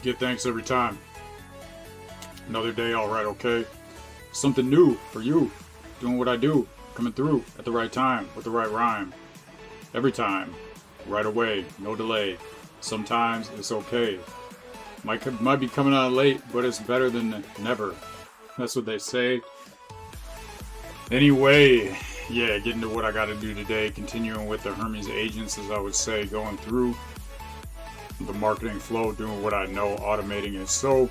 Give thanks every time. Another day, alright, okay. Something new for you. Doing what I do. Coming through at the right time with the right rhyme. Every time. Right away. No delay. Sometimes it's okay. Might be coming out late, but it's better than never. That's what they say. Anyway, yeah, getting to what I gotta do today. Continuing with the Hermes agents, as I would say, going through the marketing flow, doing what I know, automating it so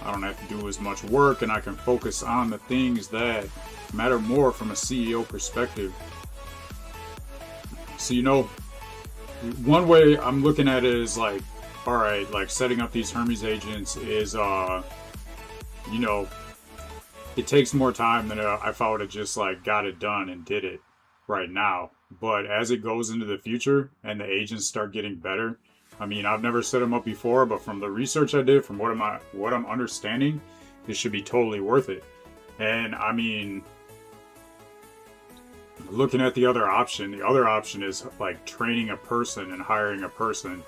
I don't have to do as much work and I can focus on the things that matter more from a CEO perspective. So, you know, one way I'm looking at it is like, all right, like setting up these Hermes agents is, you know, it takes more time than if I would have just like got it done and did it right now. But as it goes into the future and the agents start getting better, I mean, I've never set them up before, but from the research I did, from what I'm understanding, it should be totally worth it. And I mean, looking at the other option is like training a person and hiring a person.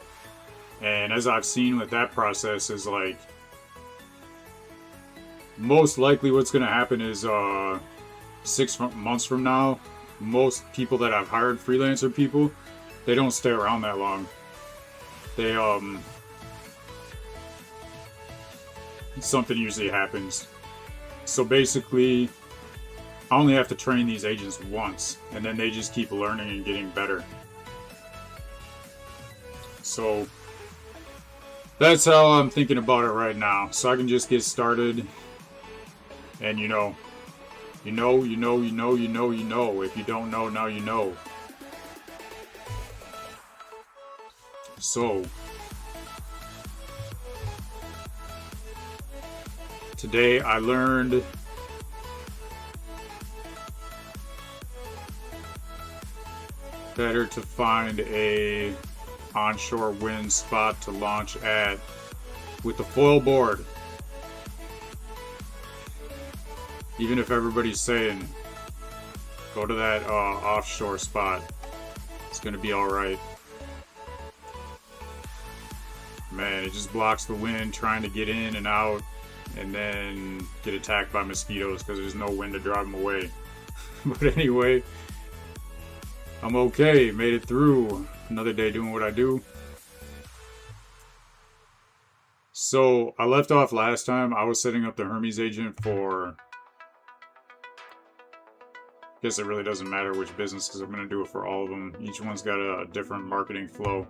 And as I've seen with that process is like, most likely what's going to happen is 6 months from now, most people that I've hired, freelancer people, they don't stay around that long. They something usually happens. So basically, I only have to train these agents once, and then they just keep learning and getting better. So that's how I'm thinking about it right now. So I can just get started. And you know. If you don't know, now you know. So today I learned better to find a onshore wind spot to launch at with the foil board. Even if everybody's saying go to that offshore spot, it's gonna be alright. Man, it just blocks the wind trying to get in and out and then get attacked by mosquitoes because there's no wind to drive them away. But anyway, I'm okay. Made it through another day doing what I do. So I left off last time. I was setting up the Hermes agent for, I guess it really doesn't matter which business because I'm going to do it for all of them. Each one's got a different marketing flow.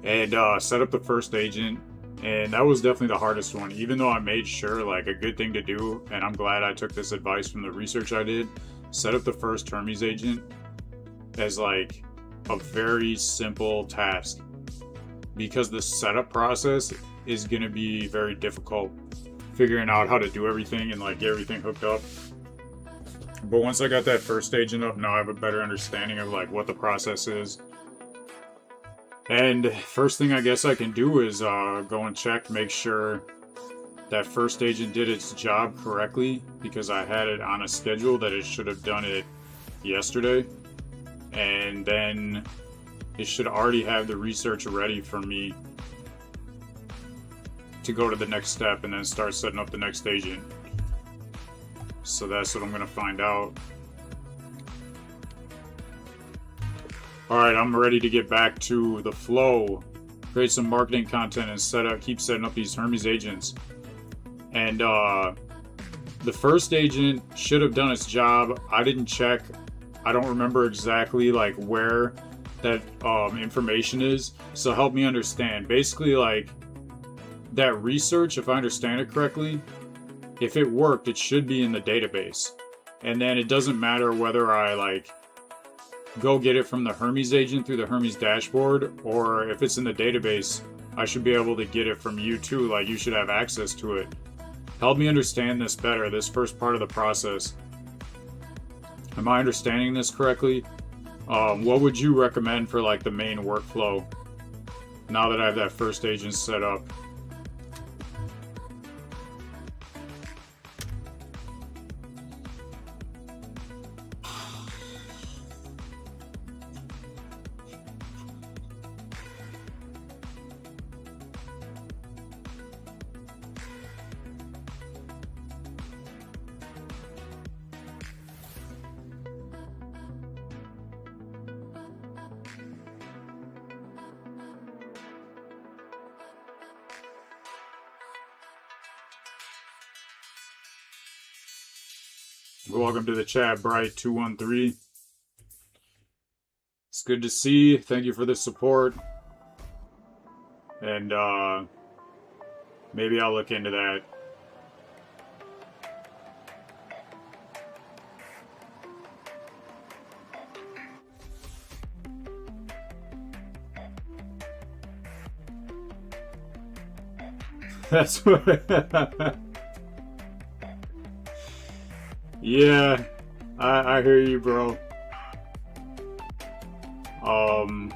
And set up the first agent, and that was definitely the hardest one, even though I made sure, like, a good thing to do, and I'm glad I took this advice from the research I did. Set up the first Hermes agent as like a very simple task, because the setup process is going to be very difficult, figuring out how to do everything and like get everything hooked up. But once I got that first agent up, now I have a better understanding of like what the process is. And first thing I guess I can do is go and check, make sure that first agent did its job correctly, because I had it on a schedule that it should have done it yesterday. And then it should already have the research ready for me to go to the next step and then start setting up the next agent. So that's what I'm going to find out. Alright, I'm ready to get back to the flow, create some marketing content, and keep setting up these Hermes agents. And the first agent should have done its job. I didn't check. I don't remember exactly like where that information is. So help me understand. Basically, like that research, if I understand it correctly, if it worked, it should be in the database. And then it doesn't matter whether I like go get it from the Hermes agent through the Hermes dashboard, or if it's in the database, I should be able to get it from you too. Like you should have access to it. Help me understand this better, this first part of the process. Am I understanding this correctly? What would you recommend for like the main workflow now that I have that first agent set up? Welcome to the chat, Bright213. It's good to see. Thank you for the support. And maybe I'll look into that. That's what. Yeah, I hear you, bro. I'm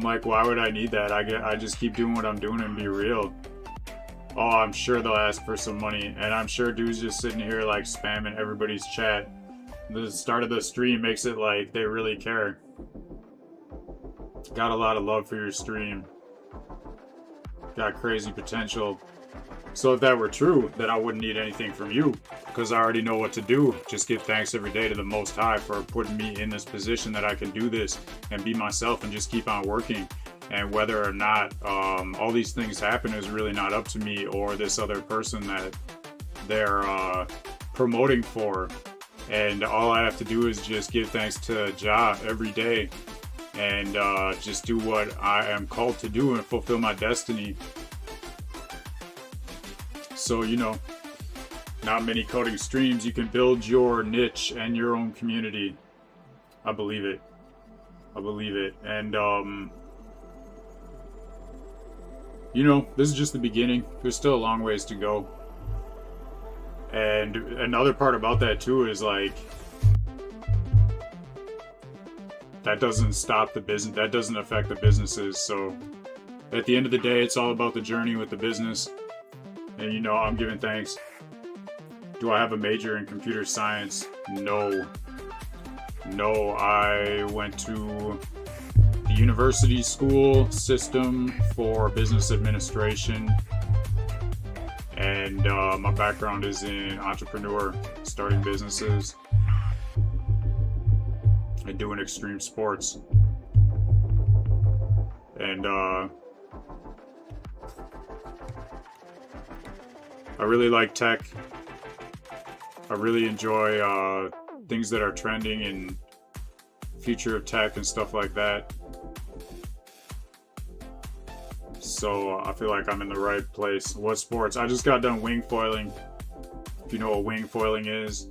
like, why would I need that? I just keep doing what I'm doing and be real. Oh, I'm sure they'll ask for some money, and I'm sure dude's just sitting here like spamming everybody's chat. The start of the stream makes it like they really care. Got a lot of love for your stream. Got crazy potential. So if that were true, then I wouldn't need anything from you, because I already know what to do. Just give thanks every day to the Most High for putting me in this position that I can do this and be myself and just keep on working. And whether or not all these things happen is really not up to me or this other person that they're promoting for. And all I have to do is just give thanks to Jah every day and just do what I am called to do and fulfill my destiny. So, you know, not many coding streams. You can build your niche and your own community. I believe it. I believe it. And, you know, this is just the beginning. There's still a long ways to go. And another part about that, too, is like, that doesn't stop the business. That doesn't affect the businesses. So, at the end of the day, it's all about the journey with the business. And you know, I'm giving thanks. Do I have a major in computer science? No. No, I went to the university school system for business administration. And my background is in entrepreneur, starting businesses, and doing extreme sports. And I really like tech. I really enjoy things that are trending and future of tech and stuff like that. So I feel like I'm in the right place. What sports? I just got done wing foiling. If you know what wing foiling is.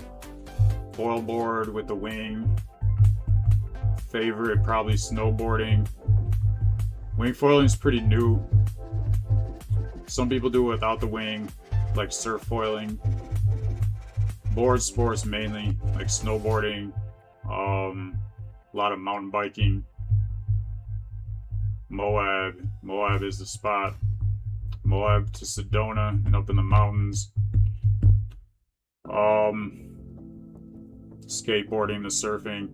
Foil board with the wing. Favorite, probably snowboarding. Wing foiling is pretty new. Some people do it without the wing, like surf foiling. Board sports mainly, like snowboarding, a lot of mountain biking. Moab is the spot. Moab to Sedona and up in the mountains. Skateboarding, the surfing,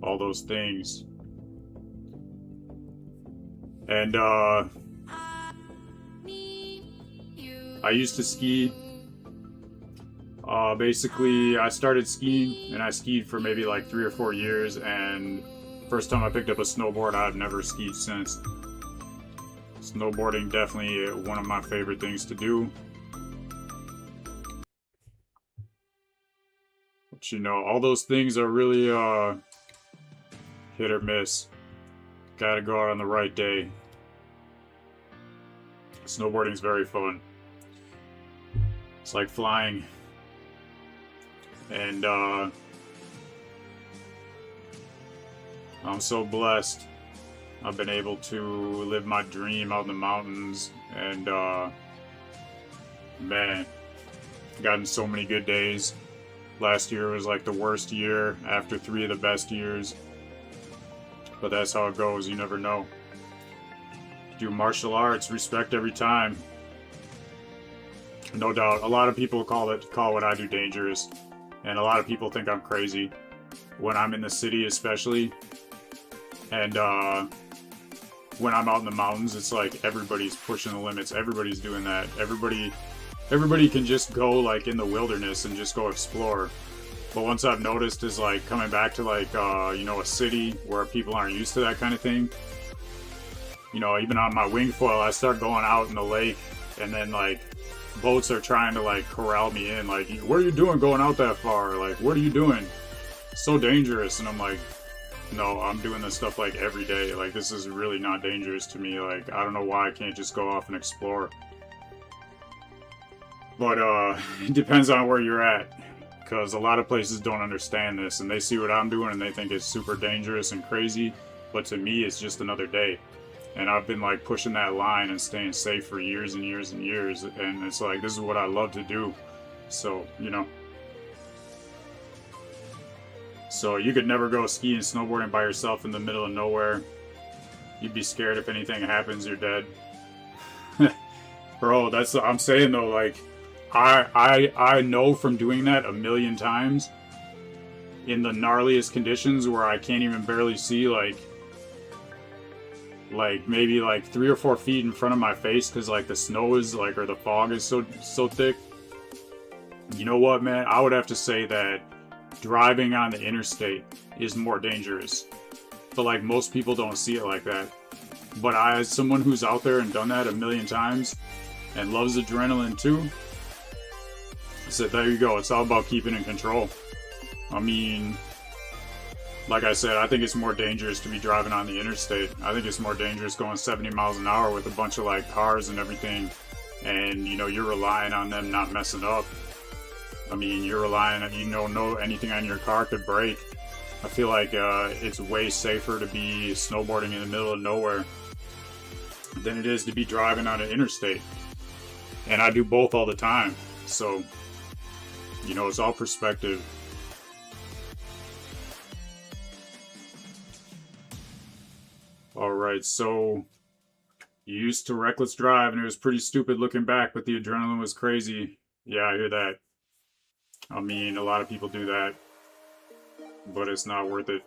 all those things. And I used to ski. Basically, I started skiing, and I skied for maybe like 3 or 4 years, and first time I picked up a snowboard, I've never skied since. Snowboarding definitely one of my favorite things to do. But you know, all those things are really hit or miss. Gotta go out on the right day. Snowboarding is very fun. It's like flying. And I'm so blessed. I've been able to live my dream out in the mountains, and man, gotten so many good days. Last year was like the worst year after 3 of the best years. But that's how it goes, you never know. Do martial arts, respect every time. No doubt. A lot of people call what I do dangerous. And a lot of people think I'm crazy. When I'm in the city especially. And when I'm out in the mountains, it's like everybody's pushing the limits. Everybody's doing that. Everybody can just go like in the wilderness and just go explore. But once I've noticed is like coming back to like, you know, a city where people aren't used to that kind of thing. You know, even on my wing foil, I start going out in the lake and then like boats are trying to like corral me in, like, what are you doing going out that far? Like, what are you doing? So dangerous. And I'm like, no, I'm doing this stuff like every day. Like, this is really not dangerous to me. Like, I don't know why I can't just go off and explore. But it depends on where you're at, because a lot of places don't understand this, and they see what I'm doing and they think it's super dangerous and crazy. But to me, it's just another day. And I've been like pushing that line and staying safe for years and years and years. And it's like, this is what I love to do. So, you know. So you could never go skiing and snowboarding by yourself in the middle of nowhere. You'd be scared if anything happens, you're dead. Bro, that's what I'm saying though, like, I know from doing that a million times in the gnarliest conditions where I can't even barely see like maybe like 3 or 4 feet in front of my face, because like the snow is like, or the fog is so thick. You know what, man? I would have to say that driving on the interstate is more dangerous. But like, most people don't see it like that. But I, as someone who's out there and done that a million times and loves adrenaline too, I said, there you go. It's all about keeping in control. I mean, like I said, I think it's more dangerous to be driving on the interstate. I think it's more dangerous going 70 miles an hour with a bunch of like cars and everything, and you know, you're relying on them not messing up. I mean, you're relying on, you know anything on your car could break. I feel like it's way safer to be snowboarding in the middle of nowhere than it is to be driving on an interstate. And I do both all the time. So, you know, it's all perspective. Alright, so you used to reckless drive and it was pretty stupid looking back, but the adrenaline was crazy. Yeah, I hear that. I mean, a lot of people do that, but it's not worth it.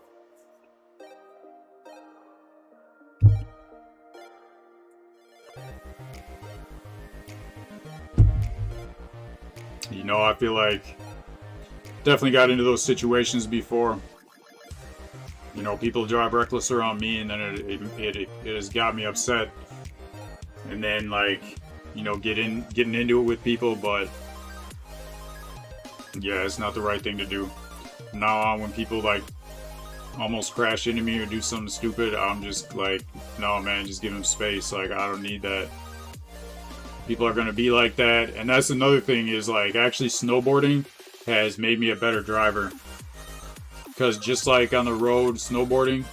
You know, I feel like definitely got into those situations before. You know, people drive reckless around me, and then it has got me upset. And then, like, you know, getting into it with people, but yeah, it's not the right thing to do. Now on, when people like almost crash into me or do something stupid, I'm just like, no, man, just give them space. Like, I don't need that. People are gonna be like that, and that's another thing, is like, actually snowboarding has made me a better driver. Because just like on the road snowboarding,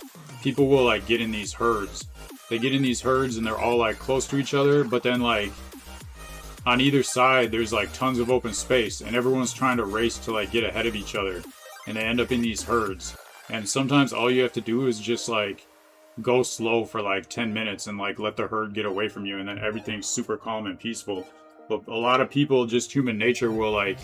people will like get in these herds. They get in these herds and they're all like close to each other, but then like on either side there's like tons of open space, and everyone's trying to race to like get ahead of each other, and they end up in these herds. And sometimes all you have to do is just like go slow for like 10 minutes and like let the herd get away from you, and then everything's super calm and peaceful. But a lot of people, just human nature, will like,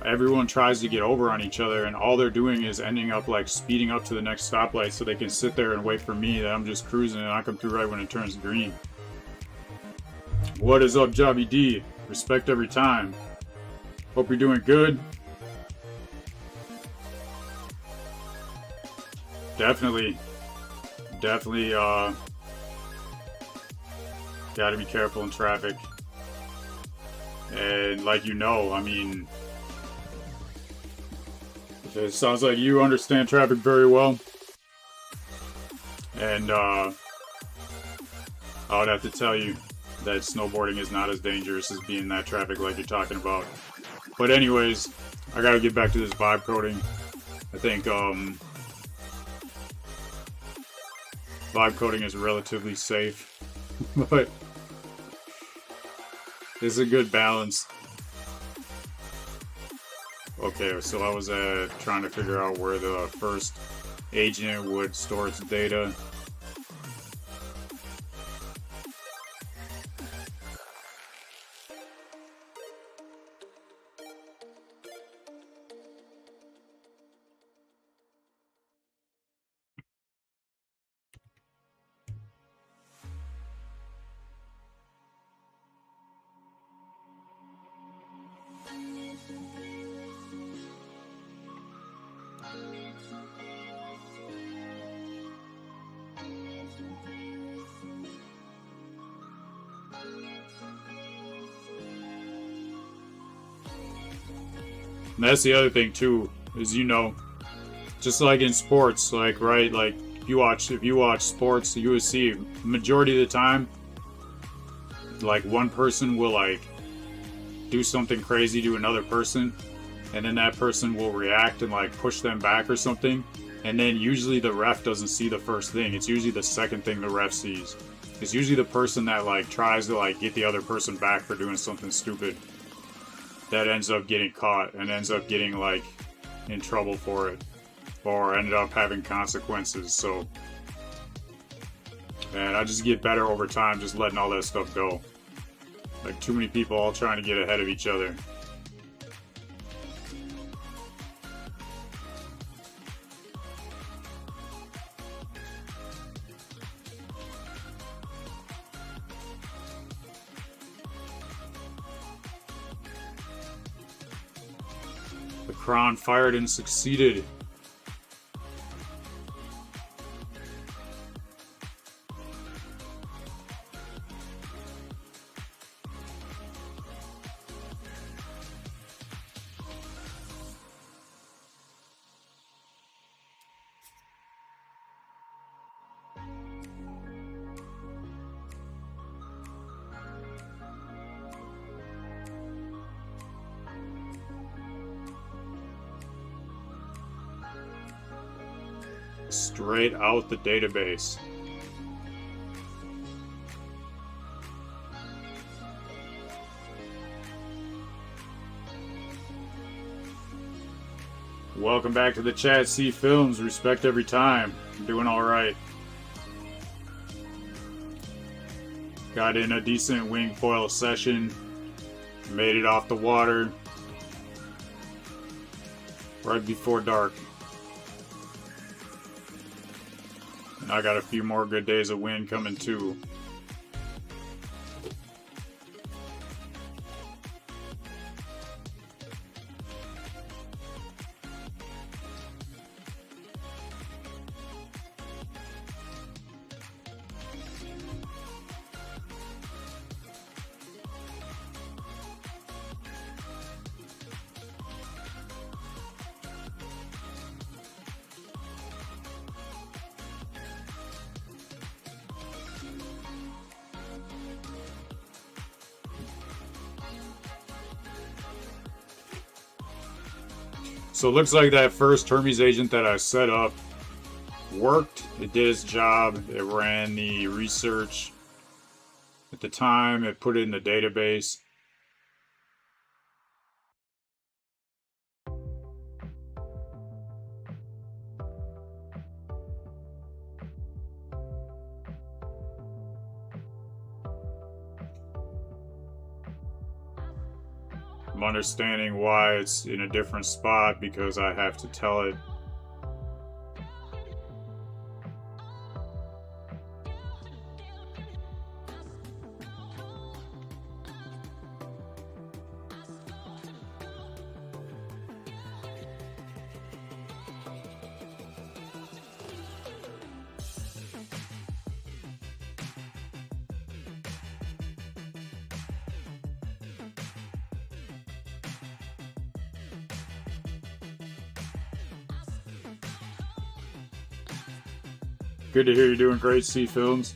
everyone tries to get over on each other, and all they're doing is ending up like speeding up to the next stoplight so they can sit there and wait for me, that I'm just cruising and I come through right when it turns green. What is up, Jobby D? Respect every time. Hope you're doing good. Definitely gotta be careful in traffic. And like, you know, I mean, it sounds like you understand traffic very well. And I would have to tell you that snowboarding is not as dangerous as being in that traffic like you're talking about. But anyways, I gotta get back to this vibe coding. I think vibe coding is relatively safe, but it's a good balance. Okay, so I was trying to figure out where the first agent would store its data. And that's the other thing too, is just like in sports, like right, like if you watch sports, you will see majority of the time, like one person will like do something crazy to another person, and then that person will react and like push them back or something, and then usually the ref doesn't see the first thing. It's usually the second thing the ref sees. It's usually the person that like tries to like get the other person back for doing something stupid that ends up getting caught and ends up getting like in trouble for it, or ended up having consequences. So, and I just get better over time just letting all that stuff go. Like too many people all trying to get ahead of each other. The Kron fired and succeeded. Straight out the database. Welcome back to the chat. C Films. Respect every time. I'm doing alright. Got in a decent wing foil session. Made it off the water right before dark. And I got a few more good days of wind coming too. So it looks like that first Hermes agent that I set up worked. It did its job. It ran the research at the time. It put it in the database. I'm understanding why it's in a different spot because I have to tell it. Good to hear you're doing great, C Films.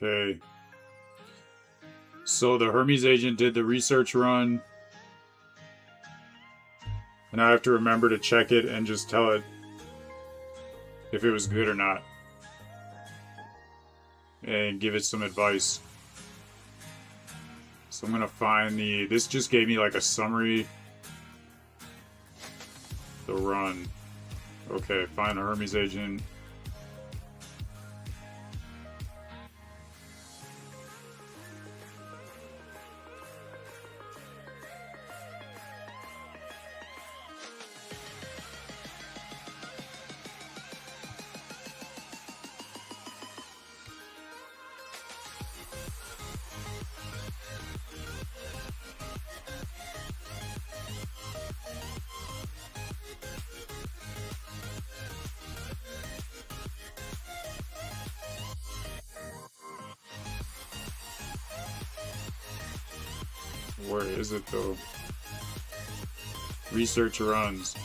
Okay. So the Hermes agent did the research run. And I have to remember to check it and just tell it if it was good or not. And give it some advice. So I'm gonna find the... This just gave me like a summary. The run. Okay, find the Hermes agent. Where is it though? Research runs.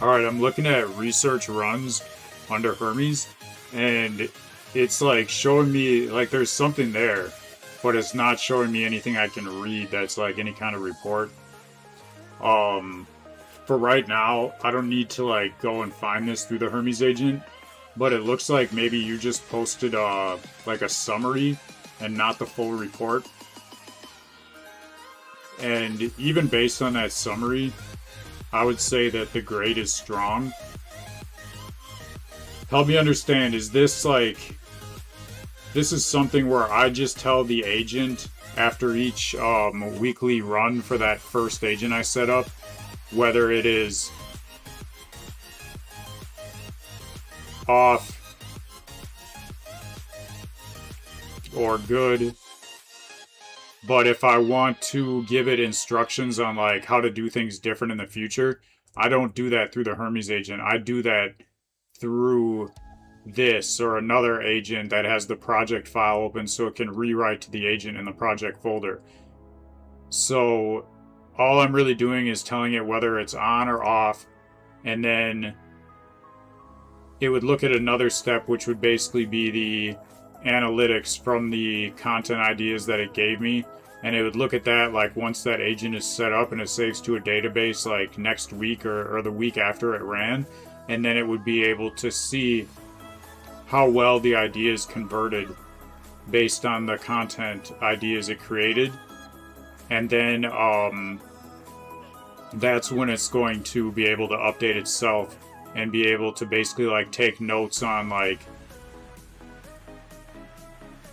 Alright, I'm looking at research runs under Hermes, and it's like showing me, like there's something there, but it's not showing me anything I can read that's like any kind of report. For right now, I don't need to like go and find this through the Hermes agent, but it looks like maybe you just posted like a summary and not the full report. And even based on that summary, I would say that the grade is strong. Help me understand, is this like... This is something where I just tell the agent after each weekly run for that first agent I set up, whether it is off or good. But if I want to give it instructions on like how to do things different in the future, I don't do that through the Hermes agent. I do that through this or another agent that has the project file open so it can rewrite to the agent in the project folder. So all I'm really doing is telling it whether it's on or off, and then it would look at another step, which would basically be the analytics from the content ideas that it gave me, and it would look at that like once that agent is set up and it saves to a database like next week or the week after it ran, and then it would be able to see how well the ideas converted based on the content ideas it created. And then that's when it's going to be able to update itself and be able to basically like take notes on like,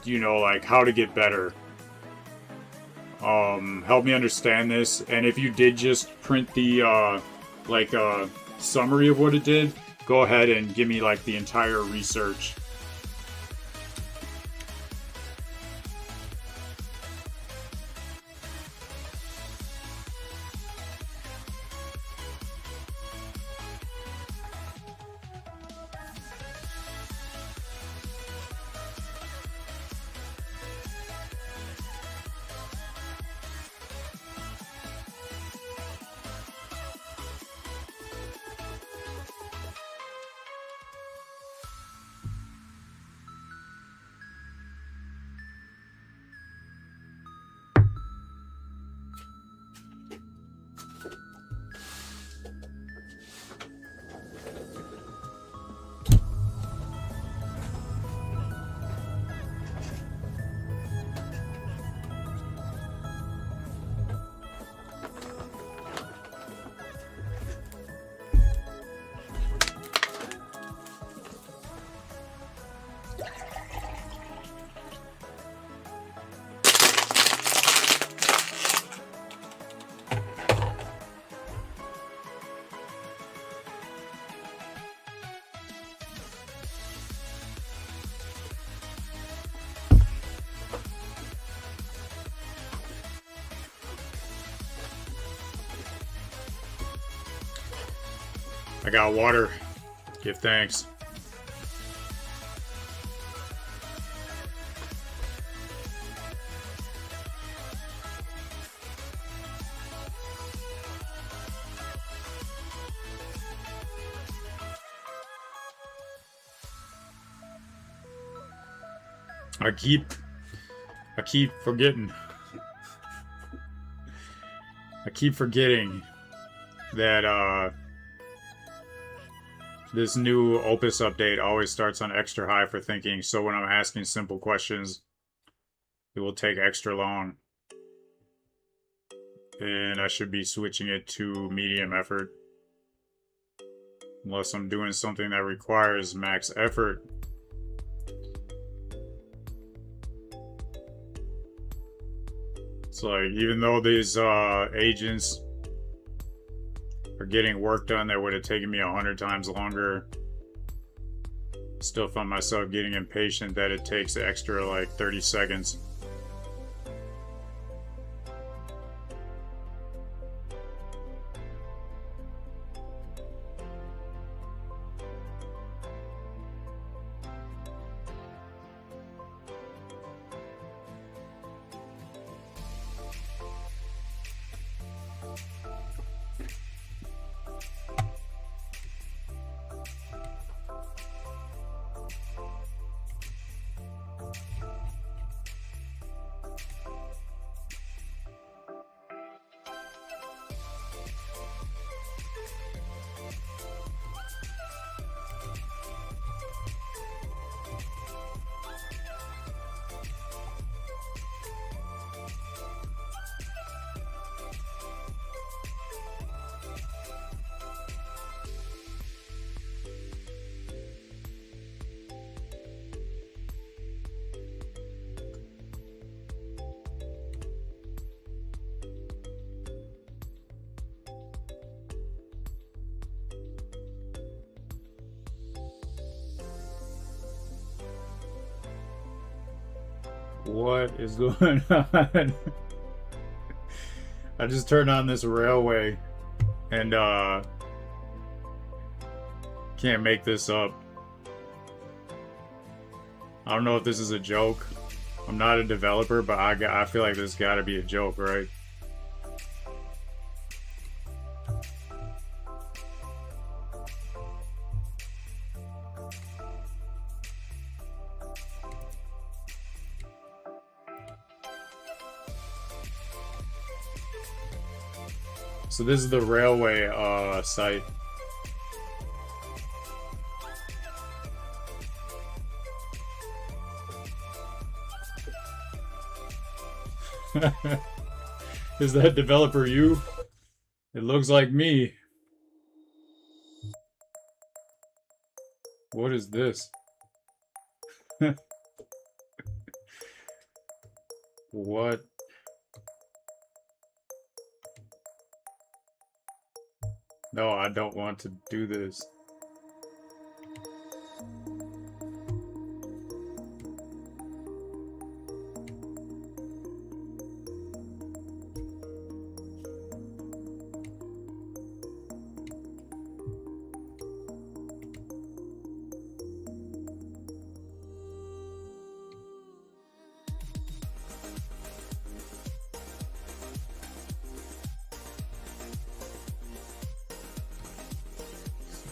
you know, like how to get better. Help me understand this. And if you did just print the like a summary of what it did, go ahead and give me like the entire research. I got water. Give thanks. I keep forgetting. I keep forgetting that this new Opus update always starts on extra high for thinking, so when I'm asking simple questions, it will take extra long. And I should be switching it to medium effort. Unless I'm doing something that requires max effort. It's like, even though these agents are getting work done that would have taken me 100 times longer, still find myself getting impatient that it takes extra like 30 seconds. What is going on? I just turned on this railway and can't make this up. I don't know if this is a joke. I'm not a developer, but I feel like this gotta be a joke, right? So this is the railway site. Is that developer you? It looks like me. What is this? What? No, I don't want to do this.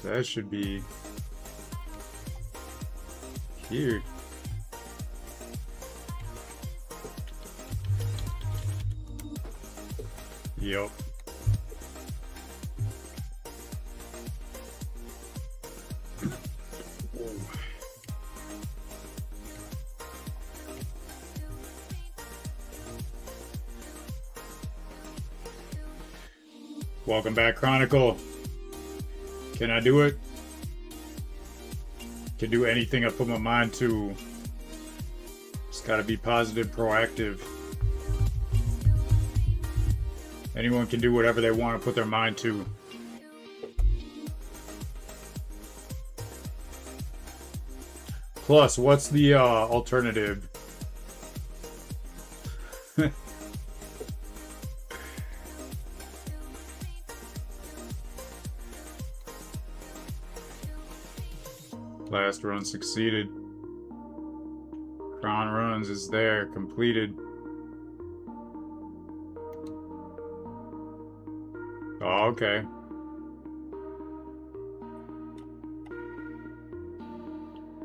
That should be here. Yup. Welcome back, Chronicle. Can I do it? Can do anything I put my mind to. Just gotta be positive, proactive. Anyone can do whatever they want to put their mind to. Plus, what's the alternative? Last run succeeded. Crown runs is there, completed. Oh, okay.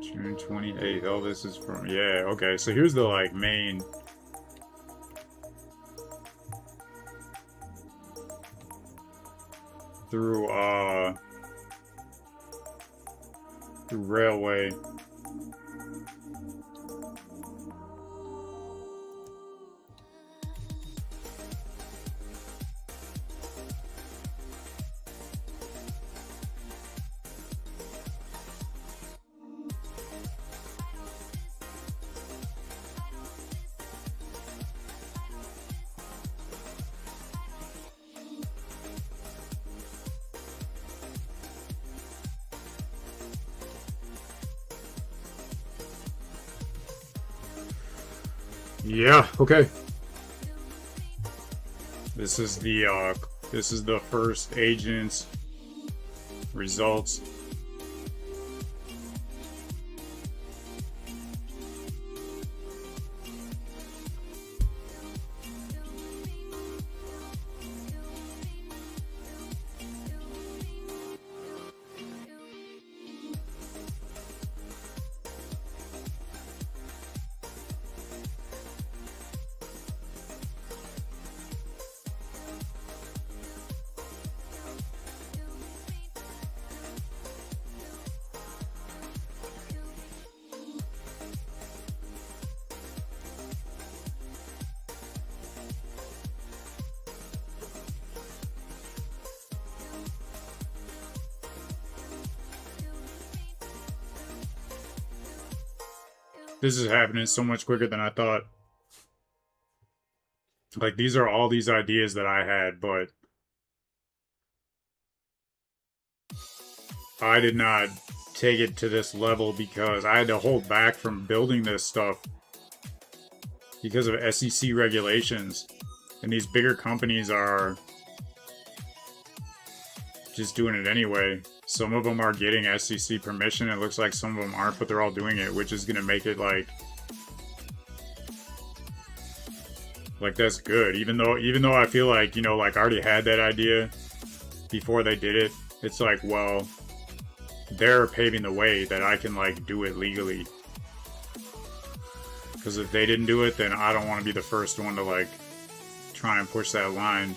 June 28th. Oh, this is from, yeah, okay. So here's the, like, main. Through railway. Yeah, okay. This is the first agent's results. This is happening so much quicker than I thought. Like, these are all these ideas that I had, but I did not take it to this level because I had to hold back from building this stuff because of SEC regulations. And these bigger companies are just doing it anyway. Some of them are getting SEC permission. It looks like some of them aren't, but they're all doing it, which is going to make it like that's good. Even though I feel like, you know, like I already had that idea before they did it. It's like, well, they're paving the way that I can like do it legally. Because if they didn't do it, then I don't want to be the first one to like try and push that line.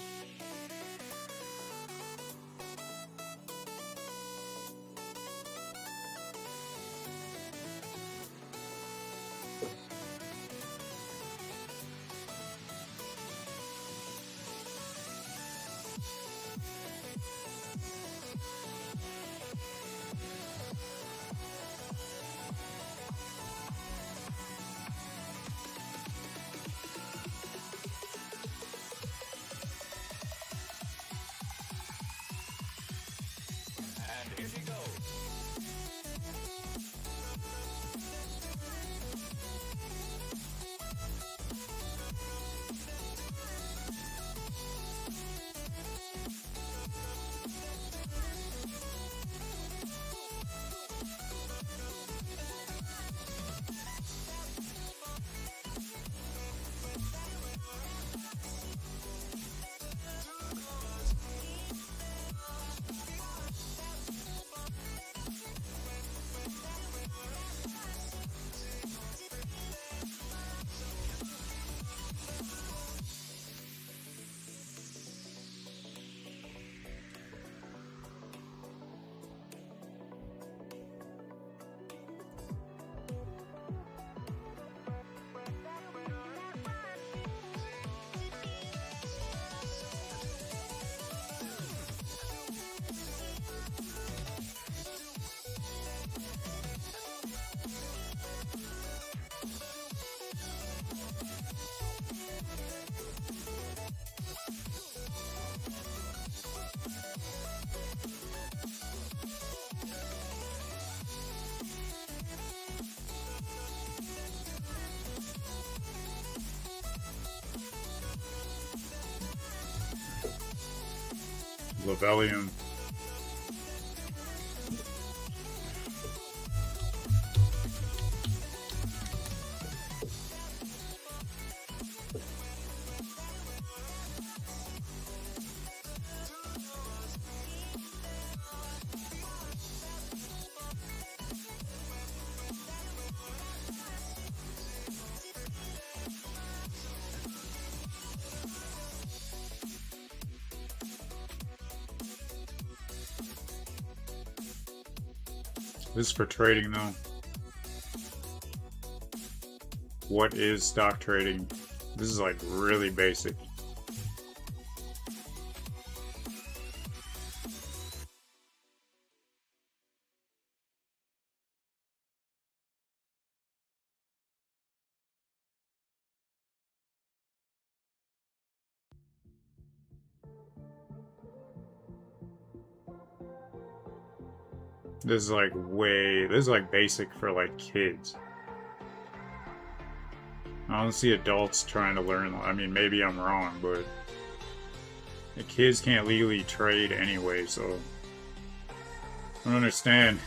Lavellium. This is for trading though. What is stock trading? This is like really basic. This is like this is like basic for like kids. I don't see adults trying to learn. I mean, maybe I'm wrong, but the kids can't legally trade anyway, so I don't understand.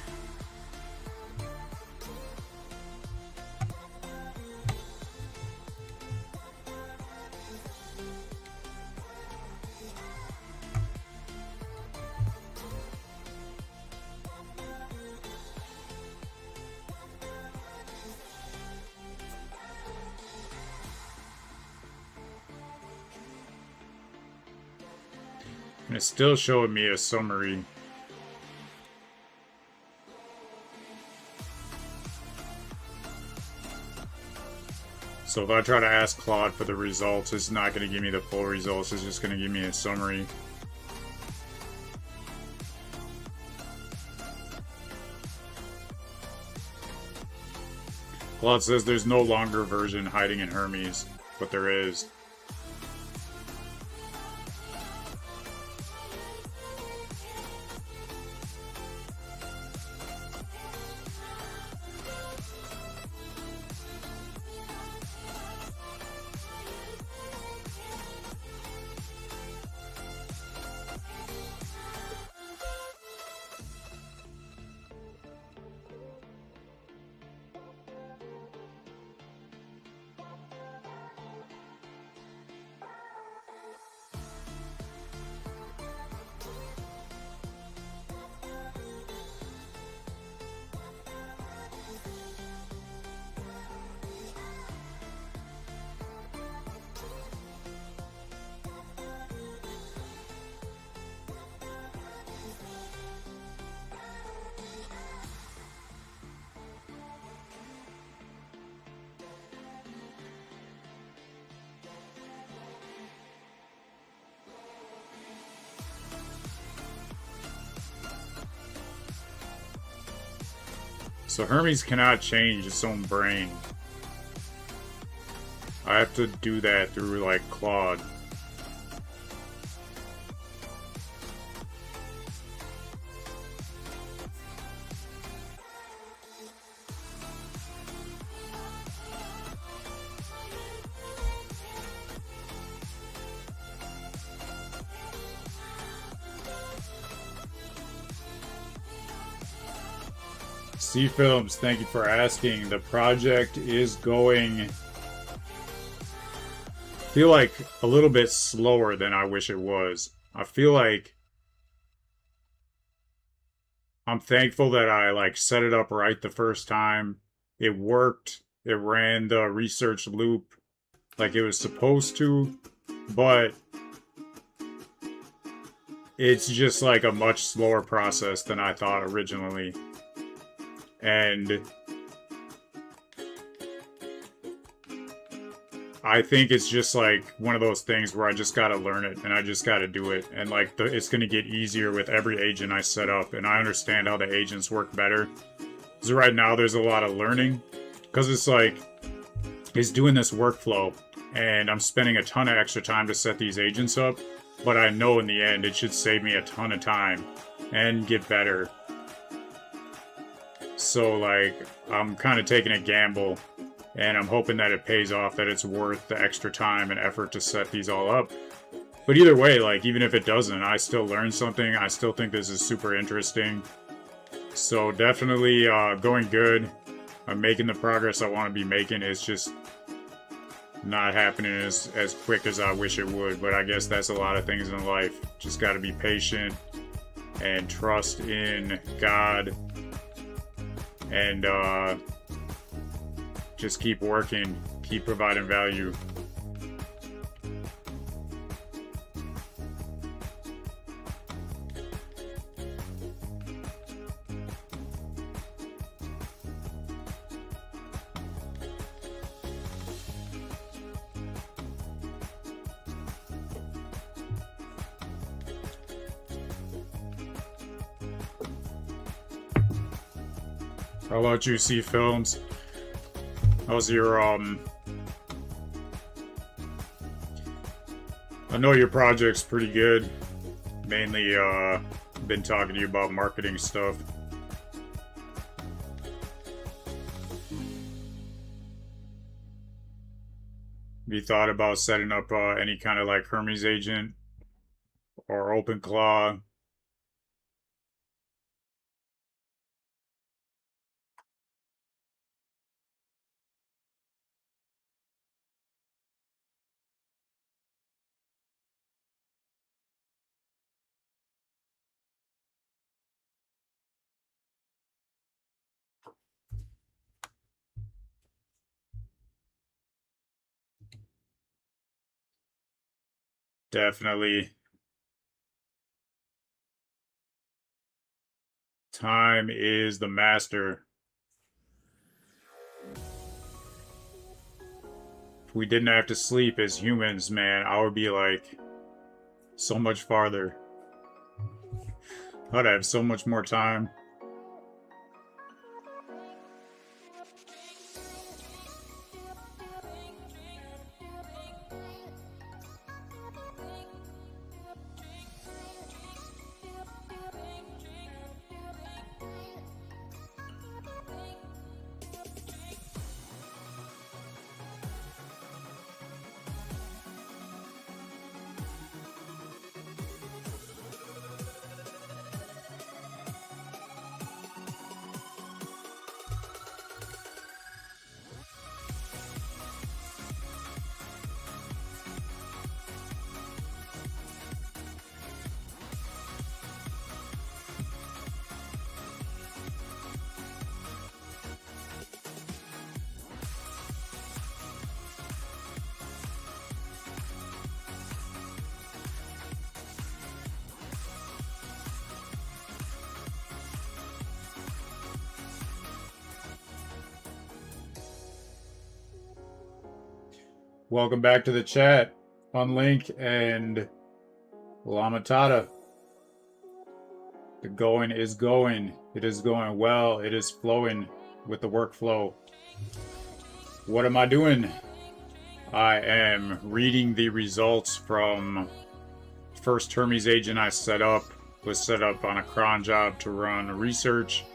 And it's still showing me a summary. So if I try to ask Claude for the results, it's not going to give me the full results, it's just going to give me a summary. Claude says there's no longer version hiding in Hermes, but there is. So Hermes cannot change its own brain. I have to do that through, like, Claude. C Films, thank you for asking. The project is going, I feel like, a little bit slower than I wish it was. I feel like I'm thankful that I like set it up right the first time. It worked. It ran the research loop like it was supposed to, but it's just like a much slower process than I thought originally. And I think it's just like one of those things where I just gotta learn it and I just gotta do it. And like it's gonna get easier with every agent I set up, and I understand how the agents work better. So right now there's a lot of learning because it's like it's doing this workflow and I'm spending a ton of extra time to set these agents up, but I know in the end it should save me a ton of time and get better. So, like, I'm kind of taking a gamble, and I'm hoping that it pays off, that it's worth the extra time and effort to set these all up. But either way, like, even if it doesn't, I still learned something. I still think this is super interesting. So, definitely going good. I'm making the progress I want to be making. It's just not happening as quick as I wish it would. But I guess that's a lot of things in life. Just got to be patient and trust in God. And just keep working, keep providing value. How about you, see films? How's your I know your project's pretty good. Mainly been talking to you about marketing stuff. Have you thought about setting up any kind of like Hermes agent or open claw? Definitely. Time is the master. If we didn't have to sleep as humans, man, I would be like so much farther. I'd have so much more time. Welcome back to the chat. Unlink and Lamatata. The going is going. It is going well. It is flowing with the workflow. What am I doing? I am reading the results from first Hermes agent I set up. Was set up on a cron job to run research.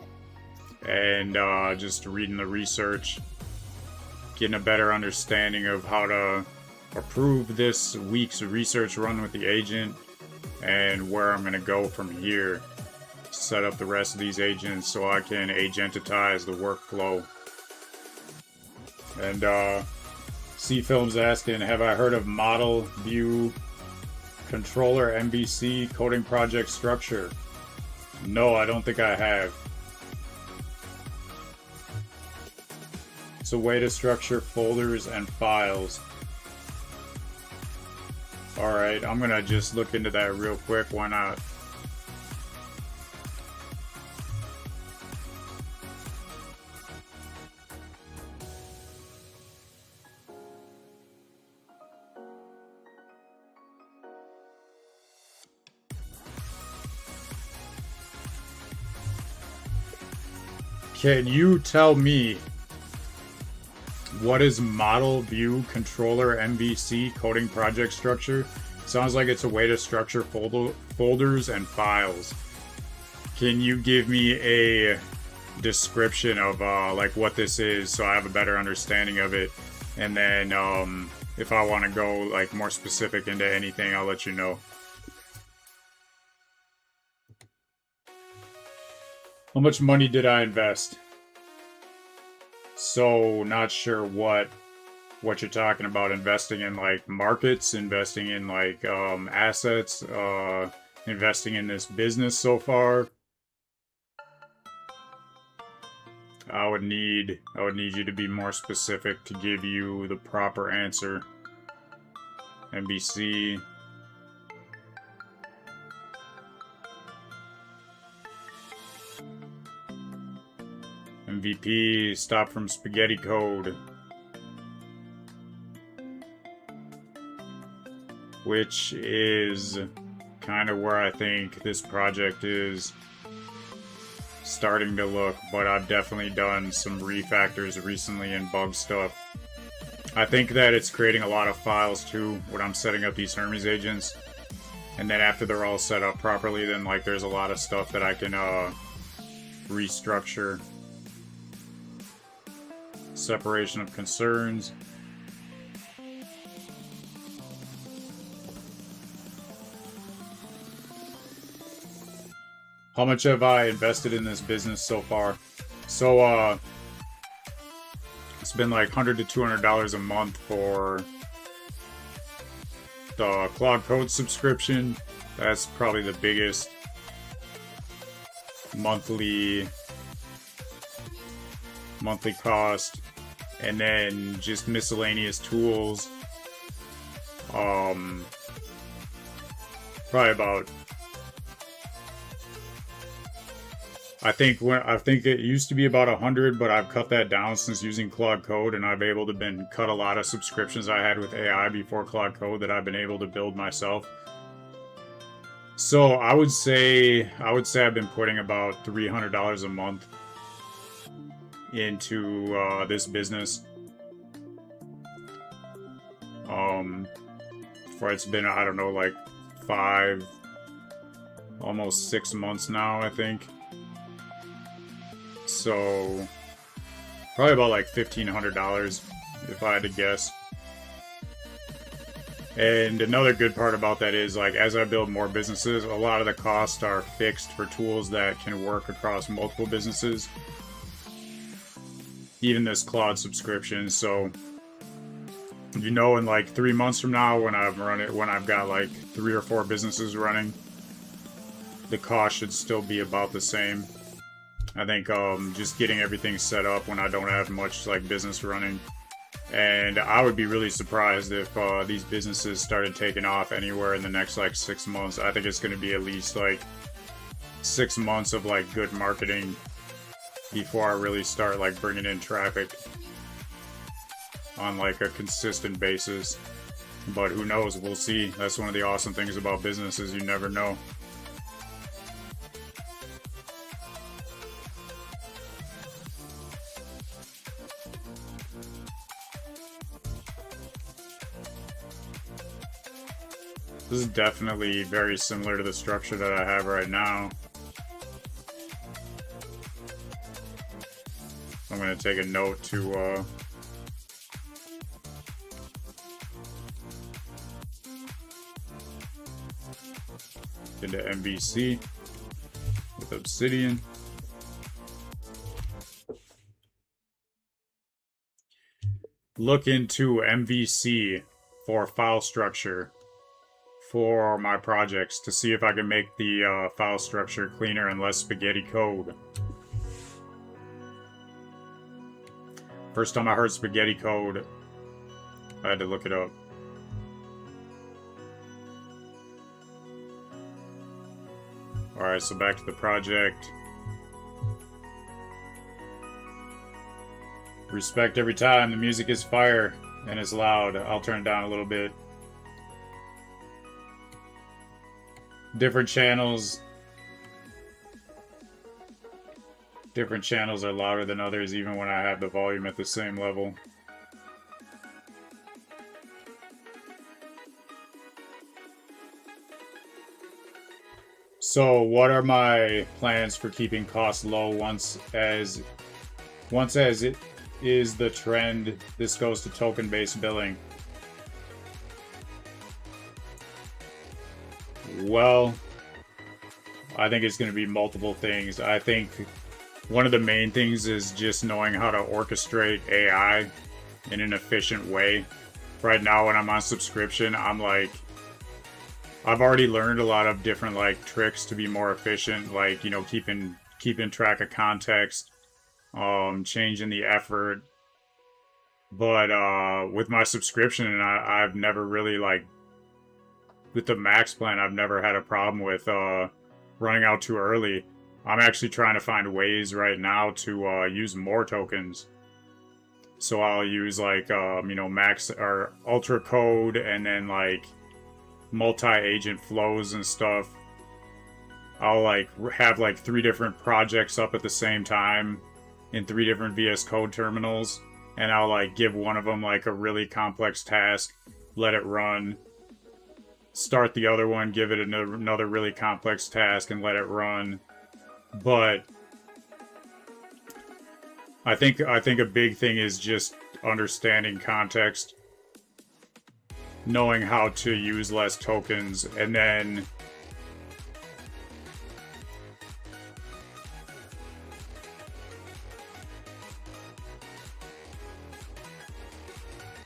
And just reading the research. Getting a better understanding of how to approve this week's research run with the agent and where I'm going to go from here. Set up the rest of these agents so I can agentitize the workflow. And C Film's asking, have I heard of model, view, controller, MVC, coding project structure? No, I don't think I have. It's a way to structure folders and files. Alright, I'm gonna just look into that real quick, why not? Can you tell me what is model, view, controller, MVC, coding project structure? Sounds like it's a way to structure folders and files. Can you give me a description of like what this is so I have a better understanding of it? And then if I want to go like more specific into anything, I'll let you know. How much money did I invest? So not sure what you're talking about. Investing in like markets, investing in like assets, investing in this business so far. I would need you to be more specific to give you the proper answer. NBC. MVP, stop from Spaghetti Code. Which is kind of where I think this project is. starting to look, but I've definitely done some refactors recently and bug stuff. I think that it's creating a lot of files too when I'm setting up these Hermes agents. And then after they're all set up properly, then like there's a lot of stuff that I can restructure. Separation of concerns. How much have I invested in this business so far? So, it's been like $100 to $200 a month for the Claude Code subscription. That's probably the biggest monthly cost. And then just miscellaneous tools. Probably about, I think it used to be about 100, but I've cut that down since using Claude Code, and I've able to cut a lot of subscriptions I had with AI before Claude Code that I've been able to build myself. So I would say I've been putting about $300 a month into this business. For it's been, I don't know, like 5, almost 6 months now, I think. So probably about like $1,500 if I had to guess. And another good part about that is, like, as I build more businesses, a lot of the costs are fixed for tools that can work across multiple businesses. Even this Claude subscription. So, you know, in like 3 months from now, when I've got like 3 or 4 businesses running, the cost should still be about the same. I think just getting everything set up when I don't have much like business running. And I would be really surprised if these businesses started taking off anywhere in the next like 6 months. I think it's going to be at least like 6 months of like good marketing before I really start like bringing in traffic on like a consistent basis. But who knows? We'll see. That's one of the awesome things about business is you never know. This is definitely very similar to the structure that I have right now. I'm going to take a note to into MVC with Obsidian. Look into MVC for file structure for my projects to see if I can make the file structure cleaner and less spaghetti code. First time I heard spaghetti code, I had to look it up. Alright, so back to the project. Respect every time. The music is fire and it's loud. I'll turn it down a little bit. Different channels are louder than others, even when I have the volume at the same level. So what are my plans for keeping costs low once as it is the trend this goes to token-based billing? Well, I think it's going to be multiple things. I think one of the main things is just knowing how to orchestrate AI in an efficient way. Right now, when I'm on subscription, I'm like, I've already learned a lot of different like tricks to be more efficient, like, you know, keeping track of context, changing the effort. But with my subscription, and I've never really like, with the max plan, I've never had a problem with running out too early. I'm actually trying to find ways right now to use more tokens. So I'll use like, you know, max or ultra code and then like multi-agent flows and stuff. I'll like have like 3 different projects up at the same time in 3 different VS Code terminals, and I'll like give one of them like a really complex task, let it run, start the other one, give it another really complex task, and let it run. But I think a big thing is just understanding context, knowing how to use less tokens, and then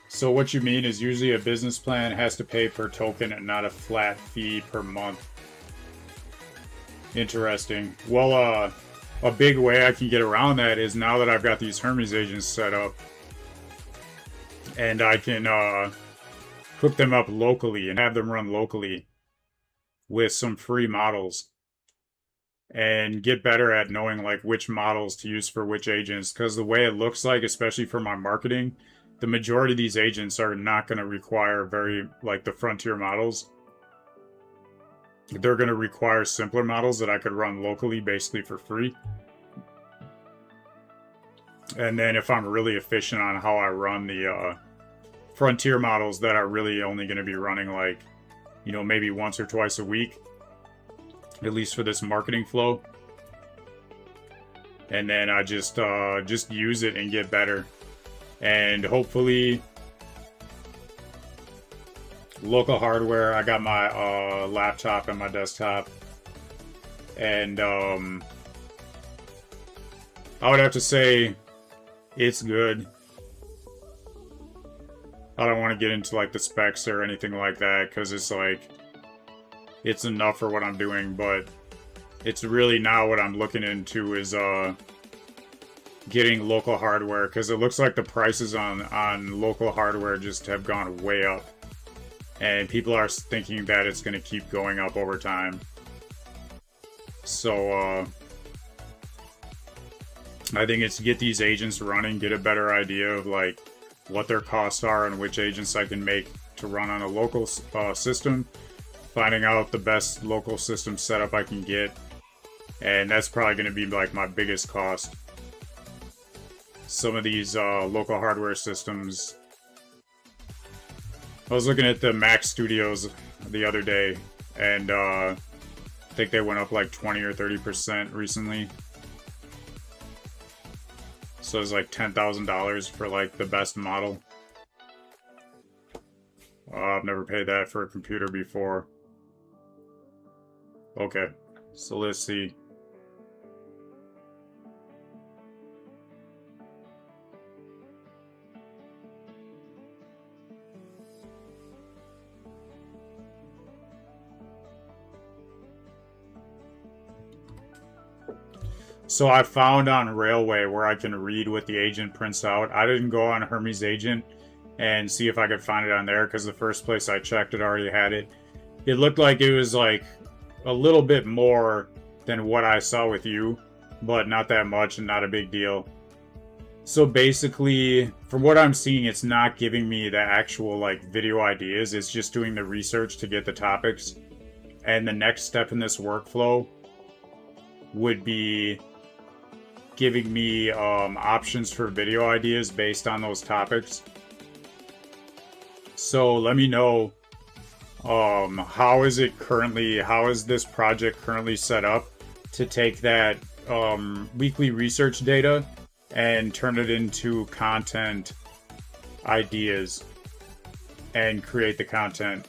so what you mean is usually a business plan has to pay per token and not a flat fee per month. Interesting. Well, a big way I can get around that is now that I've got these Hermes agents set up, and I can hook them up locally and have them run locally with some free models, and get better at knowing like which models to use for which agents. Because the way it looks like, especially for my marketing, the majority of these agents are not going to require the frontier models. They're going to require simpler models that I could run locally basically for free. And then if I'm really efficient on how I run the frontier models that are really only going to be running like, you know, maybe once or twice a week, at least for this marketing flow. And then I just use it and get better. And hopefully local hardware. I got my laptop and my desktop, and I would have to say it's good. I don't want to get into like the specs or anything like that, because it's like it's enough for what I'm doing, but it's really now what I'm looking into is getting local hardware, because it looks like the prices on local hardware just have gone way up, and people are thinking that it's going to keep going up over time. So I think it's get these agents running, get a better idea of like what their costs are and which agents I can make to run on a local system, finding out the best local system setup I can get, and that's probably going to be like my biggest cost. Some of these local hardware systems, I was looking at the Mac Studios the other day, and I think they went up like 20 or 30% recently. So it's like $10,000 for like the best model. I've never paid that for a computer before. Okay, so let's see. So I found on Railway where I can read what the agent prints out. I didn't go on Hermes agent and see if I could find it on there, because the first place I checked it already had it. It looked like it was like a little bit more than what I saw with you, but not that much and not a big deal. So basically, from what I'm seeing, it's not giving me the actual like video ideas. It's just doing the research to get the topics. And the next step in this workflow would be giving me options for video ideas based on those topics. So let me know how is this project currently set up to take that weekly research data and turn it into content ideas and create the content.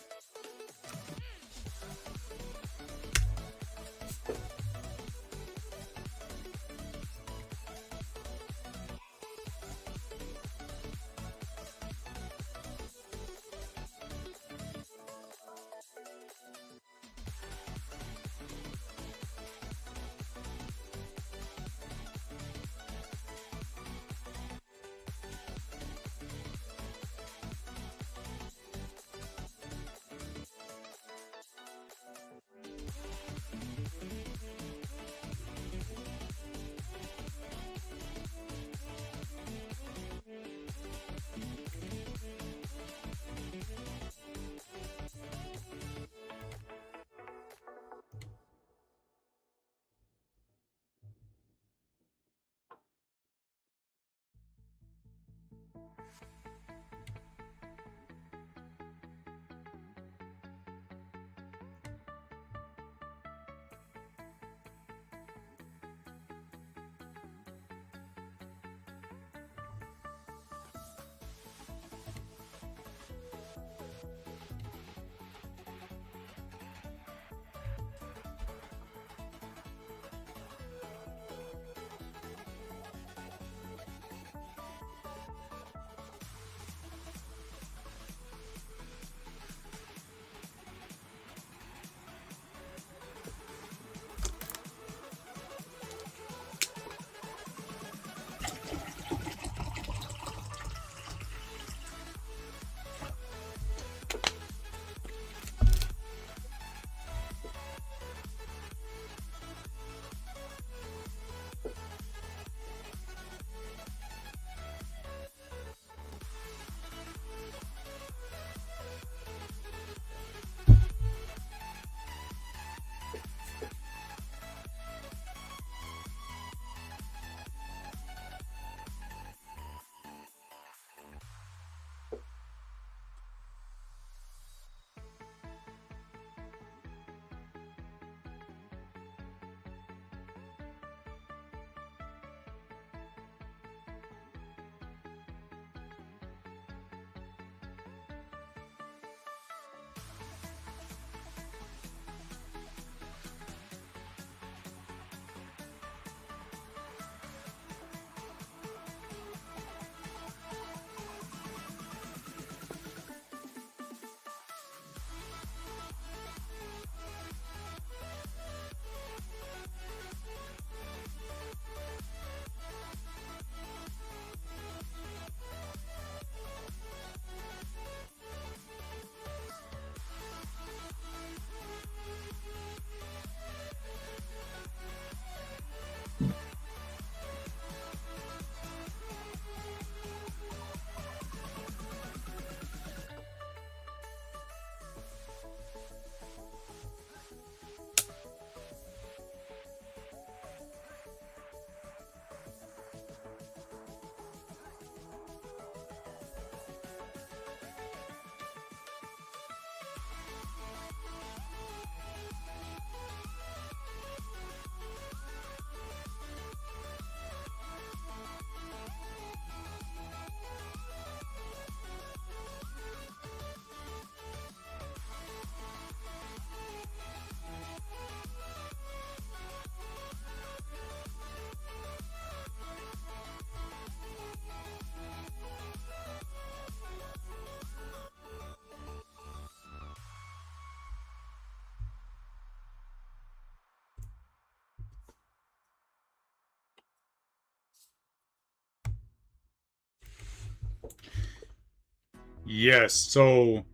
Yes, so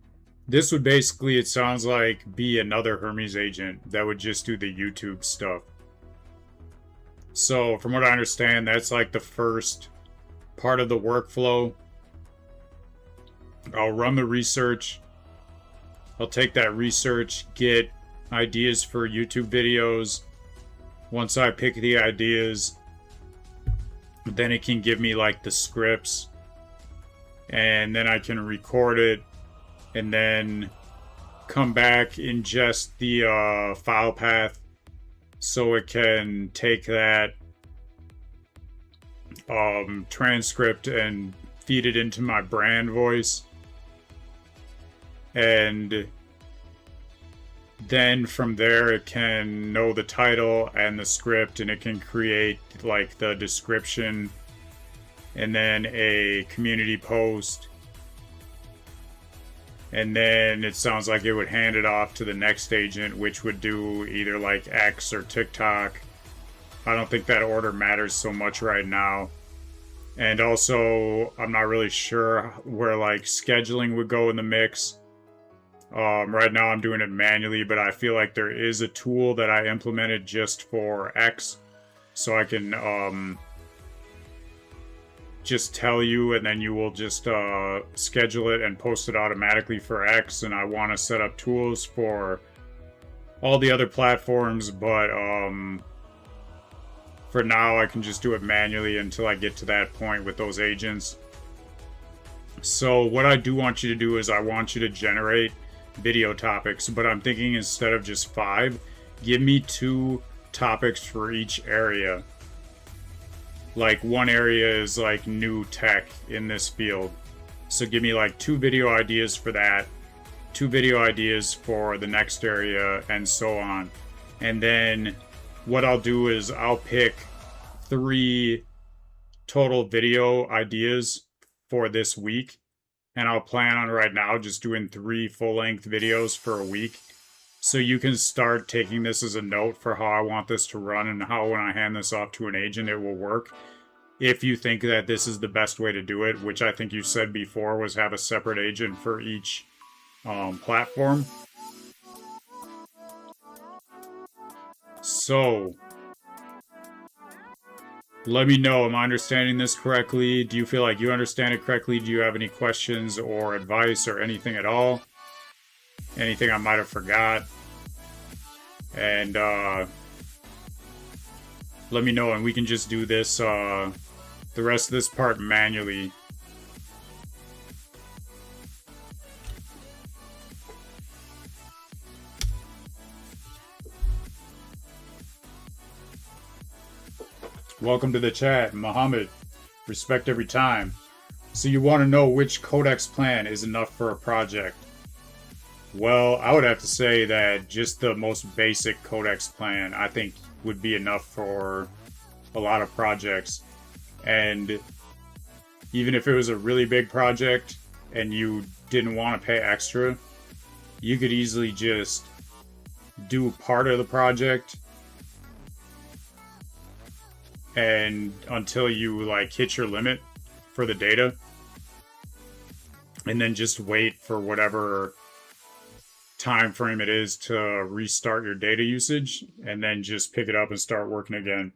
this would basically, it sounds like, be another Hermes agent that would just do the YouTube stuff. So from what I understand, that's like the first part of the workflow. I'll run the research. I'll take that research, get ideas for YouTube videos. Once I pick the ideas, then it can give me like the scripts, and then I can record it, and then come back, ingest the file path so it can take that transcript and feed it into my brand voice. And then from there it can know the title and the script, and it can create like the description and then a community post, and then it sounds like it would hand it off to the next agent, which would do either like X or TikTok. I don't think that order matters so much right now. And also, I'm not really sure where like scheduling would go in the mix. Right now I'm doing it manually, but I feel like there is a tool that I implemented just for X, so I can just tell you, and then you will just schedule it and post it automatically for X. And I want to set up tools for all the other platforms, but for now I can just do it manually until I get to that point with those agents. So what I do want you to do is I want you to generate video topics, but I'm thinking instead of just 5, give me 2 topics for each area. Like one area is like new tech in this field, so give me like 2 video ideas for that, 2 video ideas for the next area, and so on. And then what I'll do is I'll pick 3 total video ideas for this week, and I'll plan on right now just doing 3 full-length videos for a week. So you can start taking this as a note for how I want this to run, and how when I hand this off to an agent it will work. If you think that this is the best way to do it, which I think you said before was have a separate agent for each platform. So let me know, am I understanding this correctly? Do you feel like you understand it correctly? Do you have any questions or advice or anything at all? Anything I might have forgot? And let me know, and we can just do this, the rest of this part manually. Welcome to the chat, Muhammad. Respect every time. So you want to know which Codex plan is enough for a project? Well, I would have to say that just the most basic Codex plan, I think, would be enough for a lot of projects. And even if it was a really big project and you didn't want to pay extra, you could easily just do part of the project and until you like hit your limit for the data, and then just wait for whatever time frame it is to restart your data usage, and then just pick it up and start working again.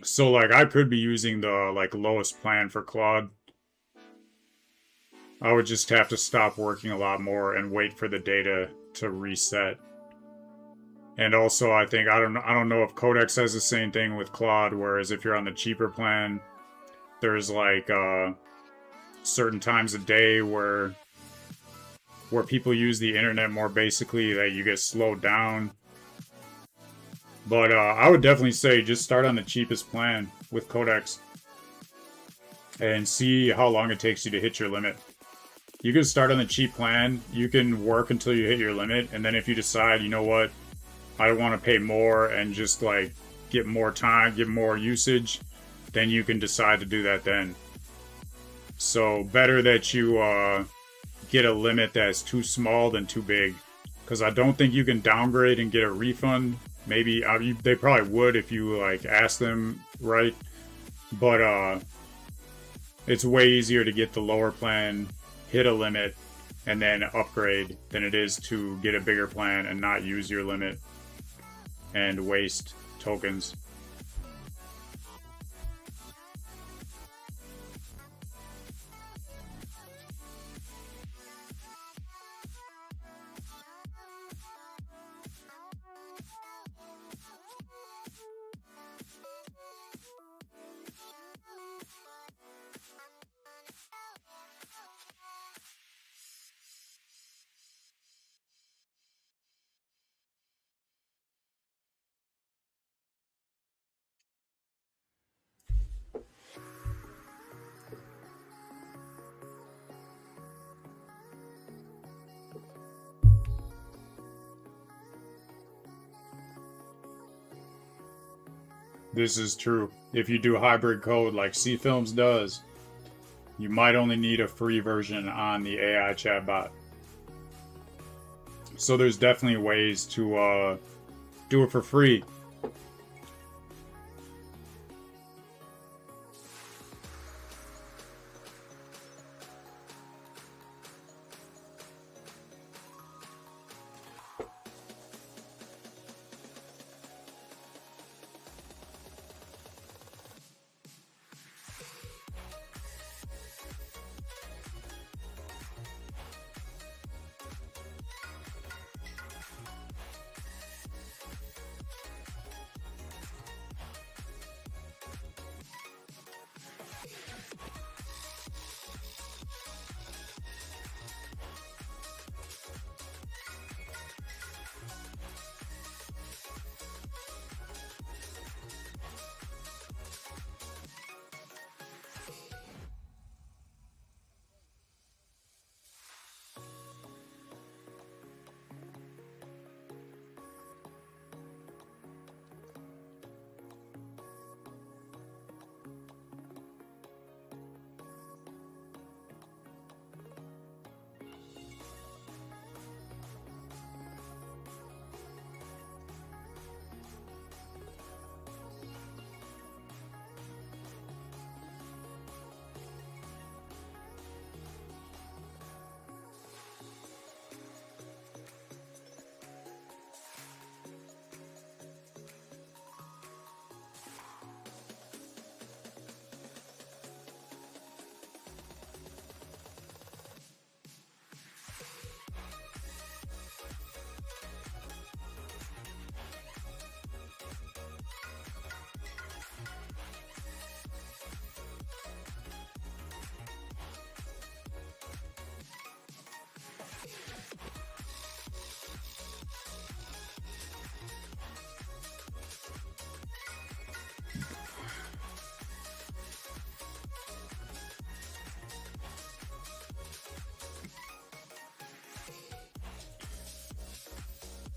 So like I could be using the like lowest plan for Claude. I would just have to stop working a lot more and wait for the data to reset. And also, I think, I don't know if Codex has the same thing with Claude, whereas if you're on the cheaper plan, there's like certain times a day where people use the internet more basically, that you get slowed down. But I would definitely say just start on the cheapest plan with Codex and see how long it takes you to hit your limit. You can start on the cheap plan, you can work until you hit your limit, and then if you decide, you know what, I want to pay more and just like get more time, get more usage, then you can decide to do that then. So better that you get a limit that's too small than too big, because I don't think you can downgrade and get a refund. Maybe they probably would if you like ask them right, but It's way easier to get the lower plan, hit a limit, and then upgrade than it is to get a bigger plan and not use your limit and waste tokens. This is true. If you do hybrid code like C Films does, you might only need a free version on the AI chatbot. So there's definitely ways to do it for free.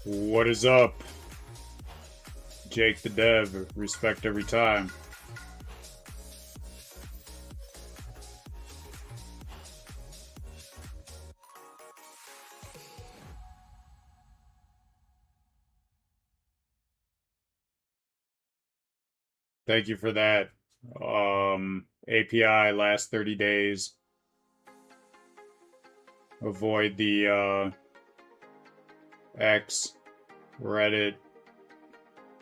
What is up? Jake the Dev, respect every time. Thank you for that. API last 30 days. Avoid the X, Reddit,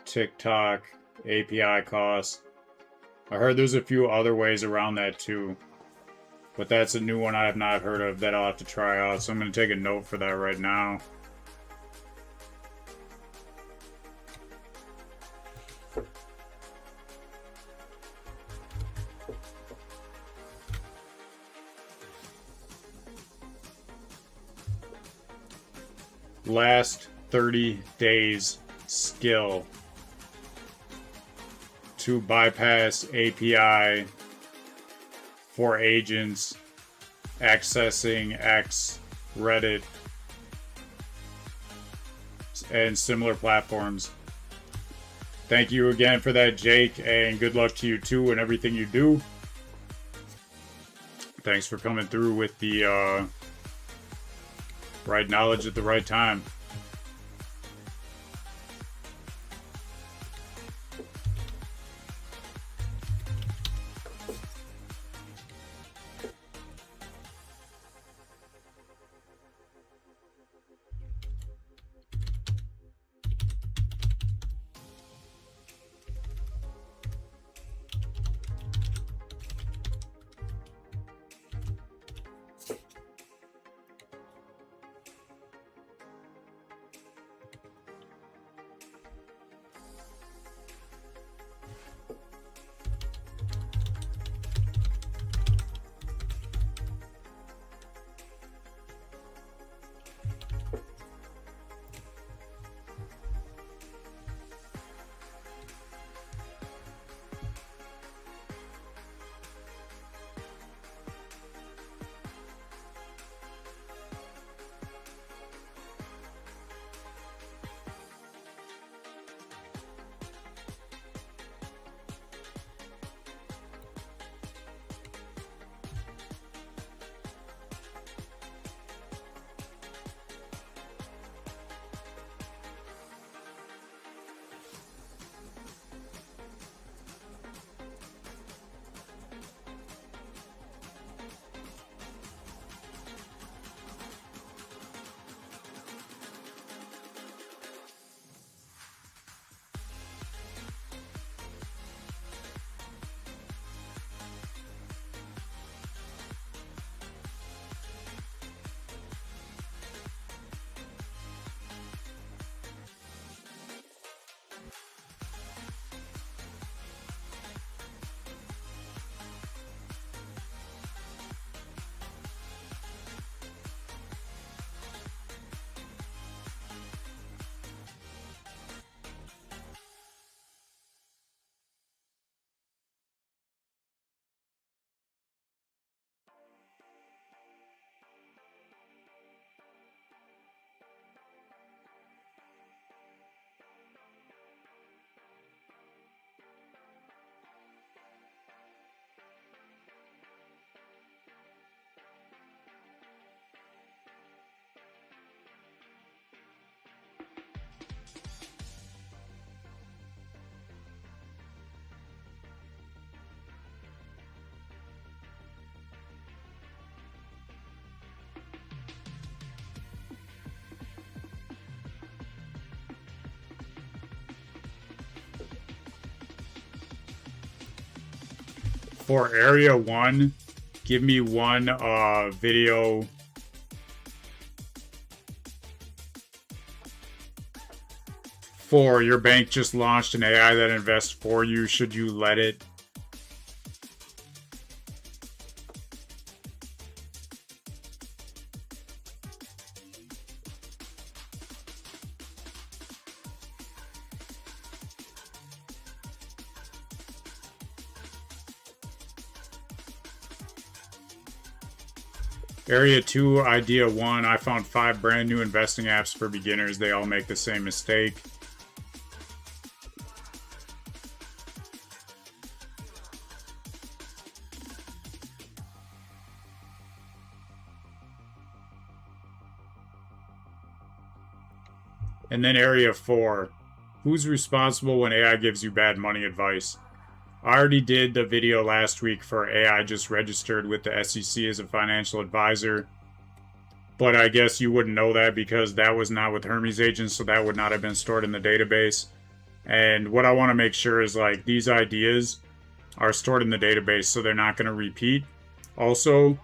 TikTok, API costs. I heard there's a few other ways around that too. But that's a new one I have not heard of that I'll have to try out. So I'm going to take a note for that right now. Last 30 days skill to bypass API for agents accessing X, Reddit, and similar platforms. Thank you again for that, Jake, and good luck to you too and everything you do. Thanks for coming through with the right knowledge at the right time. For area 1, give me one video. For your bank just launched an AI that invests for you. Should you let it? Area 2, idea 1. I found 5 brand new investing apps for beginners. They all make the same mistake. And then area 4. Who's responsible when AI gives you bad money advice? I already did the video last week for AI just registered with the SEC as a financial advisor. But I guess you wouldn't know that because that was not with Hermes agents, so that would not have been stored in the database. And what I want to make sure is like these ideas are stored in the database, so they're not going to repeat. Also,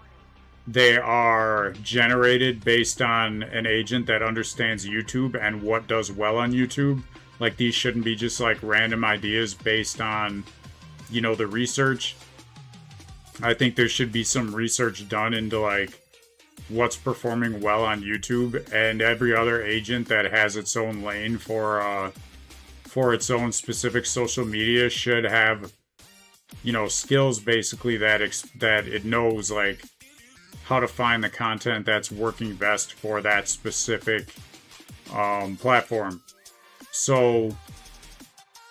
they are generated based on an agent that understands YouTube and what does well on YouTube. Like these shouldn't be just like random ideas based on, you know, the research. I think there should be some research done into like what's performing well on YouTube, and every other agent that has its own lane for its own specific social media should have, you know, skills basically that it knows like how to find the content that's working best for that specific platform. So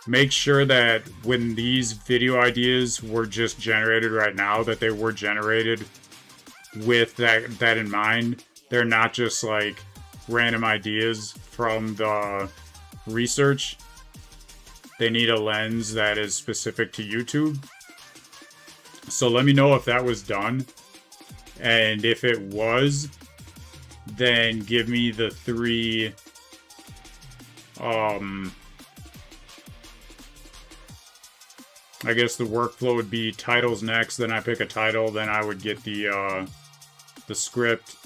make sure that when these video ideas were just generated right now, that they were generated with that in mind. They're not just like random ideas from the research. They need a lens that is specific to YouTube. So let me know if that was done. And if it was, then give me the 3 I guess the workflow would be titles next, then I pick a title, then I would get the script.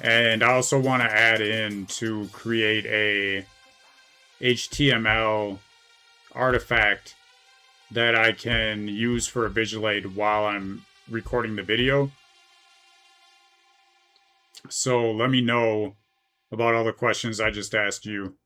And I also want to add in to create a HTML artifact that I can use for a visual aid while I'm recording the video. So let me know about all the questions I just asked you.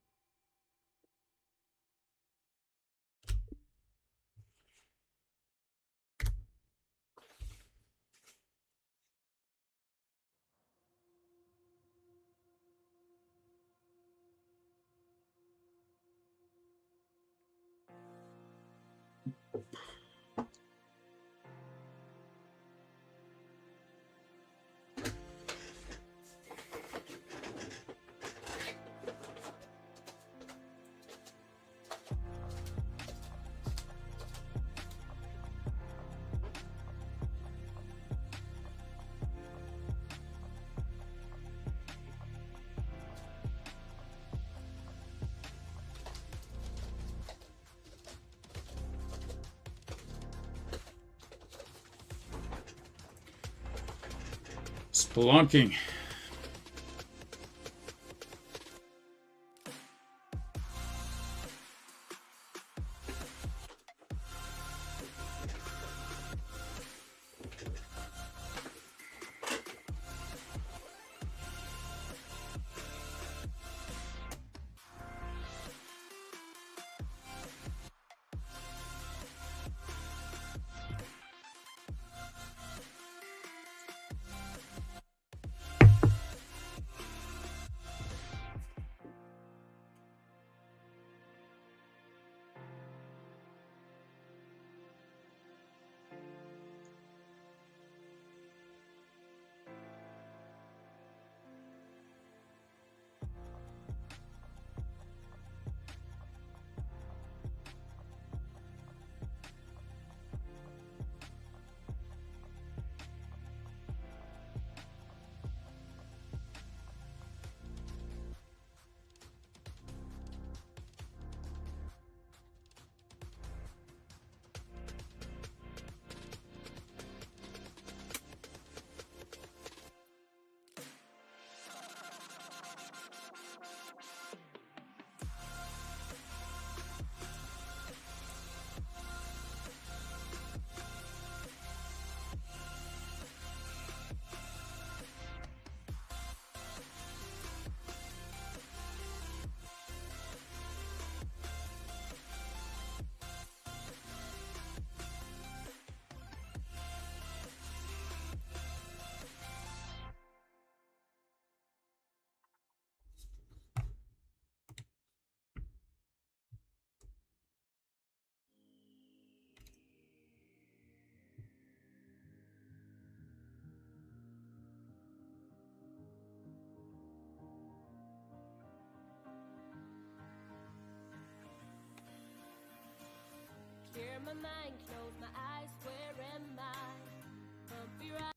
Spelunking. Where my mind closed my eyes, where am I? Bumpy ride.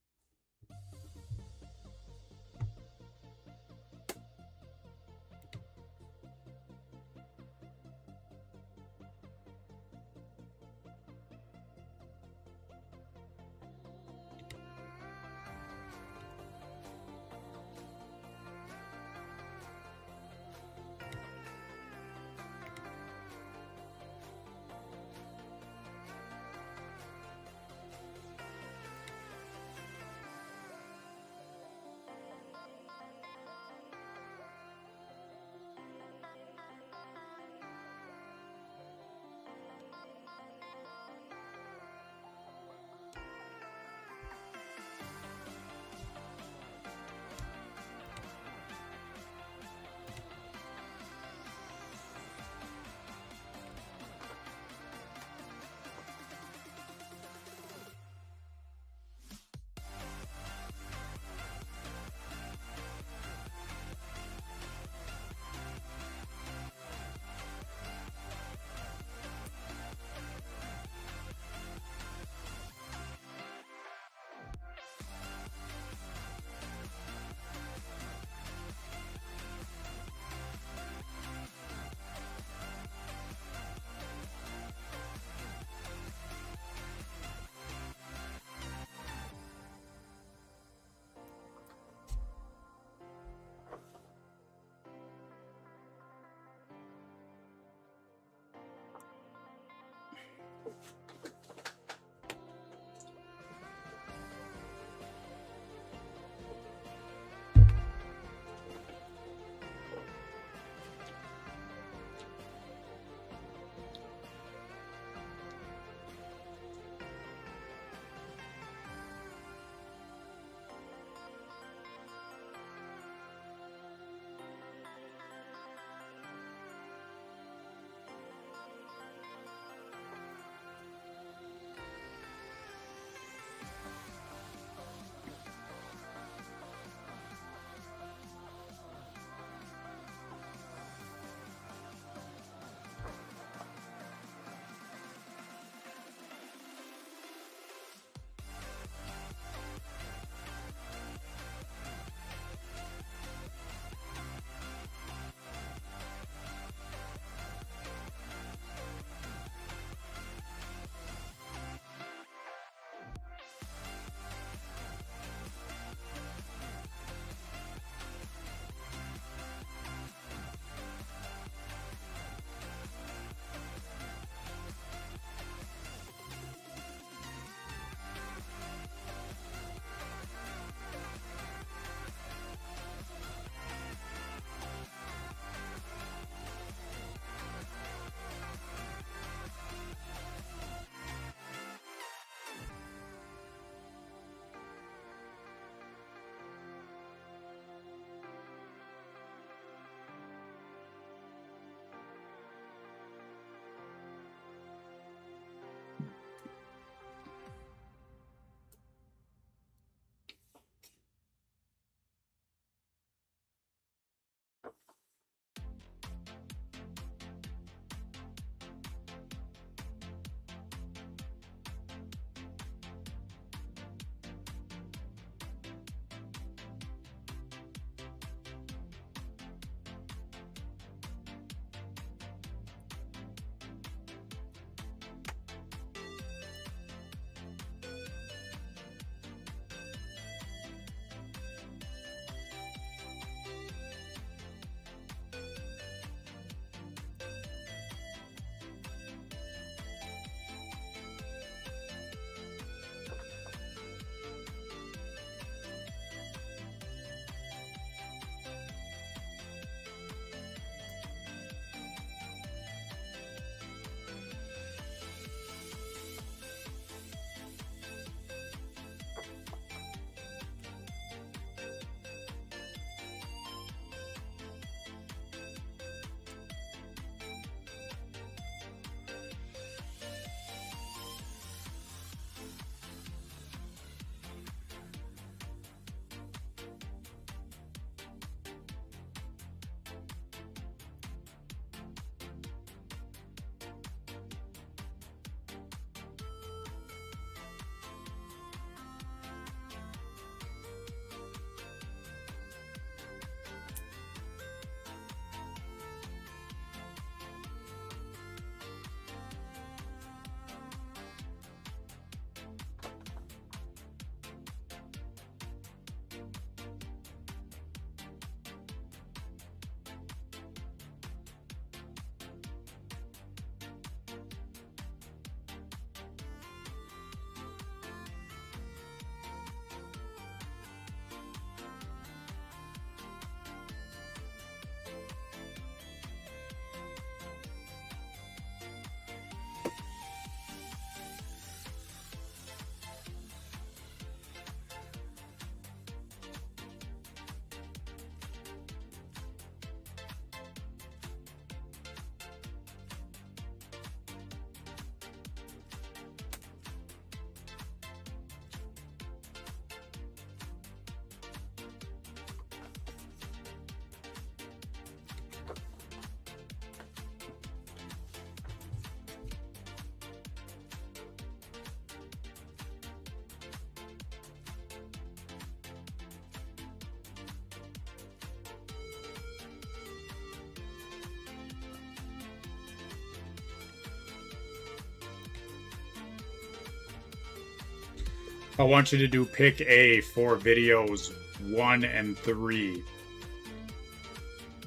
I want you to do pick A for videos 1 and 3.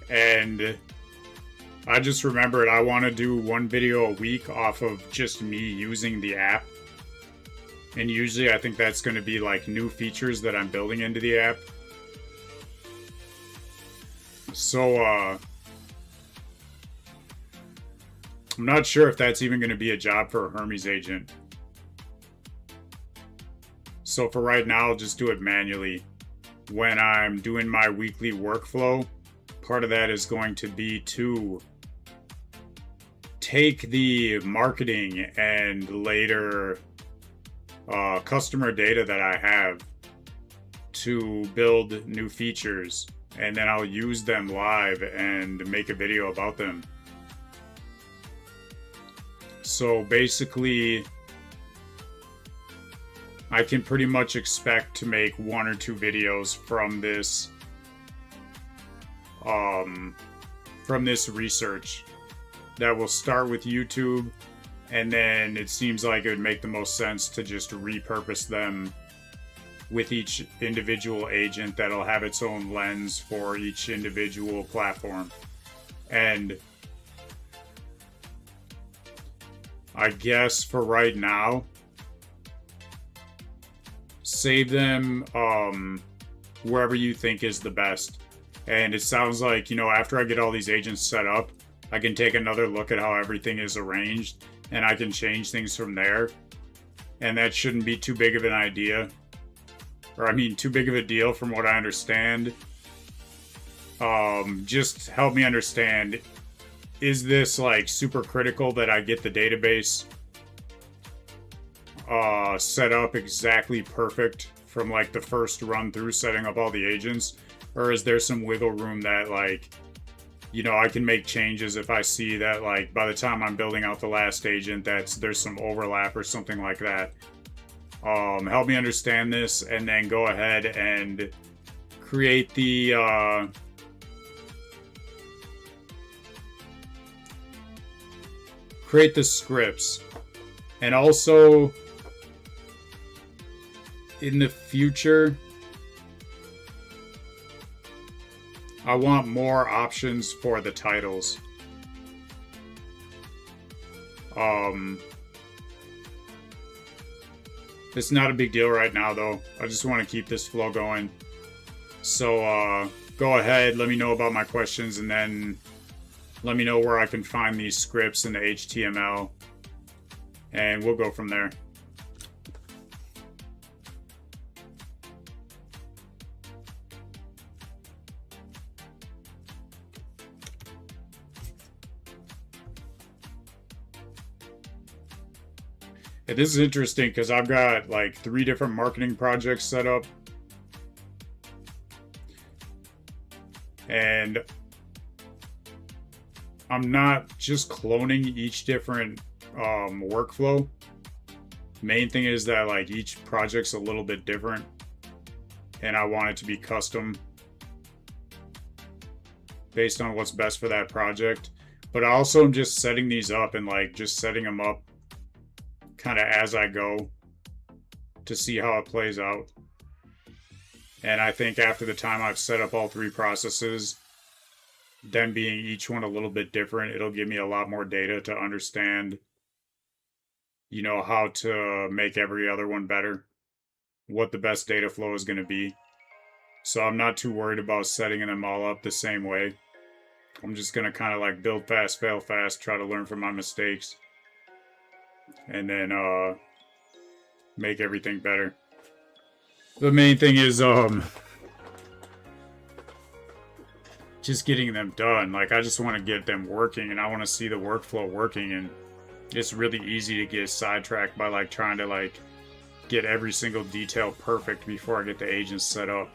And I just remembered I want to do one video a week off of just me using the app. And usually I think that's going to be like new features that I'm building into the app. So, I'm not sure if that's even going to be a job for a Hermes agent. So for right now, I'll just do it manually. When I'm doing my weekly workflow, part of that is going to be to take the marketing and later customer data that I have to build new features, and then I'll use them live and make a video about them. So basically, I can pretty much expect to make 1 or 2 videos from this research that will start with YouTube, and then it seems like it would make the most sense to just repurpose them with each individual agent that'll have its own lens for each individual platform. And I guess for right now, save them wherever you think is the best. And it sounds like, you know, after I get all these agents set up, I can take another look at how everything is arranged, and I can change things from there. And that shouldn't be too big of an idea. Or I mean, too big of a deal from what I understand. Just help me understand, is this like super critical that I get the database set up exactly perfect from like the first run through setting up all the agents? Or is there some wiggle room that, like, you know, I can make changes if I see that, like, by the time I'm building out the last agent, there's some overlap or something like that. Help me understand this, and then go ahead and create the scripts. And also, in the future, I want more options for the titles. It's not a big deal right now, though. I just want to keep this flow going. So, go ahead, let me know about my questions, and then let me know where I can find these scripts in the HTML, and we'll go from there. And this is interesting because I've got like 3 different marketing projects set up. And I'm not just cloning each different workflow. Main thing is that like each project's a little bit different, and I want it to be custom based on what's best for that project. But I also am just setting these up and like just setting them up kind of as I go to see how it plays out. And I think after the time I've set up all 3 processes, them being each one a little bit different, it'll give me a lot more data to understand, you know, how to make every other one better, what the best data flow is going to be. So I'm not too worried about setting them all up the same way. I'm just going to kind of like build fast, fail fast, try to learn from my mistakes, and then make everything better. The main thing is just getting them done. Like, I just want to get them working, and I want to see the workflow working, and it's really easy to get sidetracked by like trying to like get every single detail perfect before I get the agents set up.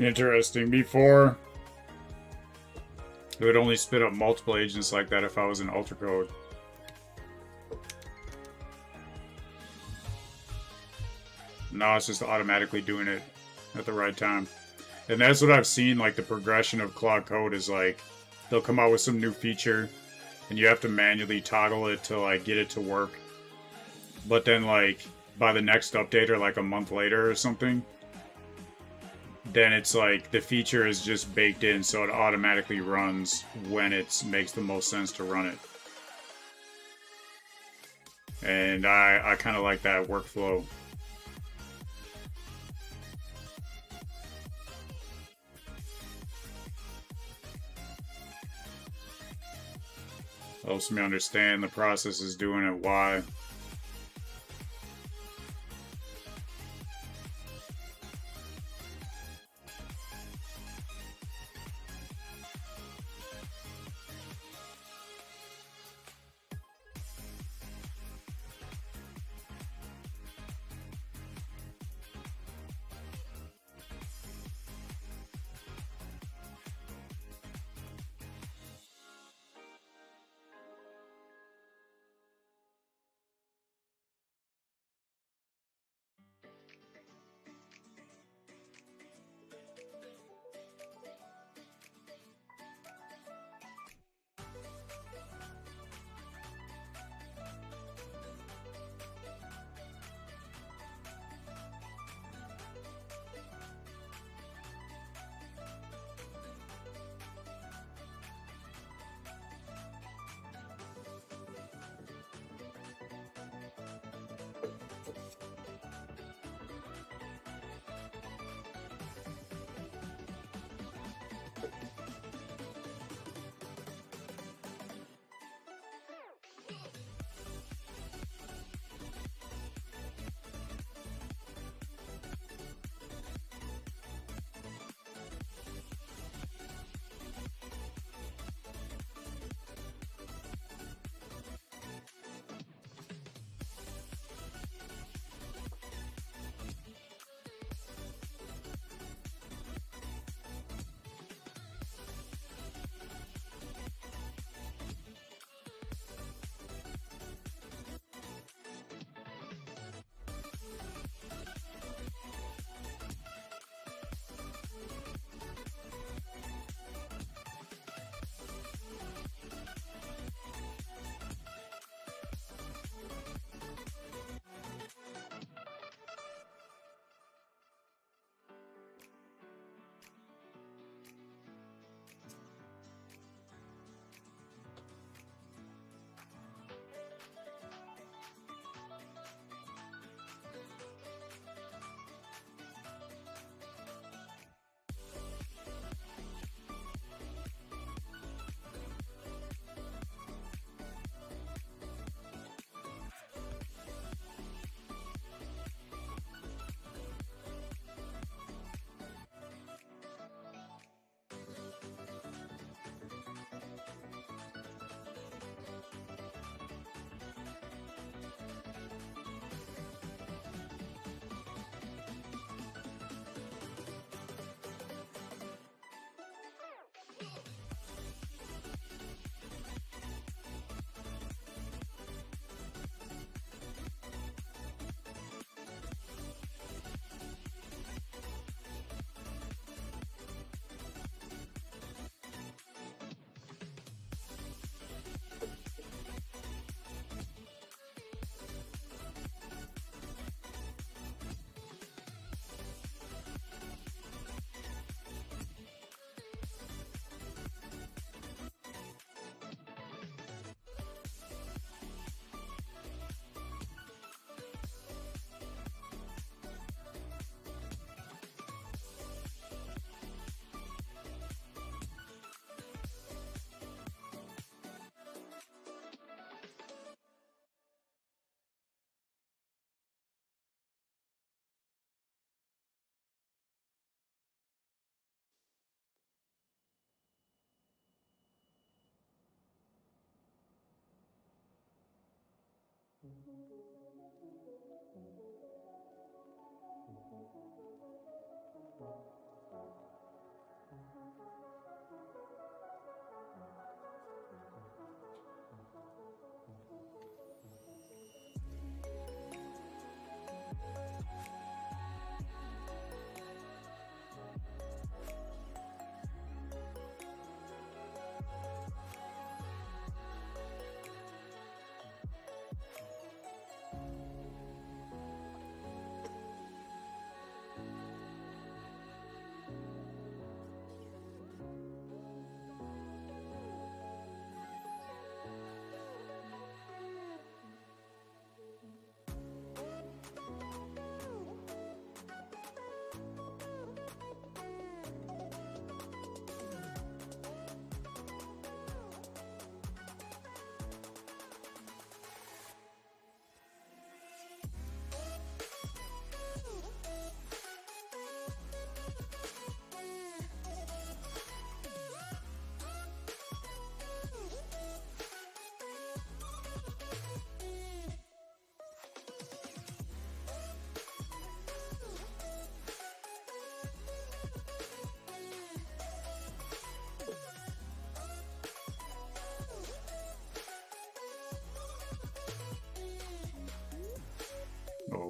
Interesting. Before, it would only spit up multiple agents like that if I was in Ultra Code. Now it's just automatically doing it at the right time. And that's what I've seen, like, the progression of Claude Code is, like, they'll come out with some new feature, and you have to manually toggle it to, like, get it to work. But then, like, by the next update, or, like, a month later or something, then it's, like, the feature is just baked in, so it automatically runs when it makes the most sense to run it. And I kind of like that workflow. Helps me understand the process is doing it, why.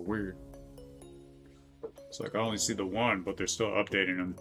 weird. It's like I only see the one, but they're still updating them.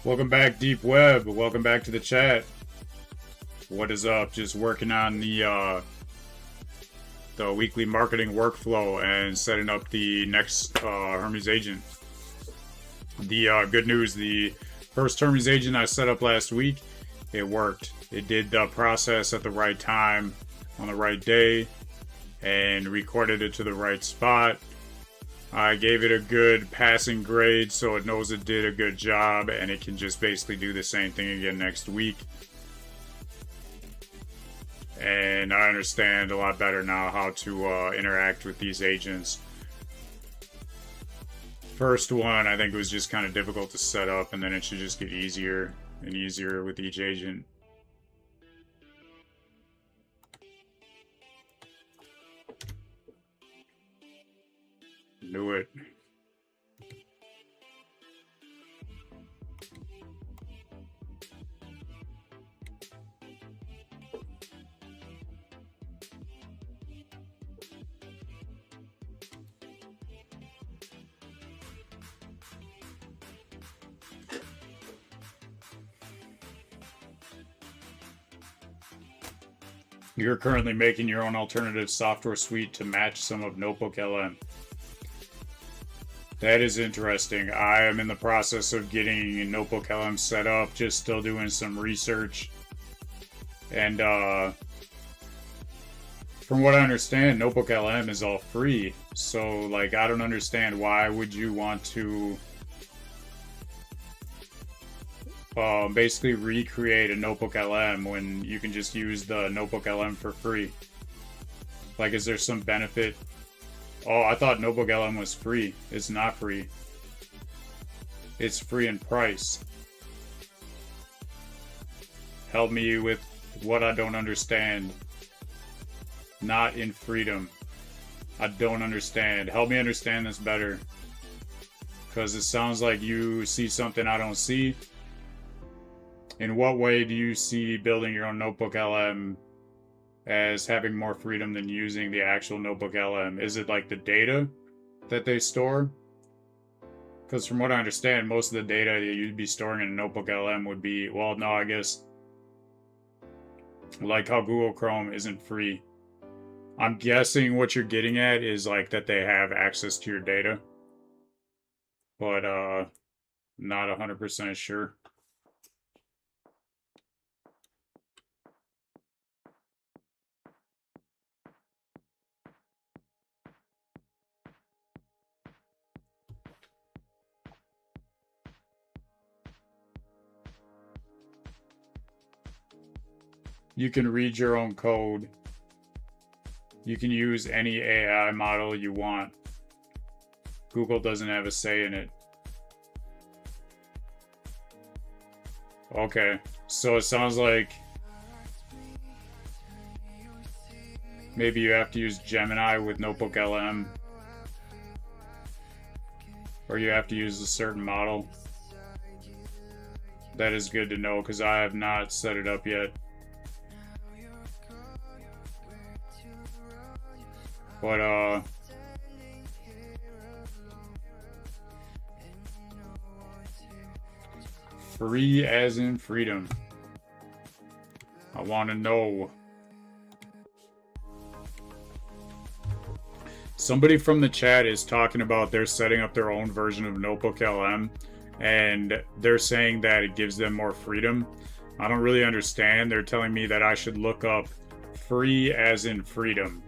Welcome back, Deep Web. Welcome back to the chat. What is up? Just working on the weekly marketing workflow and setting up the next Hermes agent. The good news, the first Hermes agent I set up last week, it worked. It did the process at the right time, on the right day, and recorded it to the right spot. I gave it a good passing grade so it knows it did a good job, and it can just basically do the same thing again next week. And I understand a lot better now how to interact with these agents. First one, I think it was just kind of difficult to set up, and then it should just get easier and easier with each agent. Knew it. You're currently making your own alternative software suite to match some of Notebook LM. That is interesting. I am in the process of getting Notebook LM set up, just still doing some research. And from what I understand, Notebook LM is all free. So, like, I don't understand why would you want to basically recreate a Notebook LM when you can just use the Notebook LM for free. Like, is there some benefit? Oh, I thought Notebook LM was free. It's not free. It's free in price. Help me with what I don't understand. Not in freedom. I don't understand. Help me understand this better. Because it sounds like you see something I don't see. In what way do you see building your own notebook LM as having more freedom than using the actual notebook LM? Is it like the data that they store? Because from what I understand, most of the data that you'd be storing in a notebook LM would be, well, no, I guess like how Google Chrome isn't free. I'm guessing what you're getting at is like that they have access to your data, but not 100% sure. You can read your own code. You can use any AI model you want. Google doesn't have a say in it. Okay, so it sounds like maybe you have to use Gemini with Notebook LM, or you have to use a certain model. That is good to know because I have not set it up yet. But free as in freedom. I want to know. Somebody from the chat is talking about they're setting up their own version of Notebook LM, and they're saying that it gives them more freedom. I don't really understand. They're telling me that I should look up free as in freedom,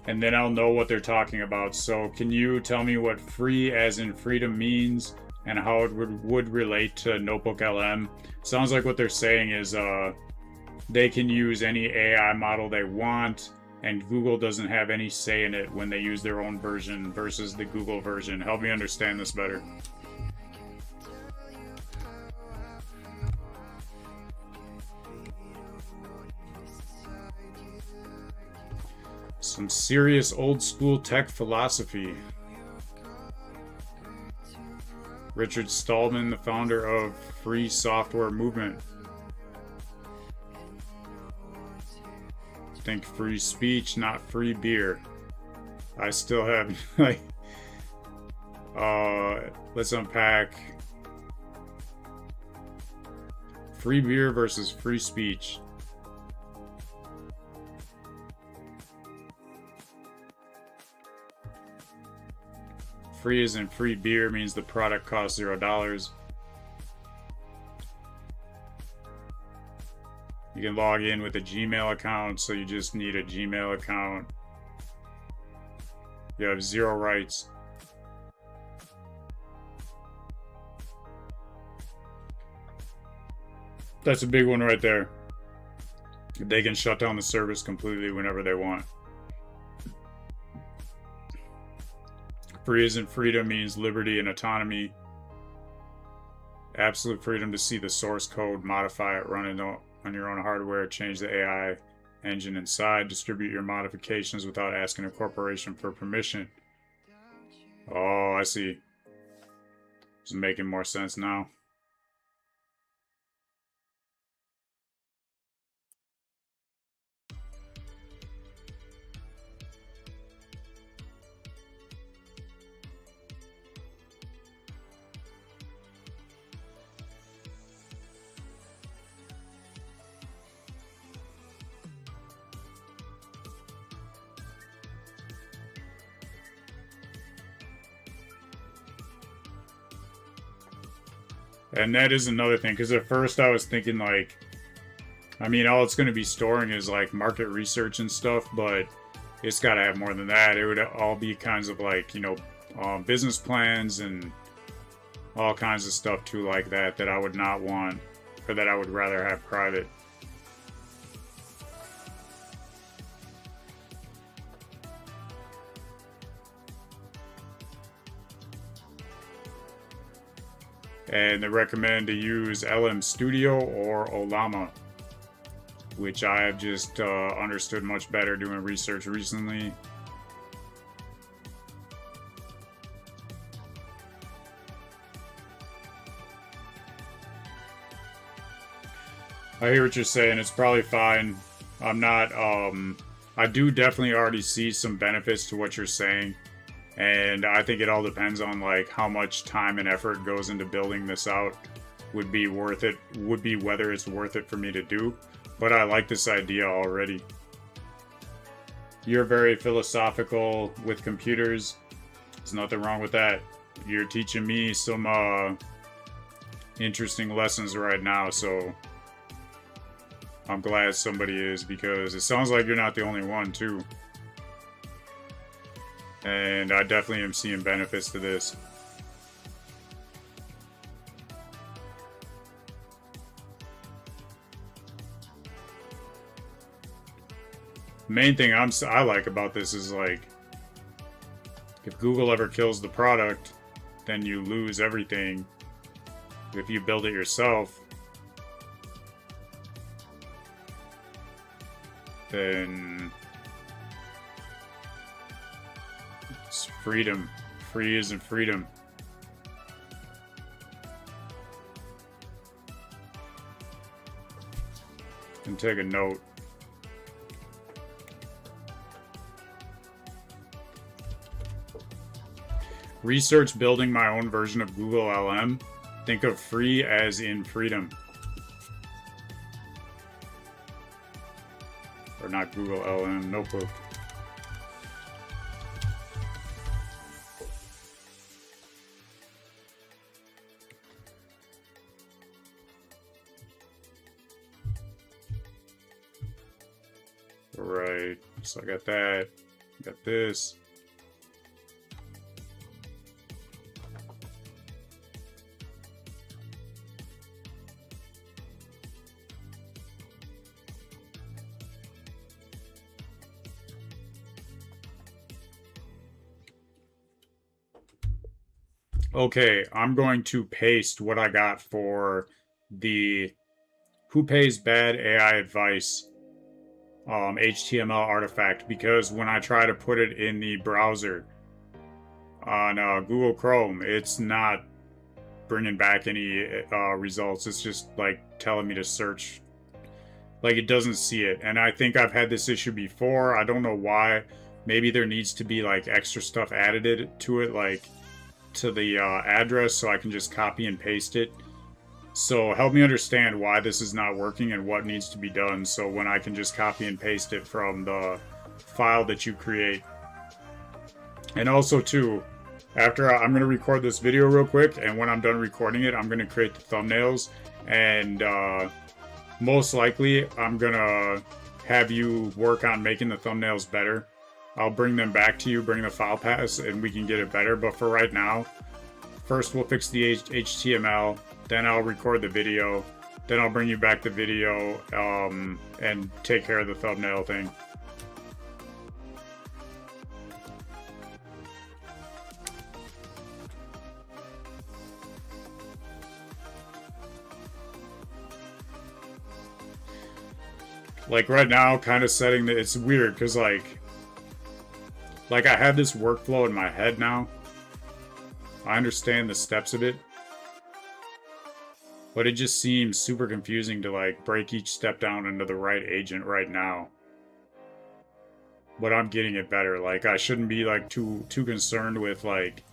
and then I'll know what they're talking about. So can you tell me what free as in freedom means and how it would relate to Notebook LM? Sounds like what they're saying is they can use any AI model they want, and Google doesn't have any say in it when they use their own version versus the Google version. Help me understand this better. Some serious old school tech philosophy. Richard Stallman, the founder of Free Software Movement. Think free speech, not free beer. I still have like let's unpack free beer versus free speech. Free isn't free beer means the product costs $0. You can log in with a Gmail account, so you just need a Gmail account. You have 0 rights. That's a big one right there. They can shut down the service completely whenever they want. Free isn't freedom means liberty and autonomy. Absolute freedom to see the source code, modify it, run it on your own hardware, change the AI engine inside, distribute your modifications without asking a corporation for permission. Oh, I see. It's making more sense now. And that is another thing, because at first I was thinking like, I mean, all it's going to be storing is like market research and stuff, but it's got to have more than that. It would all be kinds of like, you know, business plans and all kinds of stuff too like that, that I would not want, or that I would rather have private. And they recommend to use LM Studio or Olama, which I have just understood much better doing research recently. I hear what you're saying. It's probably fine. I'm not, I do definitely already see some benefits to what you're saying. And I think it all depends on like how much time and effort goes into building this out. Would be worth it, would be whether it's worth it for me to do. But I like this idea already. You're very philosophical with computers. There's nothing wrong with that. You're teaching me some interesting lessons right now, so I'm glad somebody is, because it sounds like you're not the only one too. And I definitely am seeing benefits to this. Main thing I like about this is like, if Google ever kills the product, then you lose everything. If you build it yourself, then it's freedom. Free isn't freedom. And take a note. Research building my own version of Google LM. Think of free as in freedom. Or not Google LM, notebook. Right, so I got that, got this. Okay, I'm going to paste what I got for the Who Pays Bad AI Advice HTML artifact, because when I try to put it in the browser on Google Chrome, it's not bringing back any results. It's just like telling me to search. Like, it doesn't see it. And I think I've had this issue before. I don't know why. Maybe there needs to be like extra stuff added to it, like to the address, so I can just copy and paste it. So help me understand why this is not working and what needs to be done, so when I can just copy and paste it from the file that you create. And also too, after I'm going to record this video real quick, and when I'm done recording it, I'm going to create the thumbnails, and most likely I'm going to have you work on making the thumbnails better. I'll bring them back to you, bring the file paths, and we can get it better. But for right now, first we'll fix the HTML, then I'll record the video, then I'll bring you back the video and take care of the thumbnail thing. Like right now, kind of setting the, it's weird because like I have this workflow in my head now. I understand the steps of it, but it just seems super confusing to like break each step down into the right agent right now. But I'm getting it better. Like, I shouldn't be like too concerned with like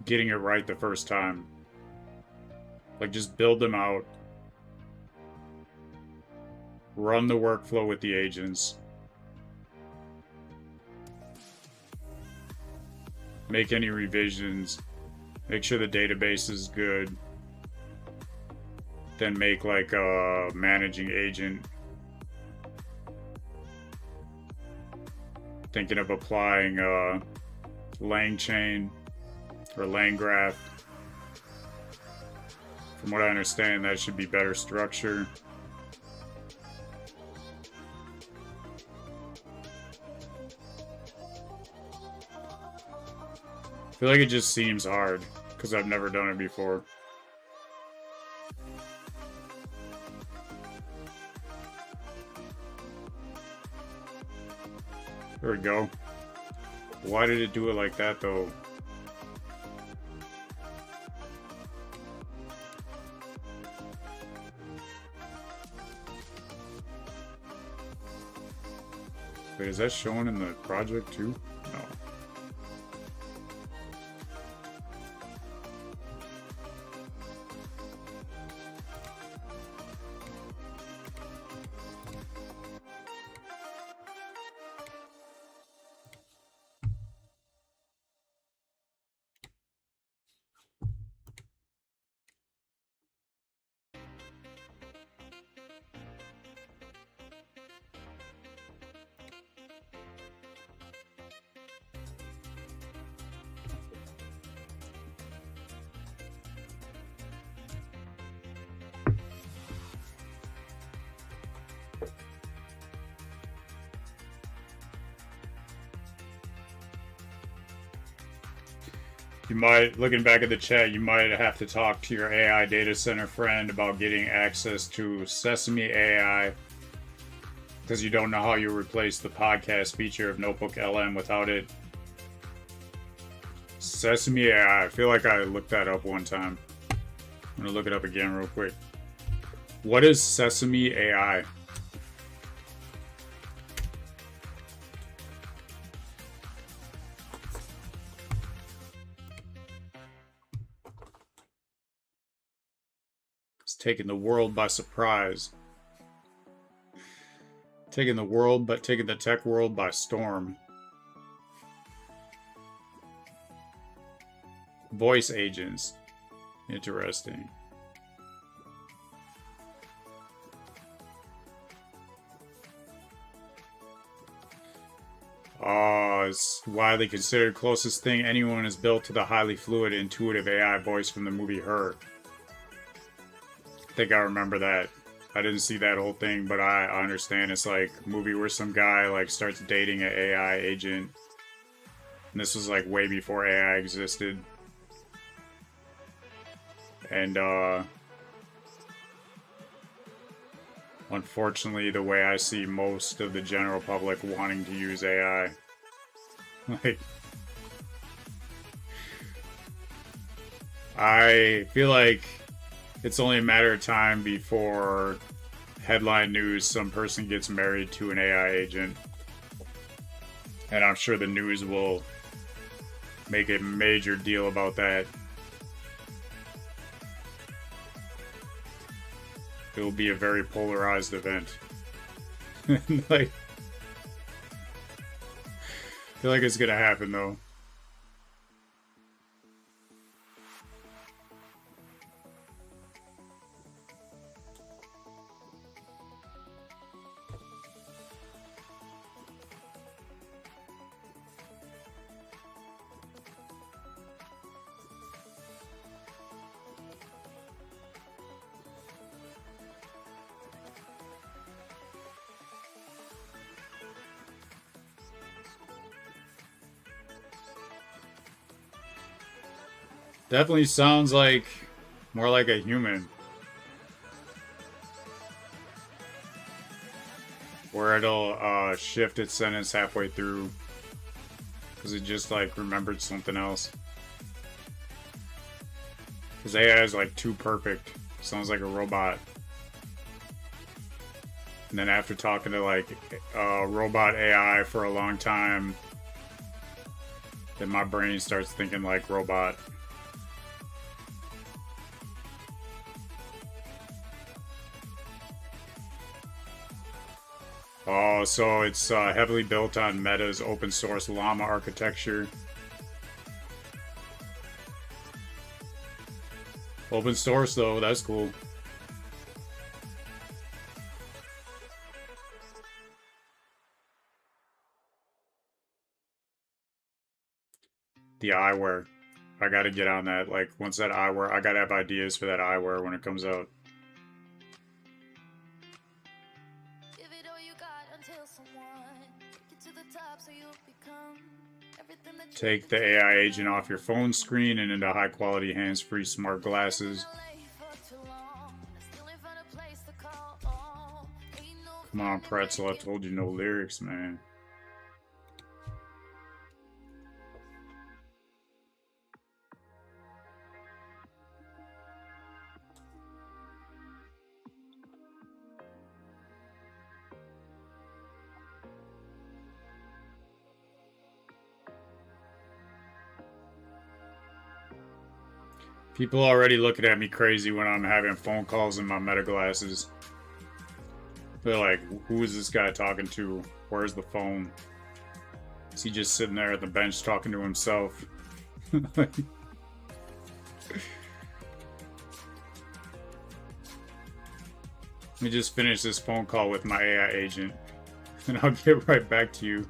getting it right the first time. Like, just build them out. Run the workflow with the agents. Make any revisions. Make sure the database is good. Then make like a managing agent. Thinking of applying a lang chain or lang graph. From what I understand, that should be better structure. I feel like it just seems hard because I've never done it before. There we go. Why did it do it like that though? Wait, is that shown in the project too? No. You might, looking back at the chat, you might have to talk to your AI data center friend about getting access to Sesame AI, because you don't know how you replace the podcast feature of Notebook LM without it. Sesame AI, I feel like I looked that up one time. I'm gonna look it up again real quick. What is Sesame AI? Taking the world by surprise. Taking the tech world by storm. Voice agents. Interesting. It's widely considered closest thing anyone has built to the highly fluid, intuitive AI voice from the movie Her. I think I remember that. I didn't see that whole thing, but I understand it's like a movie where some guy like starts dating an AI agent. And this was like way before AI existed. And unfortunately, the way I see most of the general public wanting to use AI. Like, I feel like it's only a matter of time before headline news some person gets married to an AI agent. And I'm sure the news will make a major deal about that. It will be a very polarized event. Like, I feel like it's gonna happen though. Definitely sounds like more like a human. Where it'll shift its sentence halfway through. Because it just like remembered something else. Because AI is like too perfect. Sounds like a robot. And then after talking to like robot AI for a long time, then my brain starts thinking like robot. Oh, so it's heavily built on Meta's open source Llama architecture. Open source though, that's cool. The eyewear. I gotta get on that. Like, once that eyewear, I gotta have ideas for that eyewear when it comes out. Give it all you got until someone get to the top so you'll become everything that you Take the AI agent off your phone screen and into high quality hands free smart glasses. Come on, Pretzel, I told you no lyrics, man. People already looking at me crazy when I'm having phone calls in my meta glasses. They're like, who is this guy talking to? Where's the phone? Is he just sitting there at the bench talking to himself? Let me just finish this phone call with my AI agent, and I'll get right back to you.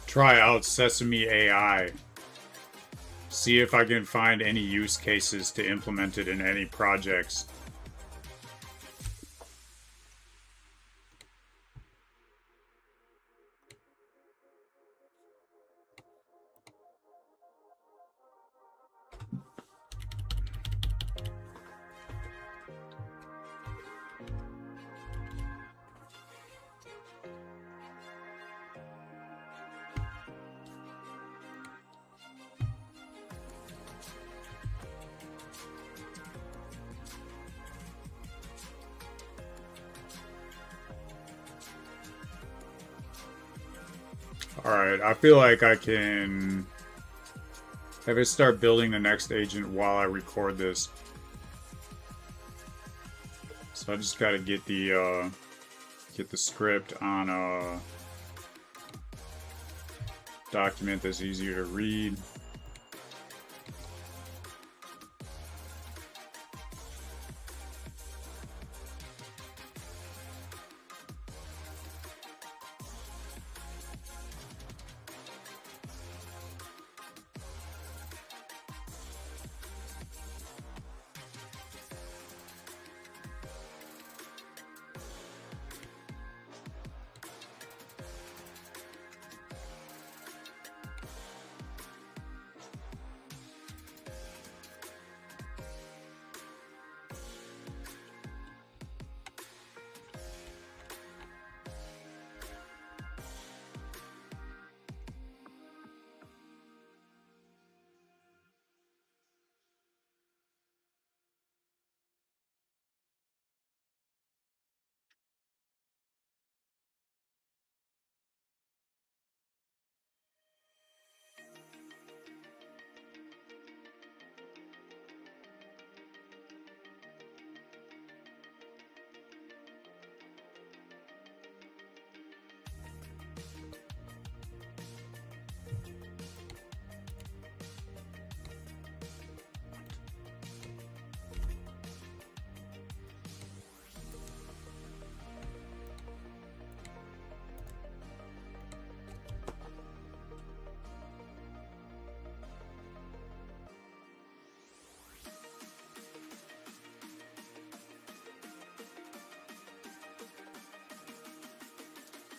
Try out Sesame AI. See if I can find any use cases to implement it in any projects. Alright, I feel like I can have it start building the next agent while I record this. So I just gotta get the script on a document that's easier to read.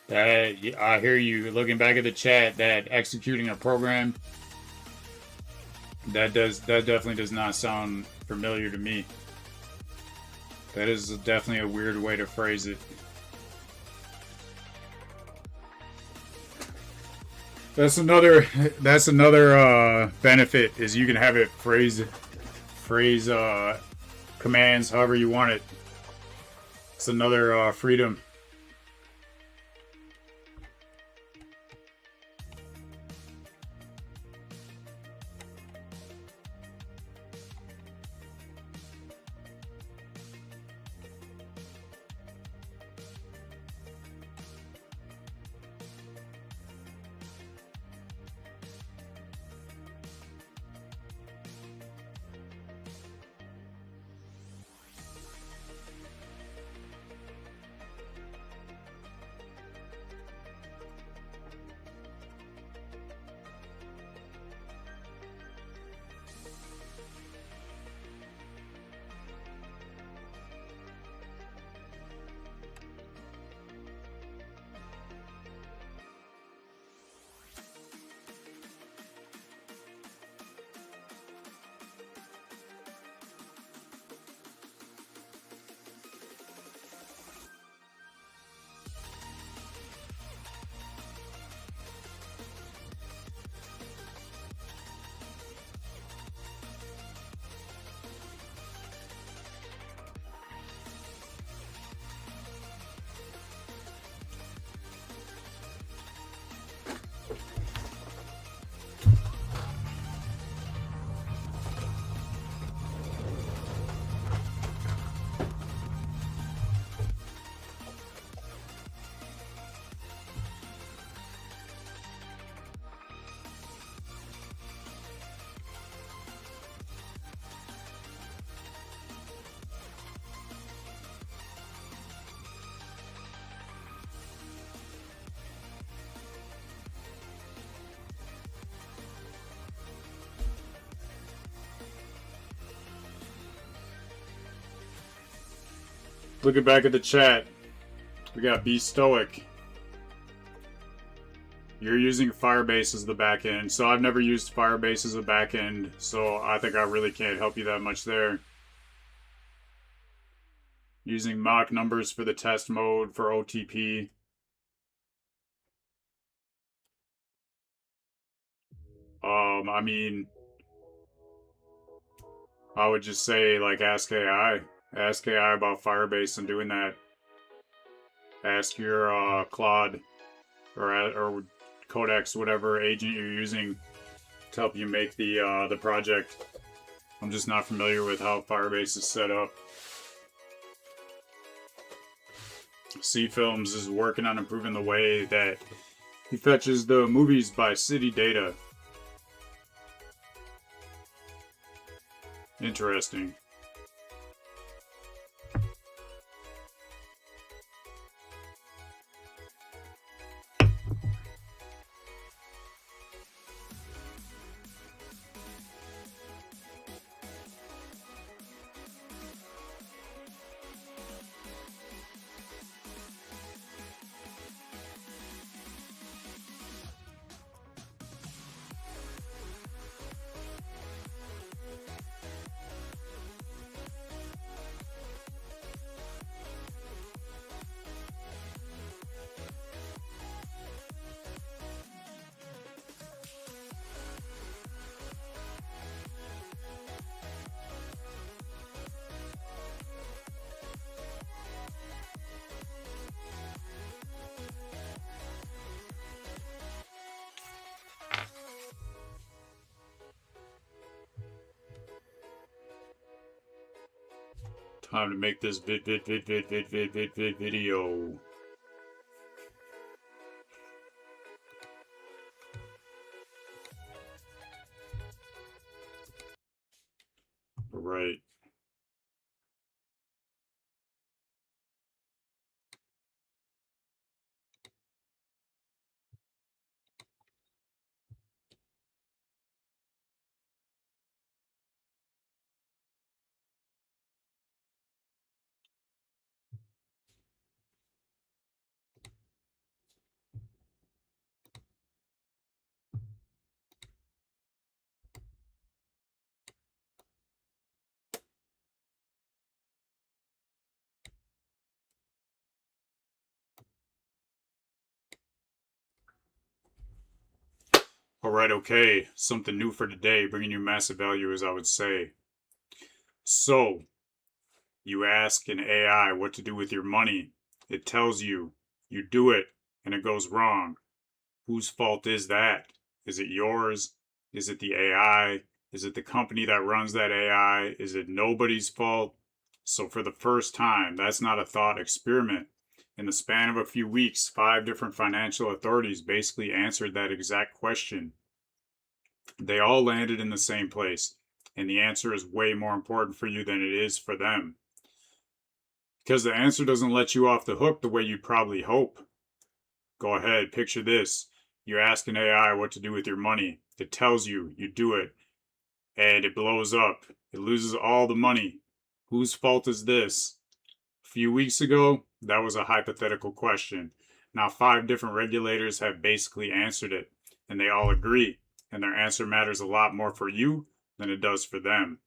I hear you looking back at the chat that executing a program that definitely does not sound familiar to me. That is definitely a weird way to phrase it. That's another benefit is you can have it phrase commands however you want it. It's another freedom. Looking back at the chat, we got Be Stoic. You're using Firebase as the backend, so I've never used Firebase as a backend, so I think I really can't help you that much there. Using mock numbers for the test mode for OTP. I mean, I would just say, like, ask AI. Ask AI about Firebase and doing that. Ask your Claude or Codex, whatever agent you're using, to help you make the project. I'm just not familiar with how Firebase is set up. C Films is working on improving the way that he fetches the movies by city data. Interesting. Time to make this video. Right. Alright, okay. Something new for today, bringing you massive value, as I would say. So, you ask an AI what to do with your money. It tells you. You do it, and it goes wrong. Whose fault is that? Is it yours? Is it the AI? Is it the company that runs that AI? Is it nobody's fault? So for the first time, that's not a thought experiment. In the span of a few weeks, 5 different financial authorities basically answered that exact question. They all landed in the same place, and the answer is way more important for you than it is for them. Because the answer doesn't let you off the hook the way you'd probably hope. Go ahead, picture this. You ask an AI what to do with your money. It tells you, you do it, and it blows up. It loses all the money. Whose fault is this? A few weeks ago, that was a hypothetical question. Now 5 different regulators have basically answered it, and they all agree, and their answer matters a lot more for you than it does for them.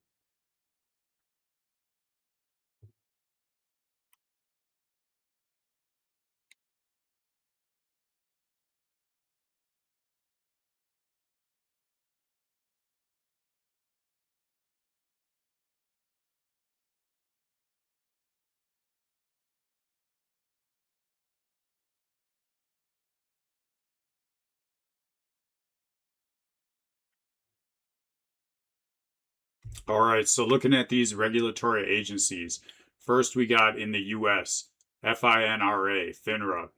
All right, so looking at these regulatory agencies, first we got in the US, FINRA, FINRA.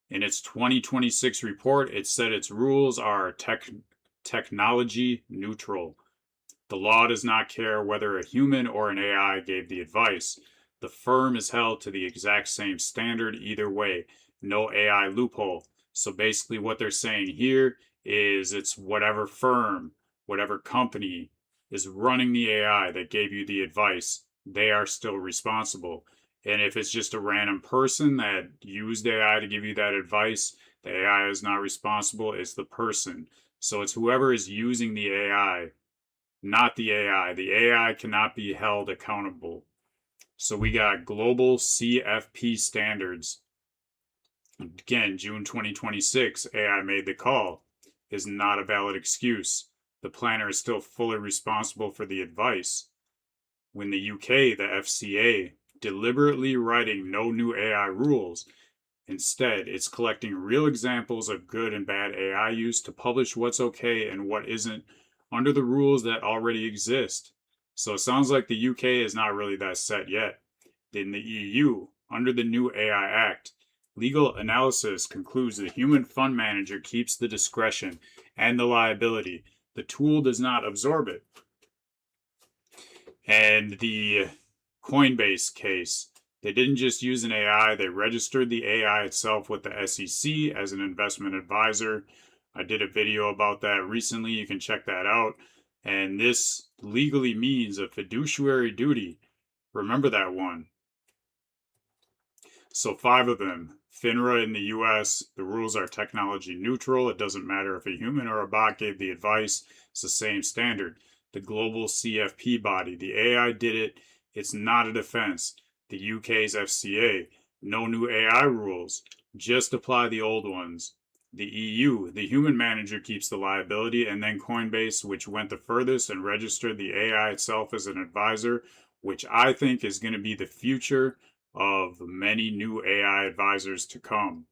In its 2026 report, it said its rules are technology neutral. The law does not care whether a human or an AI gave the advice. The firm is held to the exact same standard either way. No AI loophole. So basically what they're saying here is it's whatever firm, whatever company is running the AI that gave you the advice, they are still responsible. And if it's just a random person that used AI to give you that advice, the AI is not responsible, it's the person. So it's whoever is using the AI, not the AI. The AI cannot be held accountable. So we got global CFP standards. Again, June 2026, AI made the call. Is not a valid excuse. The planner is still fully responsible for the advice. When the UK, the FCA, deliberately writing no new AI rules. Instead, it's collecting real examples of good and bad AI use to publish what's okay and what isn't under the rules that already exist. So it sounds like the UK is not really that set yet. In the EU, under the new AI Act, legal analysis concludes the human fund manager keeps the discretion and the liability. The tool does not absorb it. And the Coinbase case, they didn't just use an AI, they registered the AI itself with the SEC as an investment advisor. I did a video about that recently. You can check that out. And this legally means a fiduciary duty. Remember that one. So 5 of them. FINRA in the US, the rules are technology neutral. It doesn't matter if a human or a bot gave the advice. It's the same standard. The global CFP body, the AI did it. It's not a defense. The UK's FCA, no new AI rules. Just apply the old ones. The EU, the human manager keeps the liability. And then Coinbase, which went the furthest and registered the AI itself as an advisor, which I think is going to be the future of many new AI advisors to come.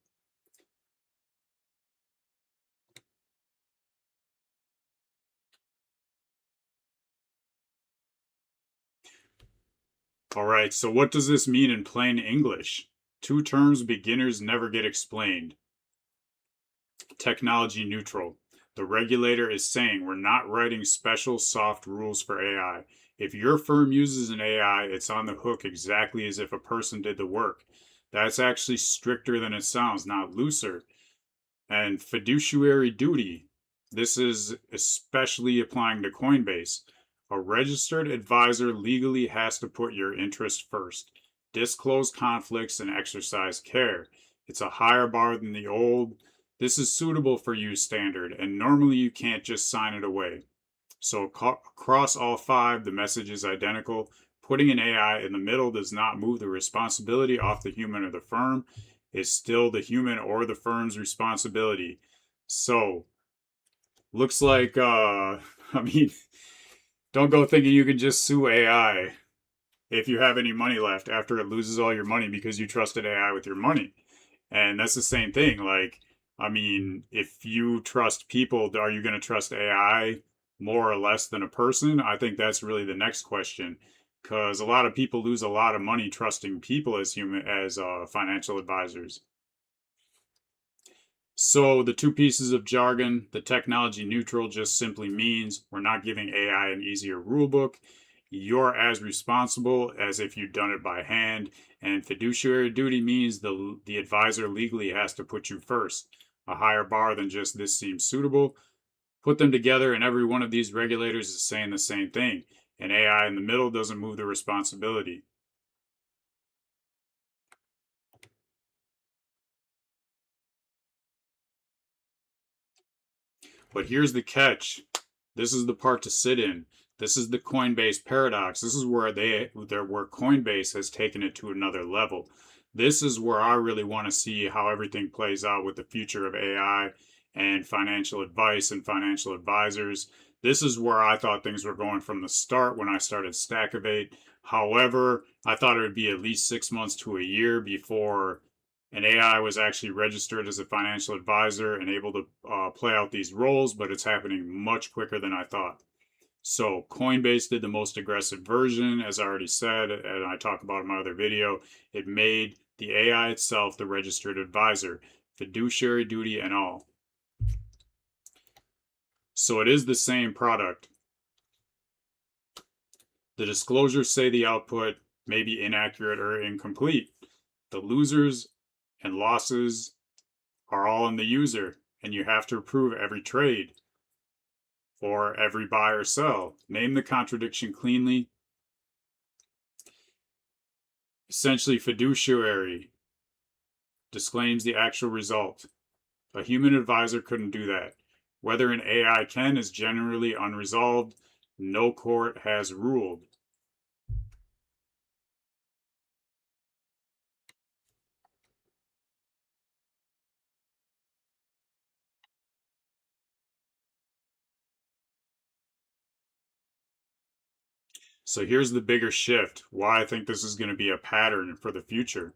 All right, so what does this mean in plain English? 2 terms beginners never get explained. Technology neutral. The regulator is saying we're not writing special soft rules for AI. If your firm uses an AI, it's on the hook exactly as if a person did the work. That's actually stricter than it sounds, not looser. And fiduciary duty. This is especially applying to Coinbase. A registered advisor legally has to put your interest first, disclose conflicts, and exercise care. It's a higher bar than the old "this is suitable for you" standard, and normally you can't just sign it away. So across all 5, the message is identical. Putting an AI in the middle does not move the responsibility off the human or the firm. It's still the human or the firm's responsibility. So, looks like, I mean, don't go thinking you can just sue AI if you have any money left after it loses all your money because you trusted AI with your money. And that's the same thing. Like, I mean, if you trust people, are you going to trust AI more or less than a person? I think that's really the next question, because a lot of people lose a lot of money trusting people as financial advisors. So the 2 pieces of jargon, the technology neutral just simply means we're not giving AI an easier rulebook. You're as responsible as if you'd done it by hand. And fiduciary duty means the advisor legally has to put you first. A higher bar than just "this seems suitable." Put them together and every one of these regulators is saying the same thing. And AI in the middle doesn't move the responsibility. But here's the catch. This is the part to sit in. This is the Coinbase paradox. This is where where Coinbase has taken it to another level. This is where I really want to see how everything plays out with the future of AI and financial advice and financial advisors. This is where I thought things were going from the start when I started Stackivate. However, I thought it would be at least 6 months to a year before an AI was actually registered as a financial advisor and able to play out these roles, but it's happening much quicker than I thought. So Coinbase did the most aggressive version, as I already said, and I talked about in my other video. It made the AI itself the registered advisor, fiduciary duty and all. So it is the same product. The disclosures say the output may be inaccurate or incomplete. The losers and losses are all in the user, and you have to approve every trade or every buy or sell. Name the contradiction cleanly. essentially fiduciary, disclaims the actual result. A human advisor couldn't do that. Whether an AI can is generally unresolved. No court has ruled. So here's the bigger shift, why I think this is going to be a pattern for the future.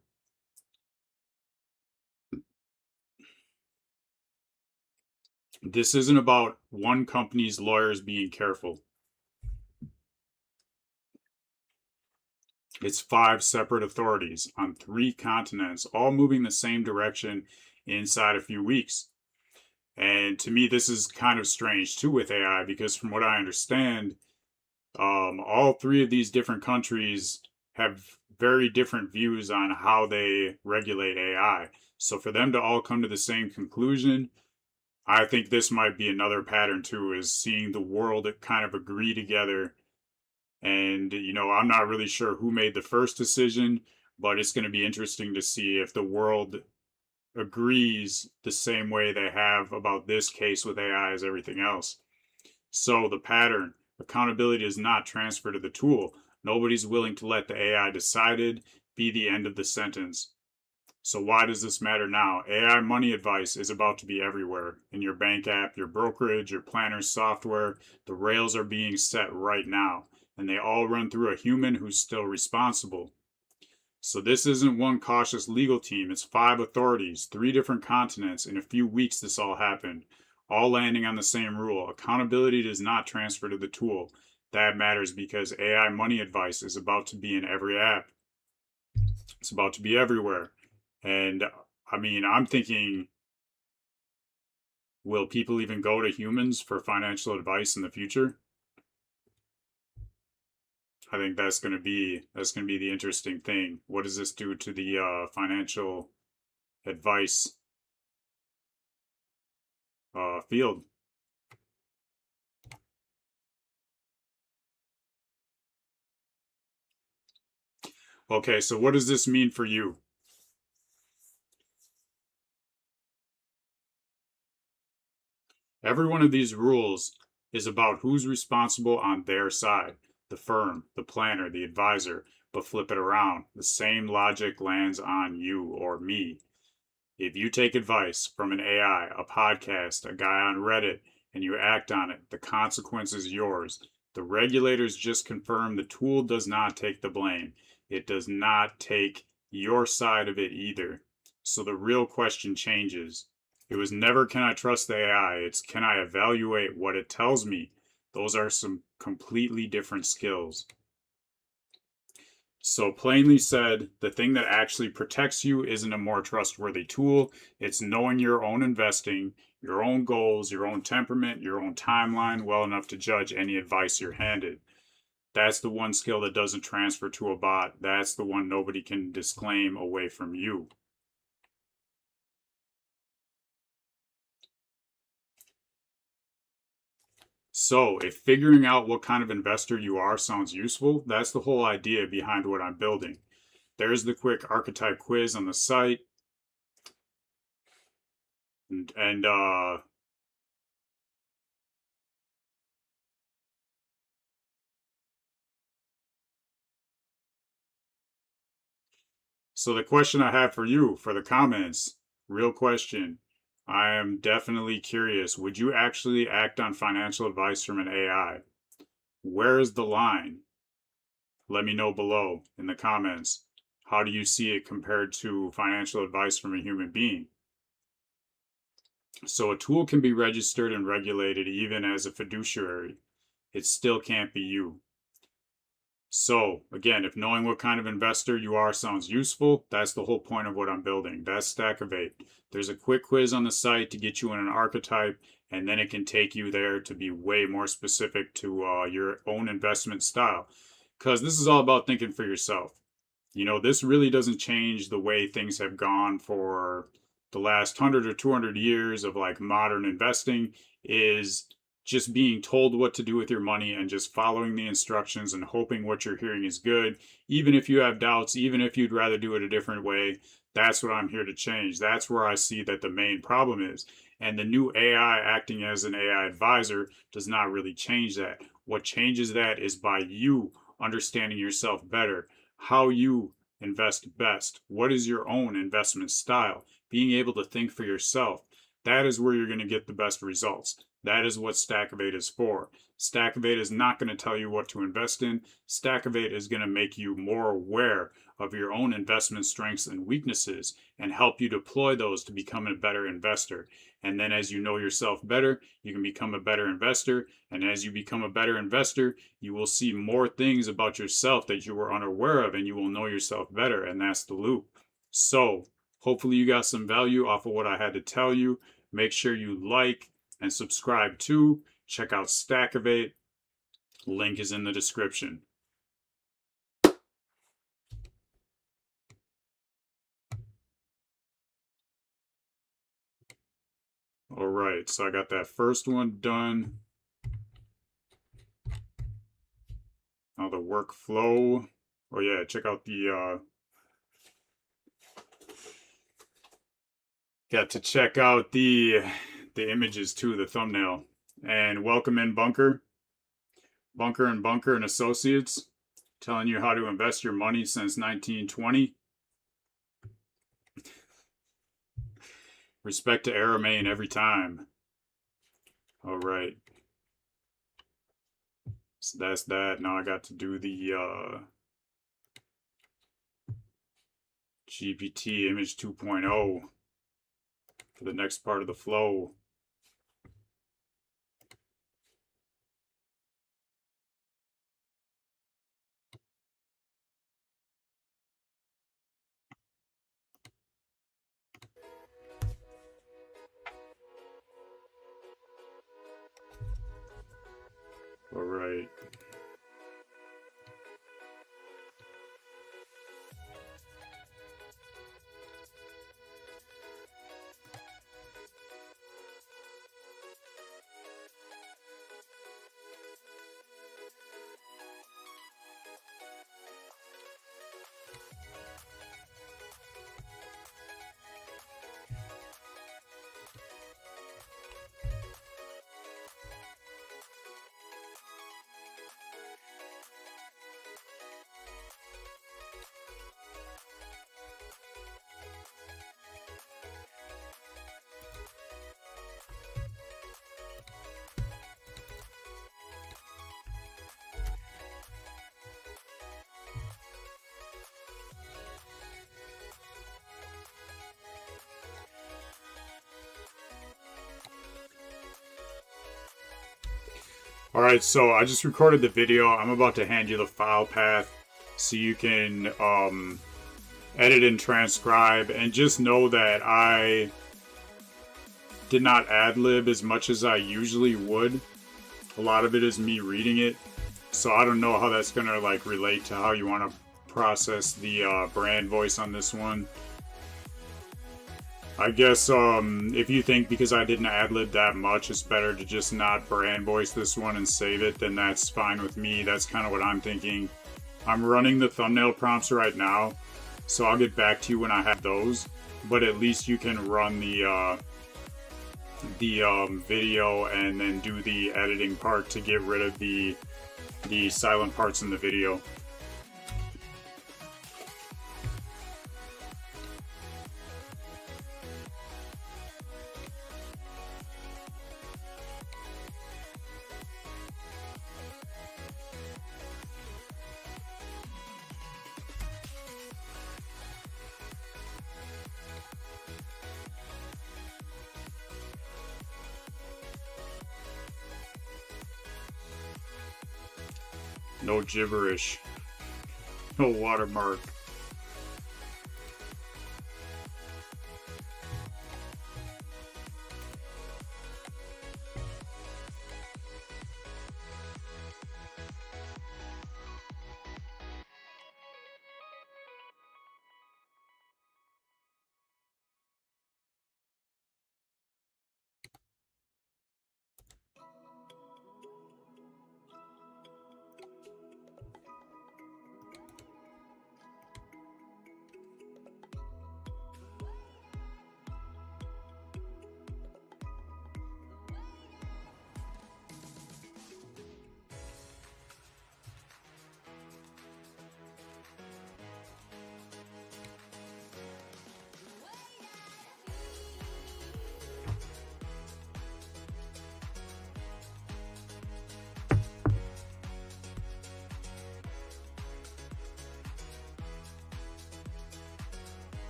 This isn't about one company's lawyers being careful. It's 5 separate authorities on 3 continents, all moving the same direction inside a few weeks. And to me, this is kind of strange too with AI, because from what I understand, all 3 of these different countries have very different views on how they regulate AI. So for them to all come to the same conclusion, I think this might be another pattern too, is seeing the world kind of agree together. And, I'm not really sure who made the first decision, but it's going to be interesting to see if the world agrees the same way they have about this case with AI as everything else. So the pattern, accountability is not transferred to the tool. Nobody's willing to let the AI decided be the end of the sentence. So why does this matter now? AI money advice is about to be everywhere. In your bank app, your brokerage, your planner's software, the rails are being set right now. And they all run through a human who's still responsible. So this isn't one cautious legal team. It's 5 authorities, 3 different continents. In a few weeks, this all happened, all landing on the same rule. Accountability does not transfer to the tool. That matters because AI money advice is about to be in every app. It's about to be everywhere. And I'm thinking, will people even go to humans for financial advice in the future? I think that's going to be the interesting thing. What does this do to the financial advice field? Okay, so what does this mean for you? Every one of these rules is about who's responsible on their side: the firm, the planner, the advisor. But flip it around. The same logic lands on you or me. If you take advice from an AI, a podcast, a guy on Reddit, and you act on it, the consequence is yours. The regulators just confirmed the tool does not take the blame. It does not take your side of it either. So the real question changes. It was never, can I trust the AI? It's, can I evaluate what it tells me? Those are some completely different skills. So, plainly said, the thing that actually protects you isn't a more trustworthy tool. It's knowing your own investing, your own goals, your own temperament, your own timeline well enough to judge any advice you're handed. That's the one skill that doesn't transfer to a bot. That's the one nobody can disclaim away from you. So, if figuring out what kind of investor you are sounds useful, that's the whole idea behind what I'm building. There's the quick archetype quiz on the site. And so the question I have for you for the comments, real question. I am definitely curious. Would you actually act on financial advice from an AI? Where is the line? Let me know below in the comments. How do you see it compared to financial advice from a human being? So a tool can be registered and regulated even as a fiduciary. It still can't be you. So, again, if knowing what kind of investor you are sounds useful, that's the whole point of what I'm building. That's Stackivate. There's a quick quiz on the site to get you in an archetype, and then it can take you there to be way more specific to your own investment style. Because this is all about thinking for yourself. This really doesn't change the way things have gone for the last 100 or 200 years of like modern investing, is just being told what to do with your money and just following the instructions and hoping what you're hearing is good. Even if you have doubts, even if you'd rather do it a different way, that's what I'm here to change. That's where I see that the main problem is. And the new AI acting as an AI advisor does not really change that. What changes that is by you understanding yourself better, how you invest best, what is your own investment style, being able to think for yourself. That is where you're going to get the best results. That is what Stackivate is for. Stackivate is not going to tell you what to invest in. Stackivate is going to make you more aware of your own investment strengths and weaknesses and help you deploy those to become a better investor. And then as you know yourself better, you can become a better investor. And as you become a better investor, you will see more things about yourself that you were unaware of, and you will know yourself better. And that's the loop. So hopefully you got some value off of what I had to tell you. Make sure you like and subscribe too. Check out Stackivate. Link is in the description. All right, so I got that first one done. Now the workflow. Oh yeah, check out the got to check out the images too, the thumbnail. And welcome in Bunker and Associates, telling you how to invest your money since 1920. Respect to Hermes every time. All right. So that's that. Now I got to do the GPT image 2.0 for the next part of the flow. All right. All right, so I just recorded the video. I'm about to hand you the file path so you can edit and transcribe, and just know that I did not ad-lib as much as I usually would. A lot of it is me reading it, so I don't know how that's gonna like relate to how you want to process the brand voice on this one. I guess if you think because I didn't ad-lib that much, it's better to just not brand voice this one and save it, then that's fine with me. That's kind of what I'm thinking. I'm running the thumbnail prompts right now, so I'll get back to you when I have those. But at least you can run the video and then do the editing part to get rid of the silent parts in the video. No gibberish. No watermark.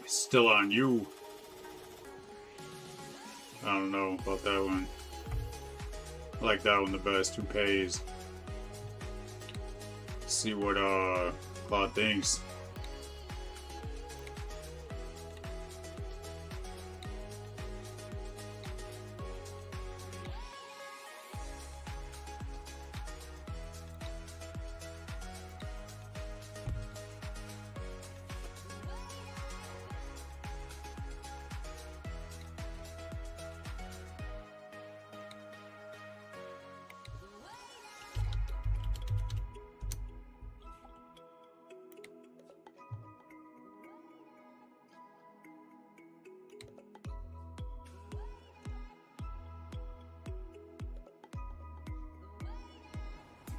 Still on You. I don't know about that one. I like that one the best. Who Pays? See what Claude thinks.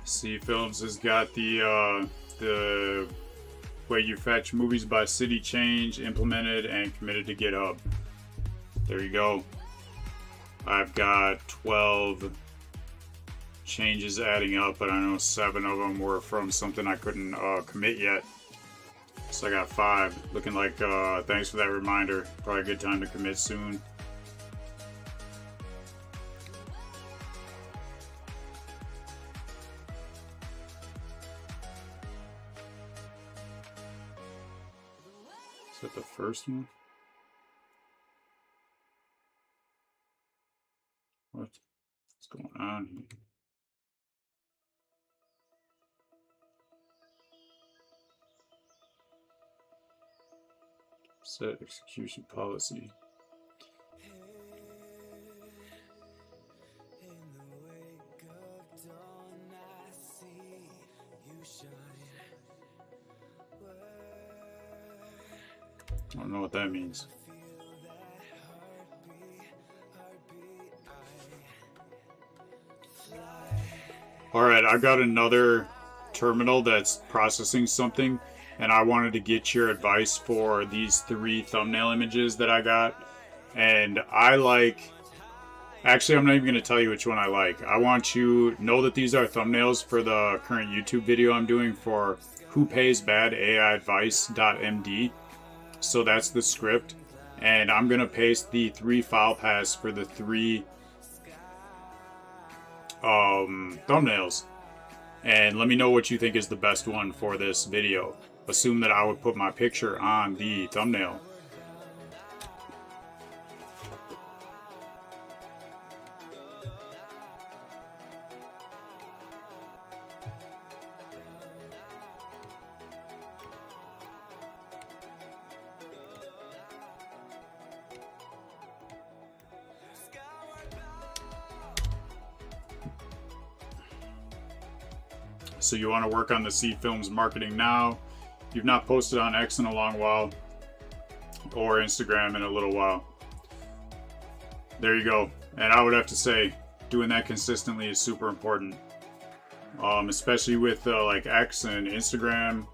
C Films has got the way you fetch movies by city change implemented and committed to GitHub. There you go. I've got 12 changes adding up, but I know 7 of them were from something I couldn't commit yet. So I got 5. Looking like, thanks for that reminder. Probably a good time to commit soon. Is that the first one? What's going on here? Set execution policy. I don't know what that means. Alright, I got another terminal that's processing something, and I wanted to get your advice for these 3 thumbnail images that I got. And I like... Actually, I'm not even going to tell you which one I like. I want you to know that these are thumbnails for the current YouTube video I'm doing for Who Pays Bad AI Advice.md. So that's the script, and I'm gonna paste the 3 file paths for the 3 thumbnails, and let me know what you think is the best one for this video. Assume that I would put my picture on the thumbnail. So you want to work on the C Films marketing now. You've not posted on X in a long while, or Instagram in a little while. There you go. And I would have to say, doing that consistently is super important. Especially with like X and Instagram,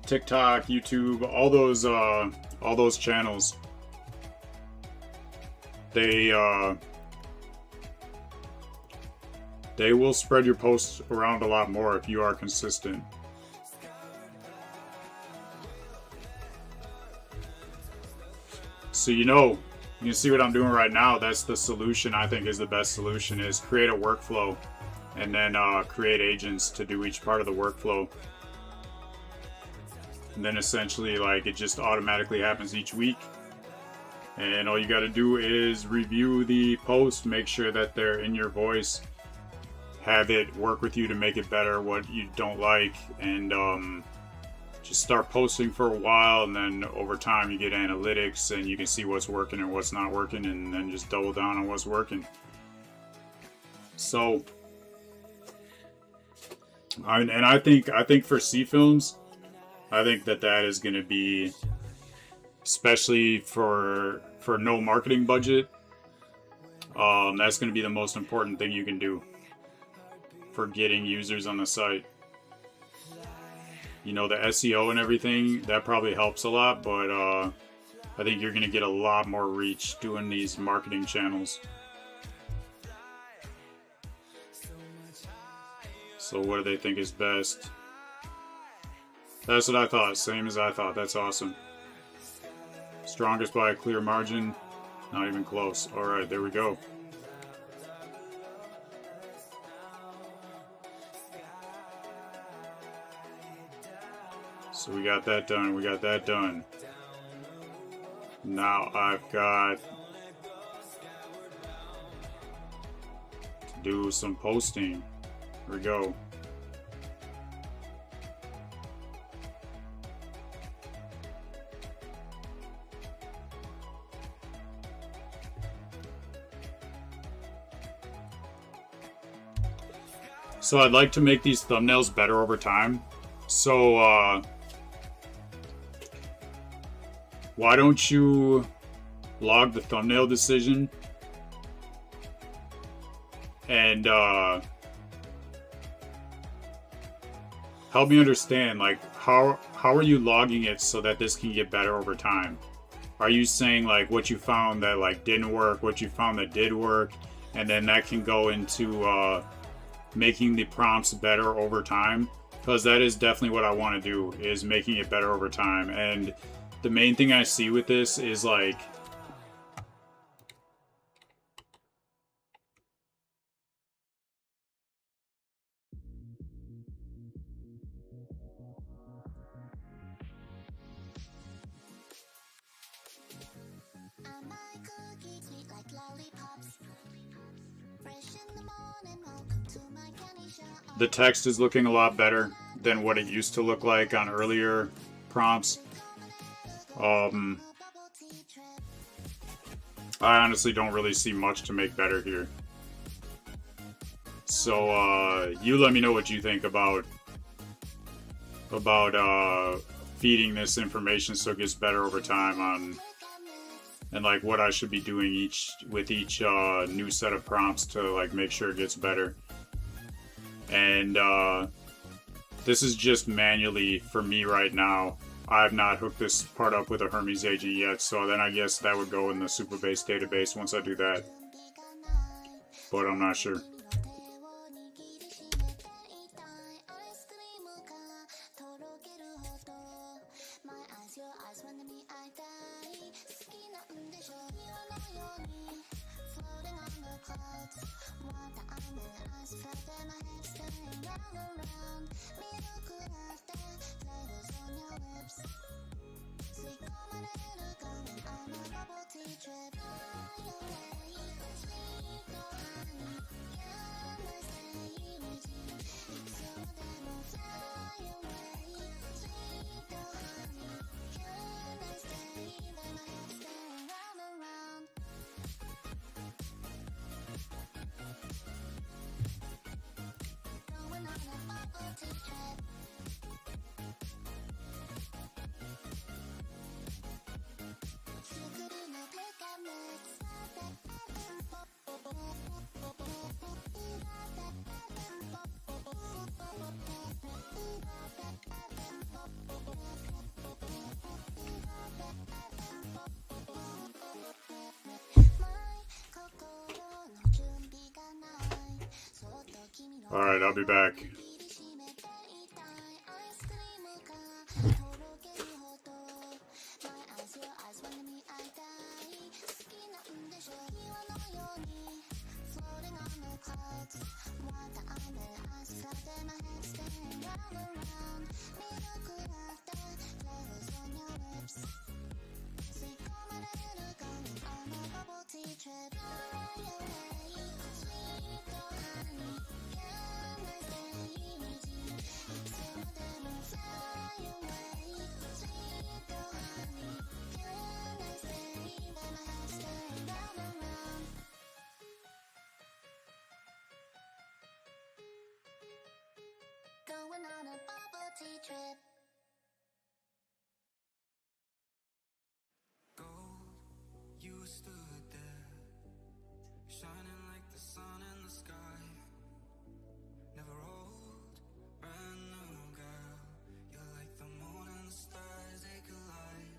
TikTok, YouTube, all those channels. They will spread your posts around a lot more if you are consistent. So you can see what I'm doing right now. That's the solution I think is the best solution, is create a workflow and then create agents to do each part of the workflow. And then essentially like it just automatically happens each week. And all you got to do is review the post, make sure that they're in your voice, have it work with you to make it better, what you don't like, and just start posting for a while, and then over time you get analytics and you can see what's working and what's not working, and then just double down on what's working. So I think for C Films, I think that is going to be, especially for no marketing budget, that's going to be the most important thing you can do for getting users on the site. The SEO and everything, that probably helps a lot, but I think you're going to get a lot more reach doing these marketing channels. So what do they think is best? That's what I thought. Same as I thought. That's awesome. Strongest by a clear margin. Not even close. Alright, there we go. So we got that done. We got that done. Now I've got to do some posting. Here we go. So I'd like to make these thumbnails better over time. So why don't you log the thumbnail decision and help me understand, like, how are you logging it so that this can get better over time? Are you saying like what you found that like didn't work, what you found that did work, and then that can go into making the prompts better over time? Because that is definitely what I want to do, is making it better over time. And the main thing I see with this is like the text is looking a lot better than what it used to look like on earlier prompts. I honestly don't really see much to make better here. So you let me know what you think about feeding this information so it gets better over time and like what I should be doing with each new set of prompts to like make sure it gets better. And this is just manually for me right now. I have not hooked this part up with a Hermes agent yet, so then I guess that would go in the Supabase database once I do that. But I'm not sure. Alright, I'll be back. Going on a bubble tea trip. Gold, you stood there, shining like the sun in the sky. Never old, brand new girl. You're like the moon and the stars, they collide.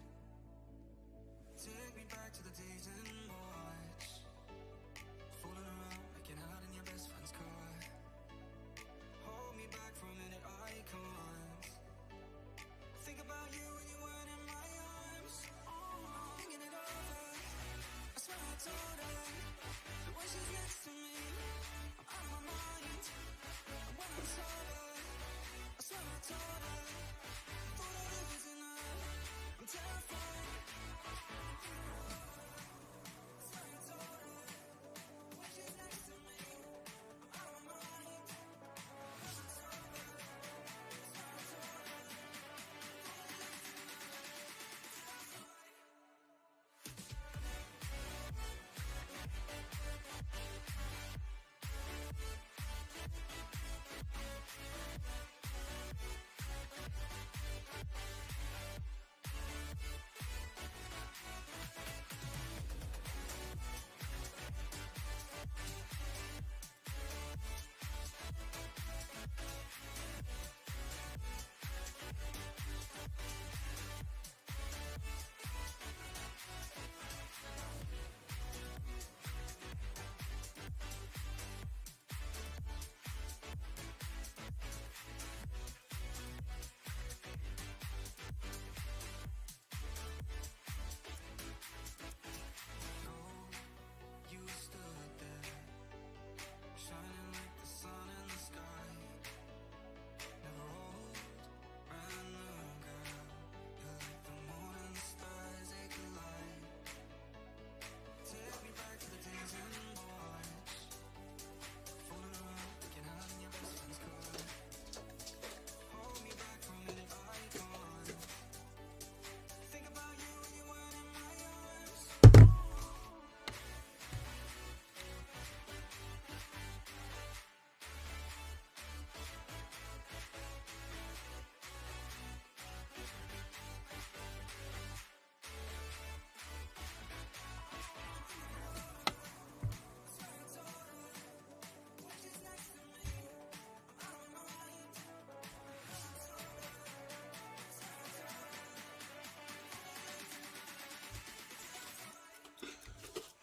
Take me back to the days in March, fooling around, making out in your best friend's car. Hold me back for a minute, icons.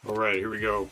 All right, here we go.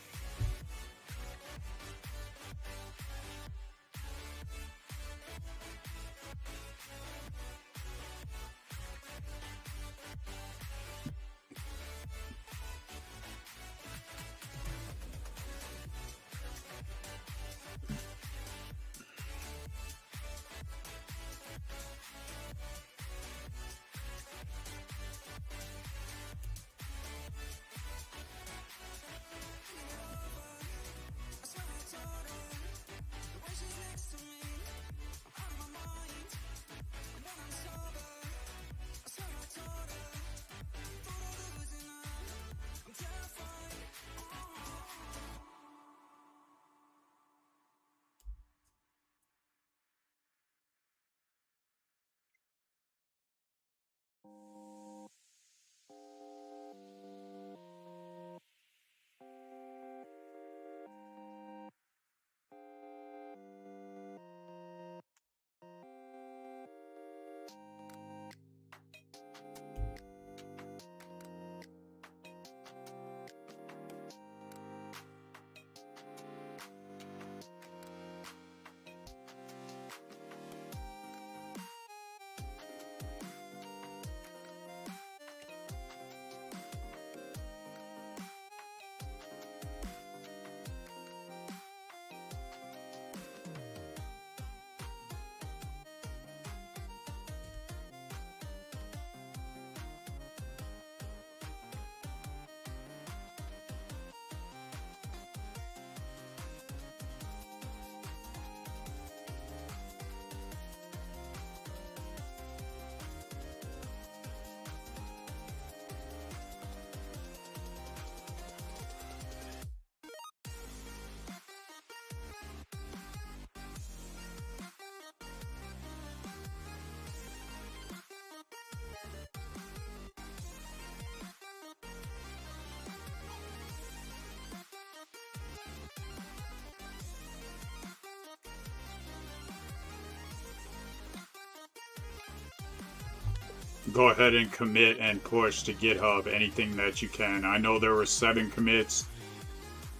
Go ahead and commit and push to GitHub anything that you can. I know there were 7 commits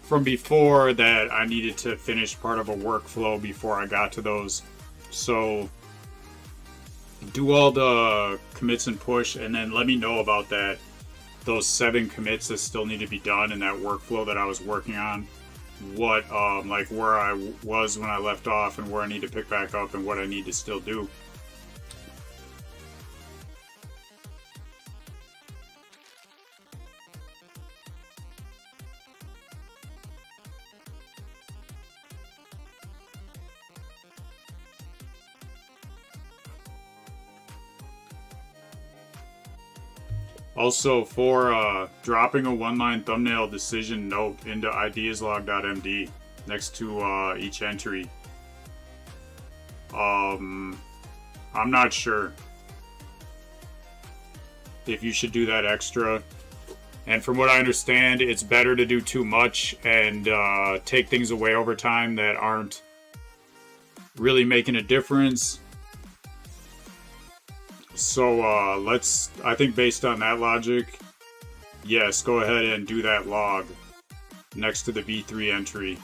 from before that I needed to finish part of a workflow before I got to those. So do all the commits and push, and then let me know about those 7 commits that still need to be done in that workflow that I was working on. What like where I was when I left off and where I need to pick back up and what I need to still do. Also, for dropping a one-line thumbnail decision note into ideaslog.md next to each entry. I'm not sure if you should do that extra. And from what I understand, it's better to do too much and take things away over time that aren't really making a difference. So I think based on that logic, yes, go ahead and do that log next to the V3 entry.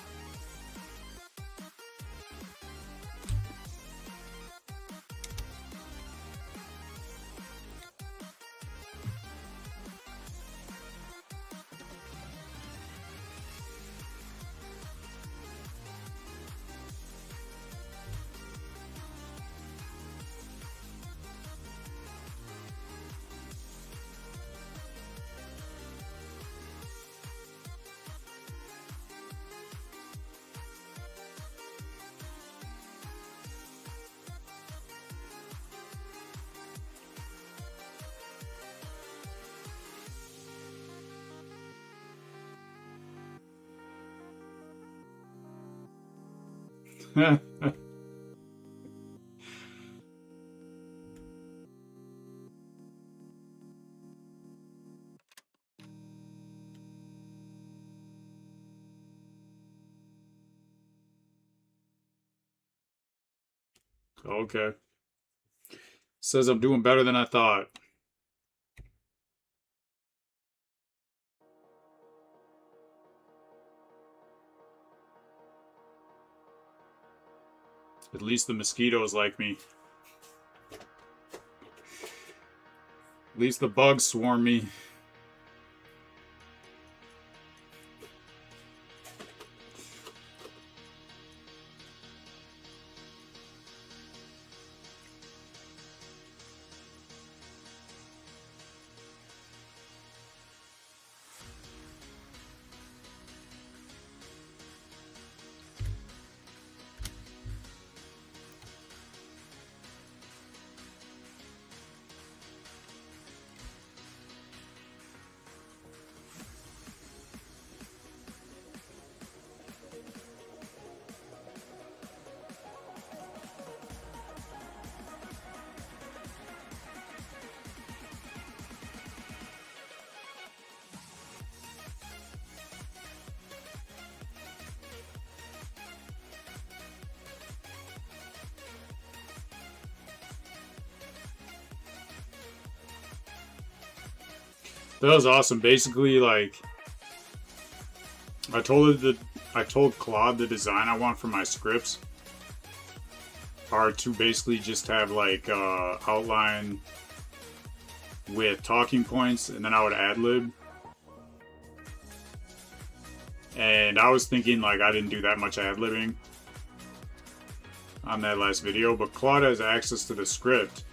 Okay. Says I'm doing better than I thought. At least the mosquitoes like me. At least the bugs swarm me. That was awesome. Basically, like, I told Claude the design I want for my scripts are to basically just have like outline with talking points, and then I would ad lib. And I was thinking like I didn't do that much ad libbing on that last video, but Claude has access to the script,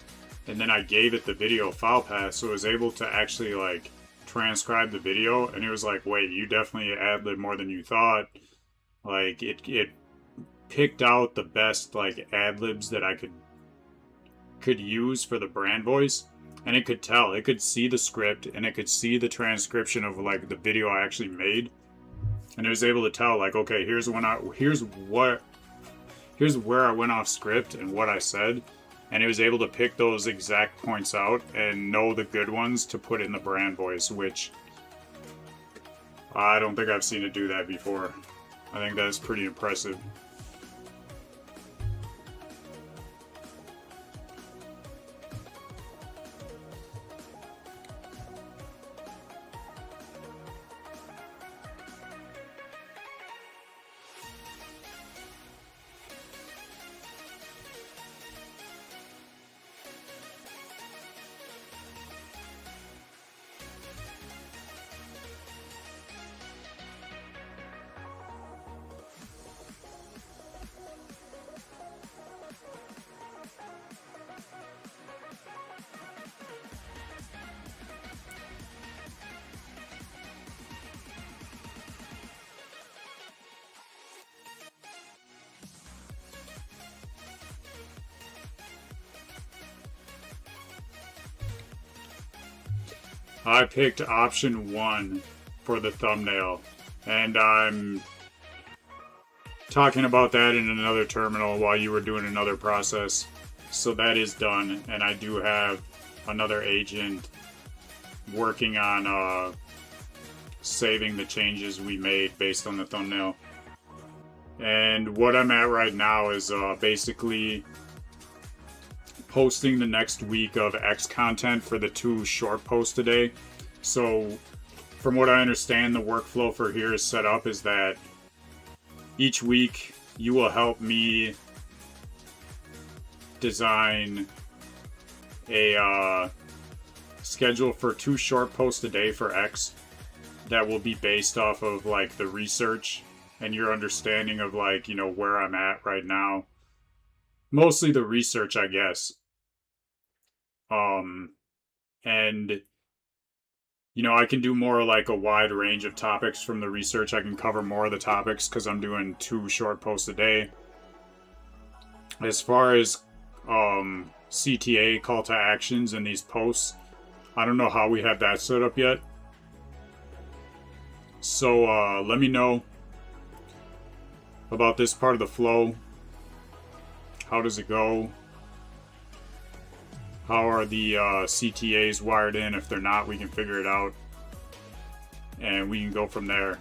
and then I gave it the video file path, so it was able to actually like transcribe the video, and it was like, wait, you definitely ad-lib more than you thought. Like it picked out the best like ad-libs that I could use for the brand voice, and it could tell, it could see the script, and it could see the transcription of like the video I actually made, and it was able to tell like, okay, here's where I went off script and what I said. And it was able to pick those exact points out and know the good ones to put in the brand voice, which I don't think I've seen it do that before. I think that's pretty impressive. I picked option 1 for the thumbnail, and I'm talking about that in another terminal while you were doing another process. So that is done, and I do have another agent working on saving the changes we made based on the thumbnail. And what I'm at right now is basically posting the next week of X content for the 2 short posts today. So from what I understand, the workflow for here is set up is that each week you will help me design a schedule for 2 short posts a day for X that will be based off of like the research and your understanding of like, you know, where I'm at right now. Mostly the research, I guess. And you know, I can do more like a wide range of topics from the research. I can cover more of the topics because I'm doing 2 short posts a day. As far as CTA, call to actions, and these posts, I don't know how we have that set up yet. So let me know about this part of the flow. How does it go? How are the CTAs wired in? If they're not, we can figure it out. And we can go from there.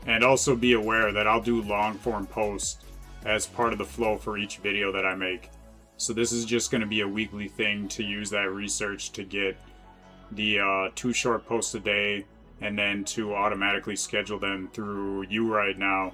And also be aware that I'll do long form posts as part of the flow for each video that I make. So this is just going to be a weekly thing to use that research to get the 2 short posts a day, and then to automatically schedule them through you right now.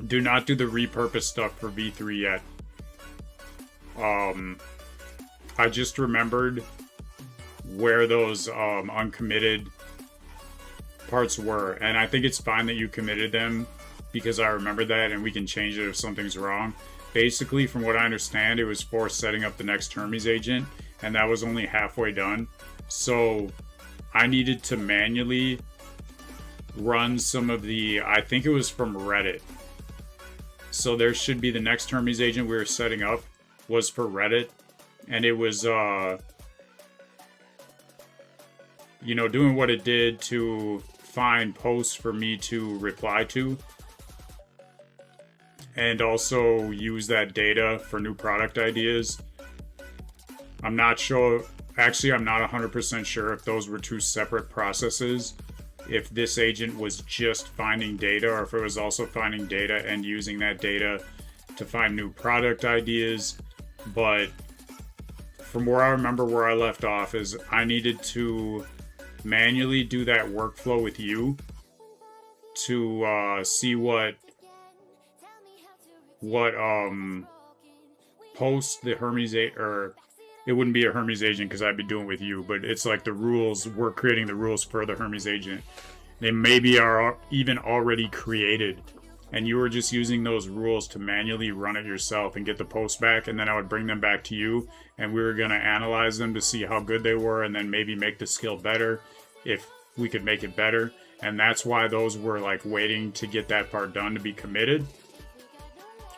Do not do the repurpose stuff for V3 yet. I just remembered where those uncommitted parts were, and I think it's fine that you committed them because I remember that, and we can change it if something's wrong. Basically, from what I understand, it was for setting up the next Hermes agent, and that was only halfway done. So I needed to manually run some of the, I think it was from Reddit. So there should be the next Hermes agent we were setting up was for Reddit, and it was you know, doing what it did to find posts for me to reply to, and also use that data for new product ideas. I'm not sure, actually I'm not 100% sure if those were two separate processes, if this agent was just finding data or if it was also finding data and using that data to find new product ideas. But from where I remember where I left off is I needed to manually do that workflow with you to see what post the Hermes or it wouldn't be a Hermes agent because I'd be doing it with you, but it's like the rules, we're creating the rules for the Hermes agent. They maybe are even already created, and you were just using those rules to manually run it yourself and get the posts back, and then I would bring them back to you, and we were going to analyze them to see how good they were, and then maybe make the skill better if we could make it better. And that's why those were like waiting to get that part done to be committed.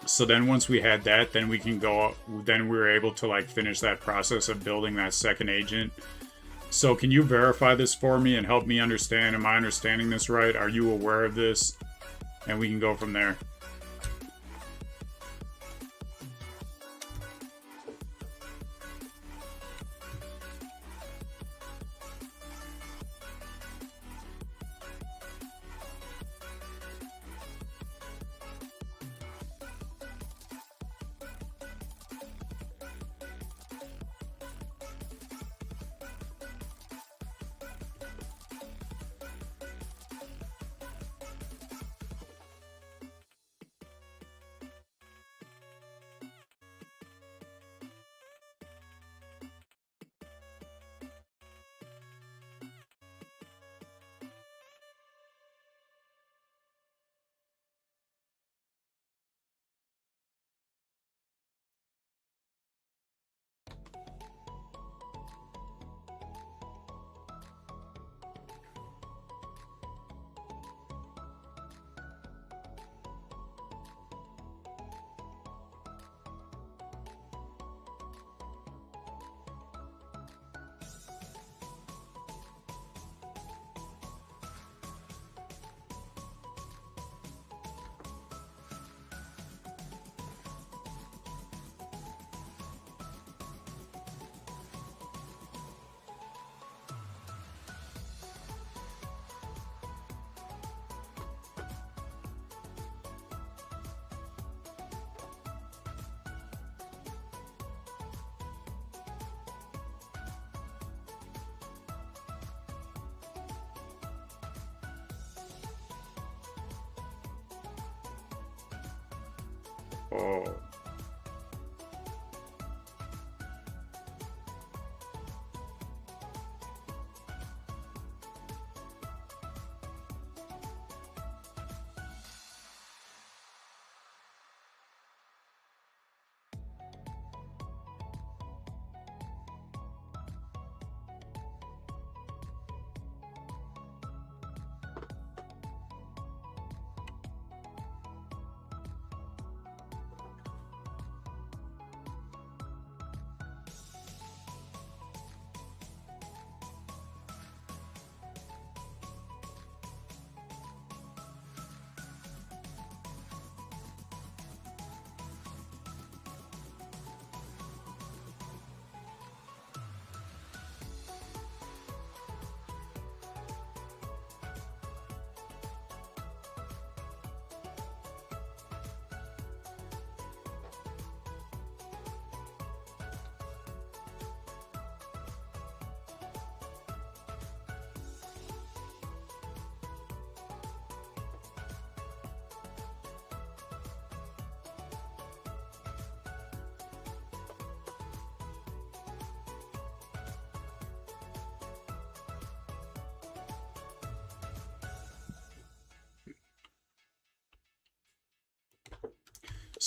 So then once we had that, then we can go, then we were able to like finish that process of building that second agent. So can you verify this for me and help me understand? Am I understanding this right? Are you aware of this? And we can go from there. Oh.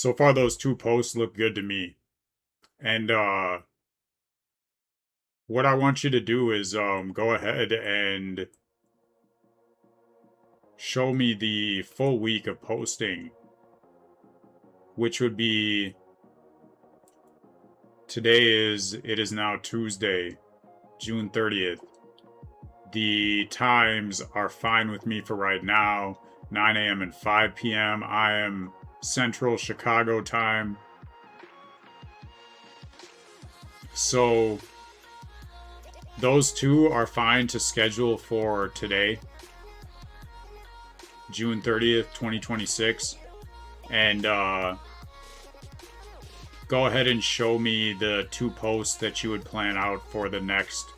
so far those 2 posts look good to me. And what I want you to do is go ahead and show me the full week of posting, which would be, it is now Tuesday, June 30th. The times are fine with me for right now, 9 a.m. and 5 p.m. I am Central Chicago time. So those 2 are fine to schedule for today, June 30th, 2026. And go ahead and show me the 2 posts that you would plan out for the next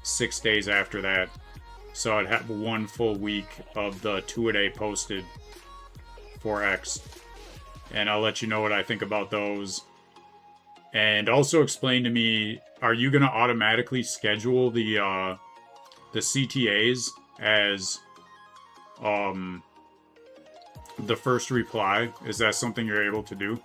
6 days after that. So I'd have 1 full week of the 2-a-day posted for X. And I'll let you know what I think about those. And also explain to me, are you going to automatically schedule the CTAs as the first reply? Is that something you're able to do?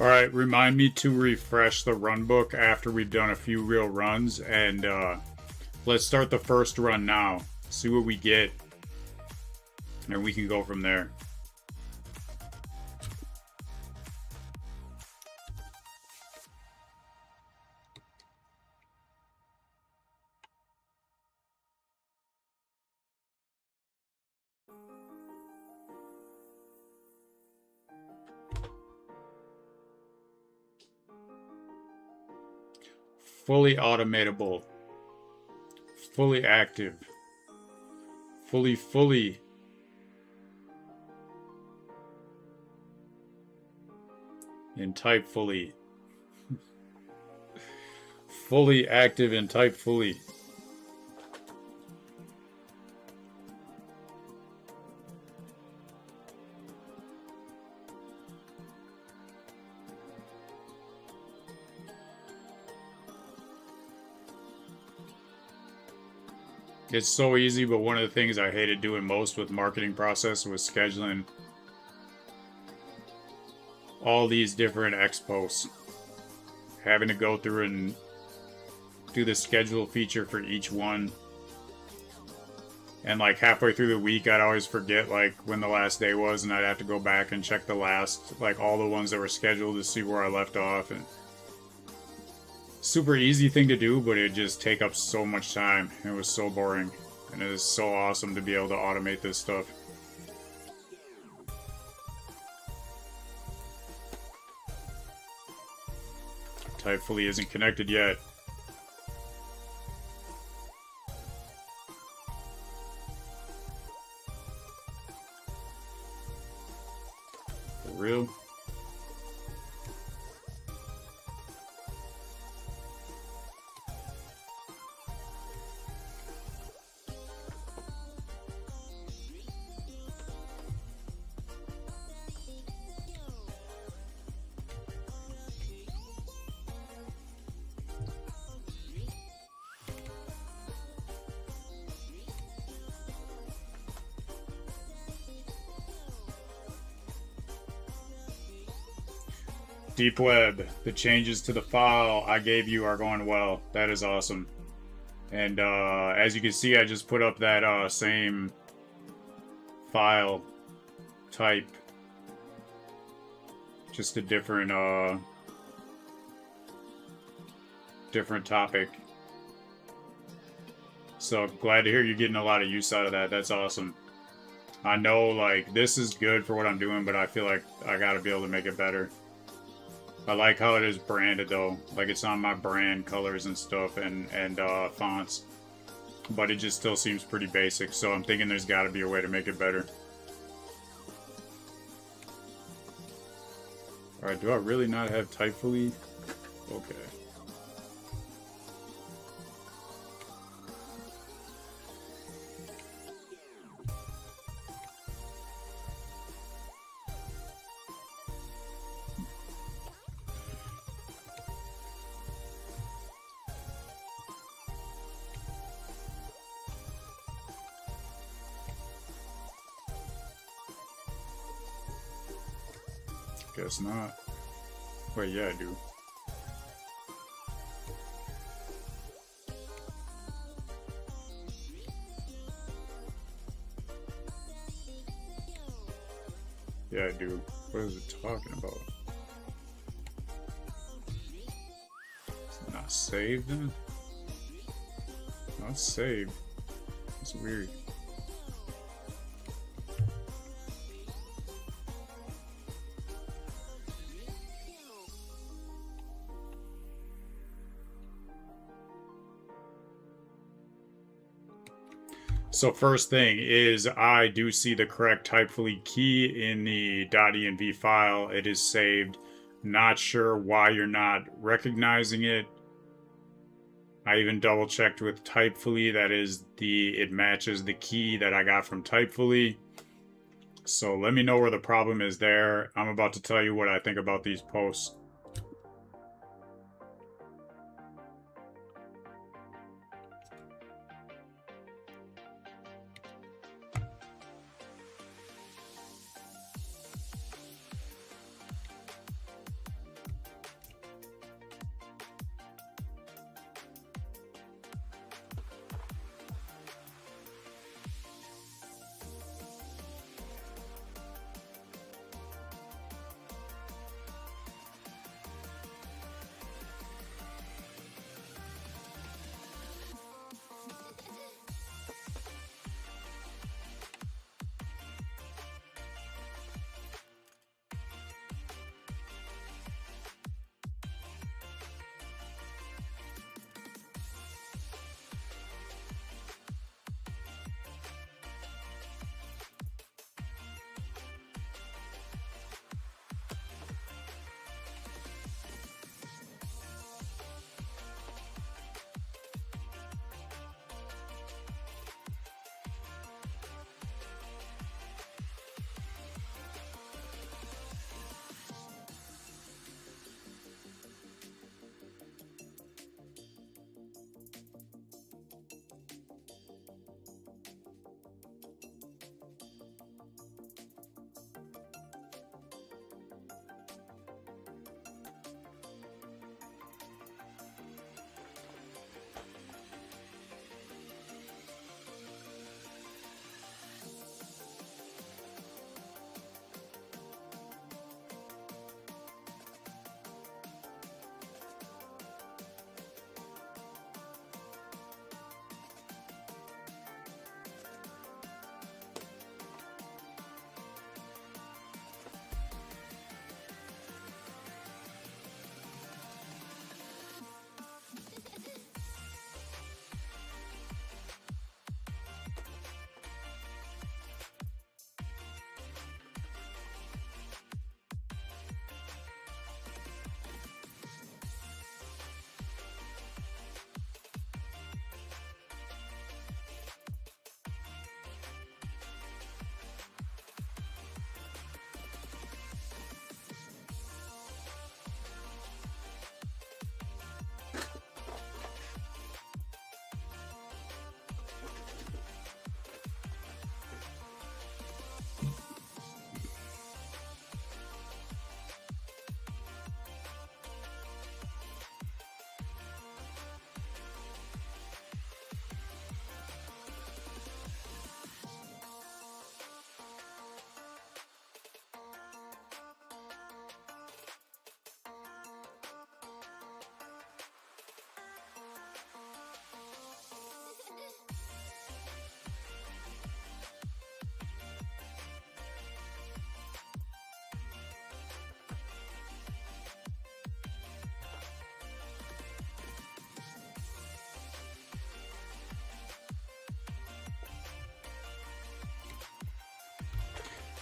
Alright, remind me to refresh the run book after we've done a few real runs, and let's start the first run now. See what we get, and we can go from there. Fully automatable, fully active, fully, and type fully. Fully active and type fully. It's so easy, but one of the things I hated doing most with marketing process was scheduling all these different expos. Having to go through and do the schedule feature for each one. And like halfway through the week, I'd always forget like when the last day was, and I'd have to go back and check the last, like all the ones that were scheduled to see where I left off. And super easy thing to do, but it'd just take up so much time. It was so boring. And it is so awesome to be able to automate this stuff. Typefully isn't connected yet. For real? Deep Web, the changes to the file I gave you are going well. That is awesome. And as you can see, I just put up that same file type. Just a different different topic. So glad to hear you're getting a lot of use out of that. That's awesome. I know like this is good for what I'm doing, but I feel like I gotta be able to make it better. I like how it is branded though, like it's on my brand colors and stuff and fonts, but it just still seems pretty basic, so I'm thinking there's got to be a way to make it better. Alright, do I really not have typefully? Okay. Guess not. Wait, yeah, I do. Yeah, I do. What is it talking about? It's not saved then? Not saved. That's weird. So first thing is I do see the correct typefully key in the .env file. It is saved. Not sure why you're not recognizing it. I even double checked with typefully. That is it matches the key that I got from typefully. So let me know where the problem is there. I'm about to tell you what I think about these posts.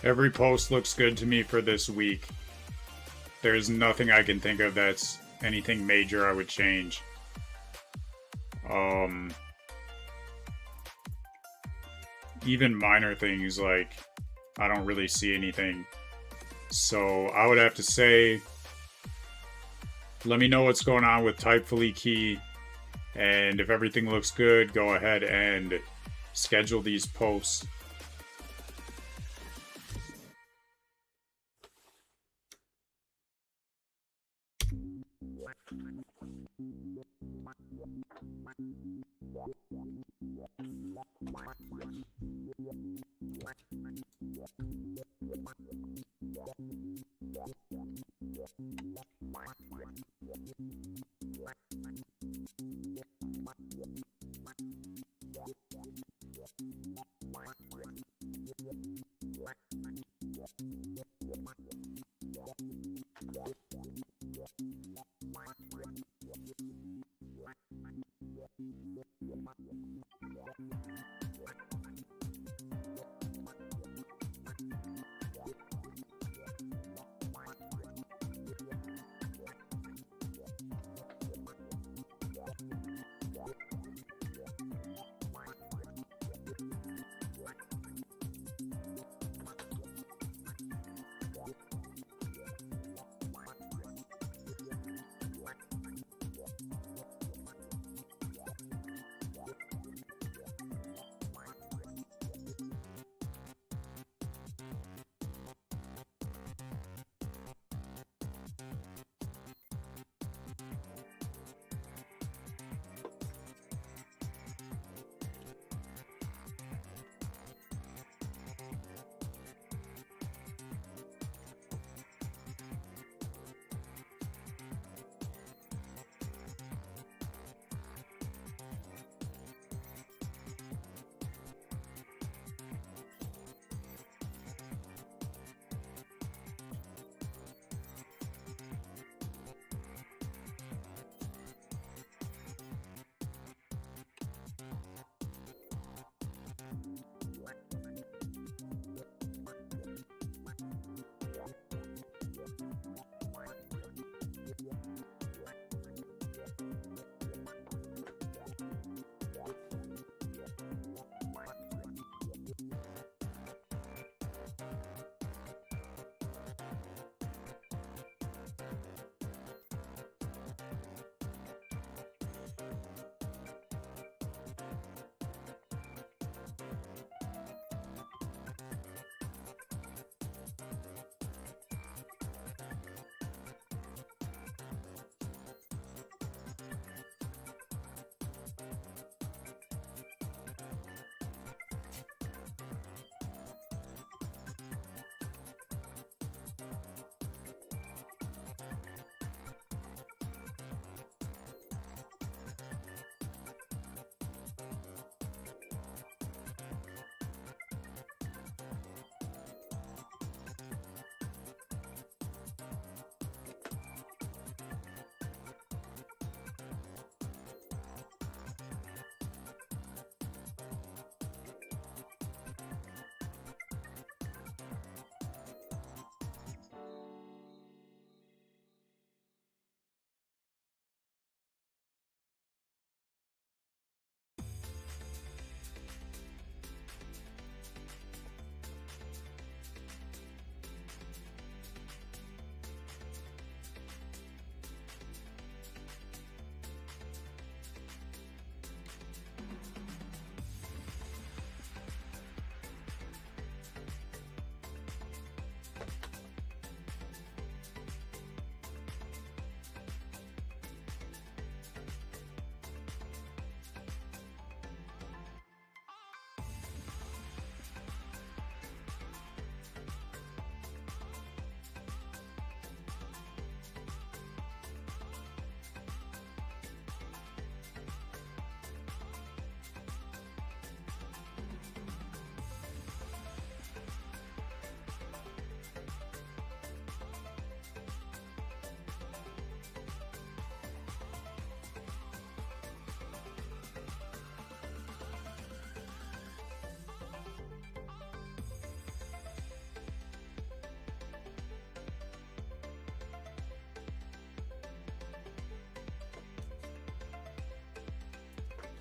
Every post looks good to me for this week. There's nothing I can think of that's anything major I would change. Even minor things, like, I don't really see anything. So I would have to say, let me know what's going on with Typefully Key, and if everything looks good, go ahead and schedule these posts.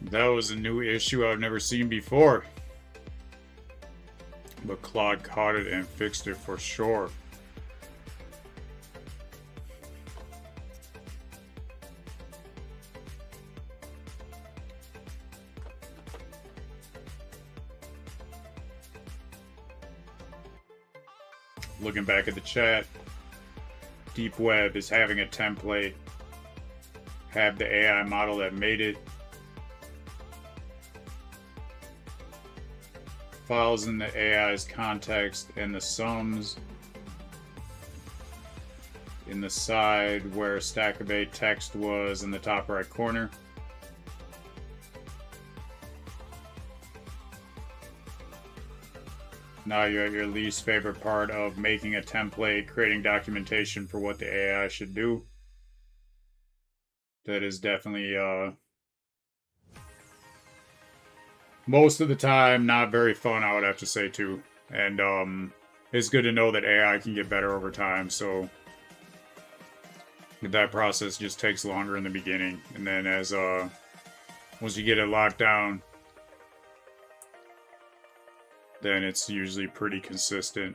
That was a new issue I've never seen before. But Claude caught it and fixed it for sure. Looking back at the chat, Deep Web is having a template, have the AI model that made it, files in the AI's context, and the sums in the side where Stackivate text was in the top right corner. Now you're at your least favorite part of making a template, creating documentation for what the AI should do. That is definitely, most of the time, not very fun, I would have to say, too. And, it's good to know that AI can get better over time, so that process just takes longer in the beginning. And then as, once you get it locked down, then it's usually pretty consistent.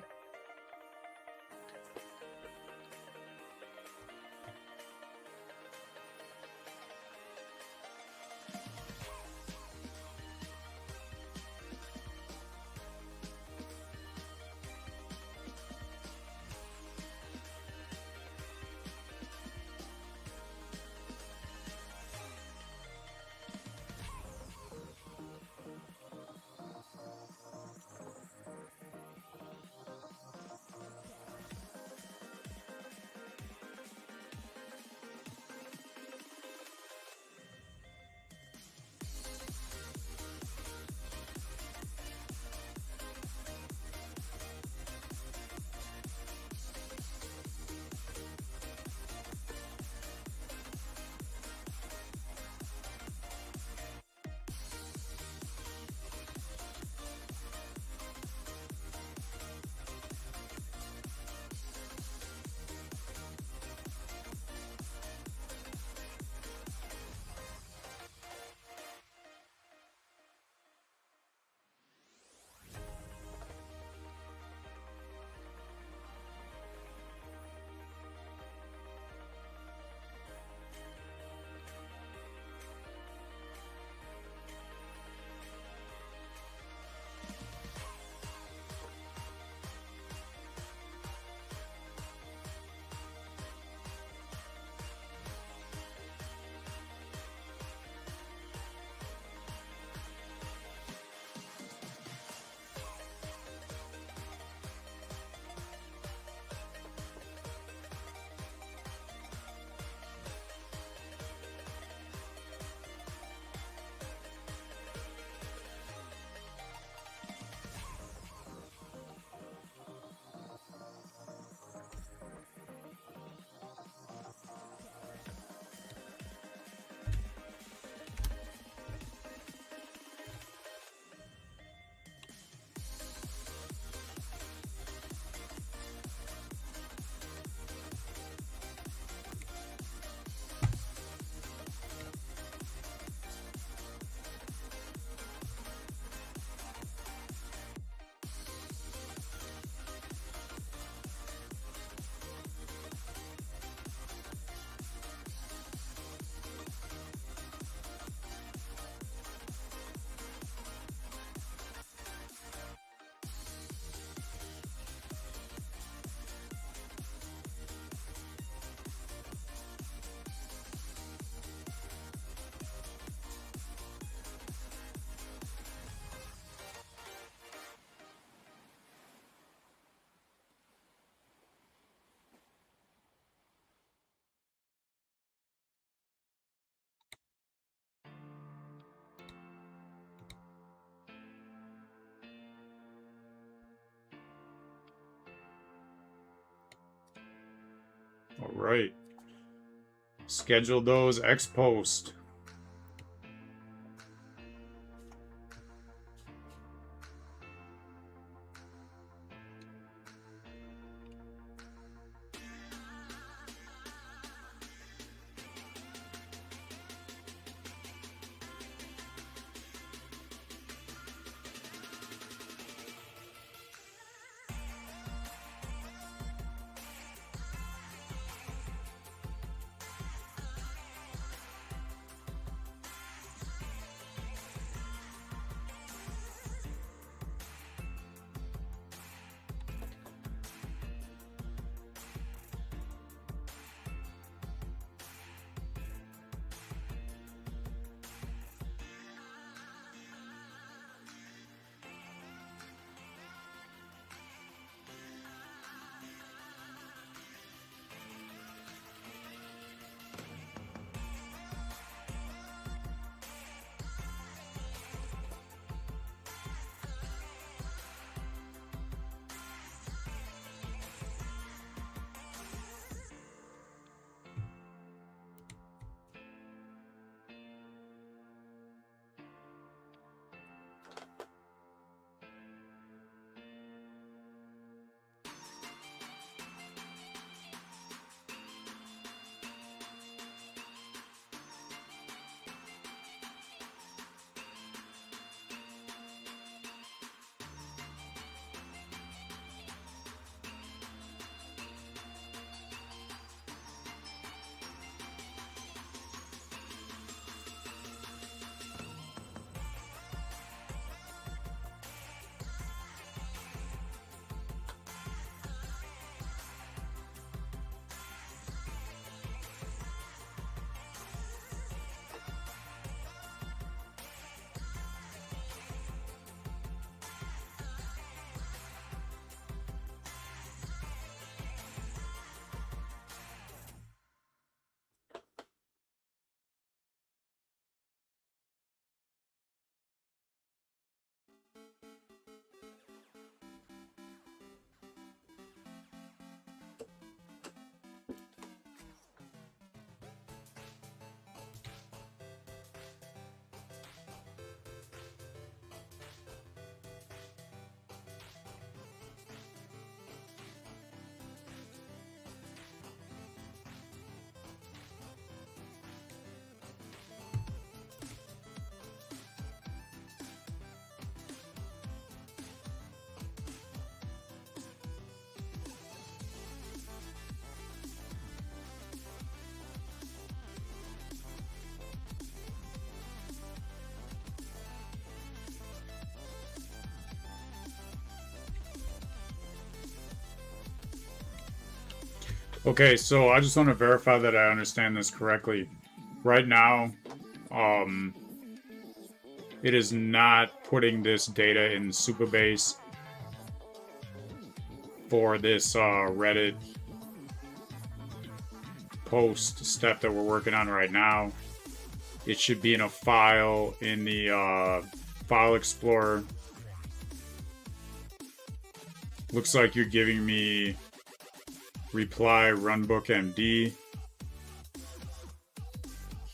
All right. Schedule those ex post. Okay, so I just want to verify that I understand this correctly. Right now, it is not putting this data in Supabase for this Reddit post step that we're working on right now. It should be in a file in the file explorer. Looks like you're giving me reply runbook MD,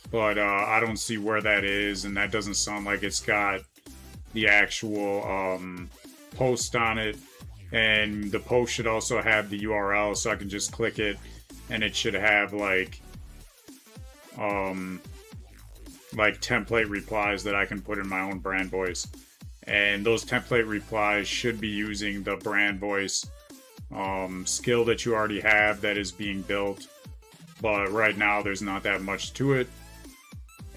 but I don't see where that is, and that doesn't sound like it's got the actual post on it. And the post should also have the URL, so I can just click it and it should have like template replies that I can put in my own brand voice. And those template replies should be using the brand voice skill that you already have that is being built. But right now there's not that much to it.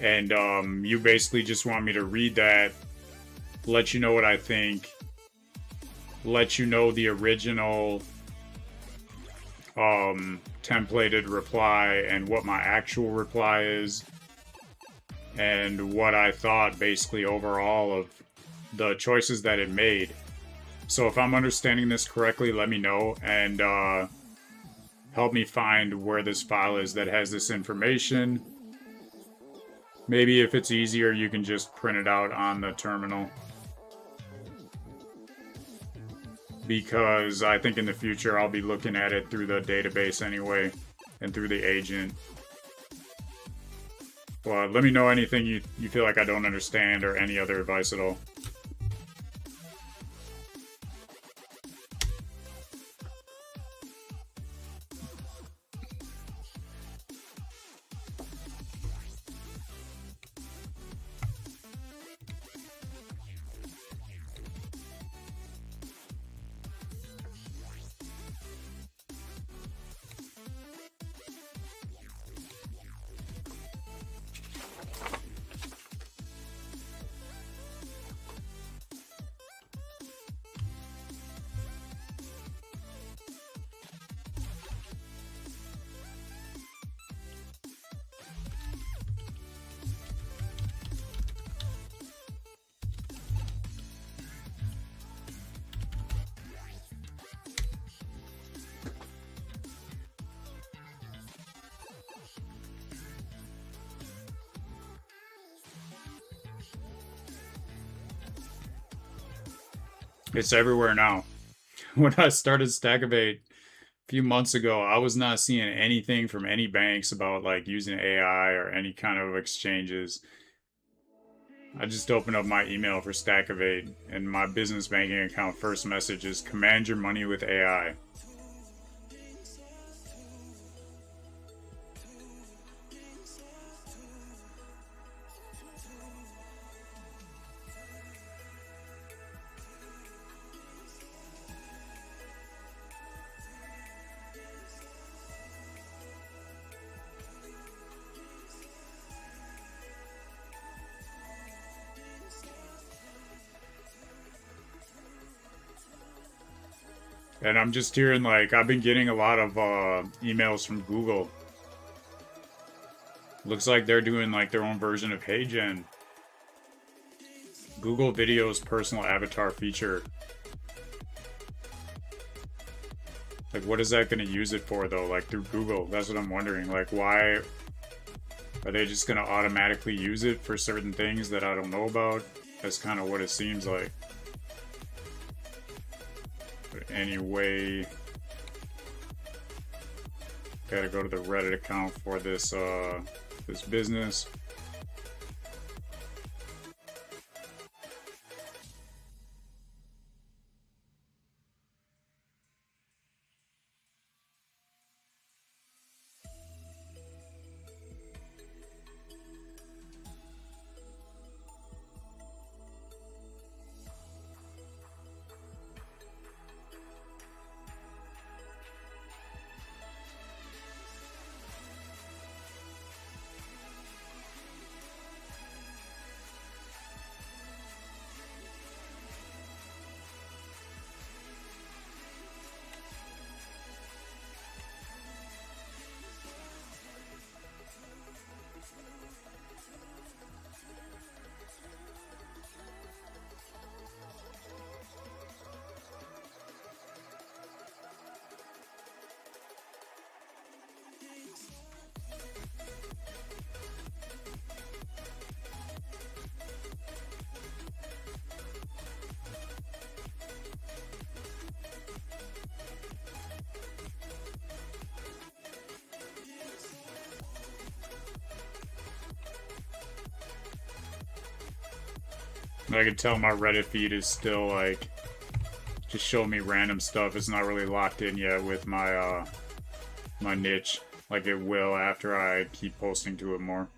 And you basically just want me to read that, let you know what I think, let you know the original templated reply and what my actual reply is, and what I thought basically overall of the choices that it made. So if I'm understanding this correctly, let me know and help me find where this file is that has this information. Maybe if it's easier, you can just print it out on the terminal, because I think in the future I'll be looking at it through the database anyway and through the agent. But let me know anything you feel like I don't understand or any other advice at all. It's everywhere now. When I started Stackivate a few months ago, I was not seeing anything from any banks about like using AI or any kind of exchanges. I just opened up my email for Stackivate, and my business banking account first message is command your money with AI. And I'm just hearing, like, I've been getting a lot of emails from Google. Looks like they're doing, like, their own version of HeyGen. Google Video's personal avatar feature. Like, what is that going to use it for, though? Like, through Google? That's what I'm wondering. Like, why are they just going to automatically use it for certain things that I don't know about? That's kind of what it seems like. But anyway, gotta go to the Reddit account for this this business. I can tell my Reddit feed is still like just showing me random stuff. It's not really locked in yet with my my niche, like it will after I keep posting to it more.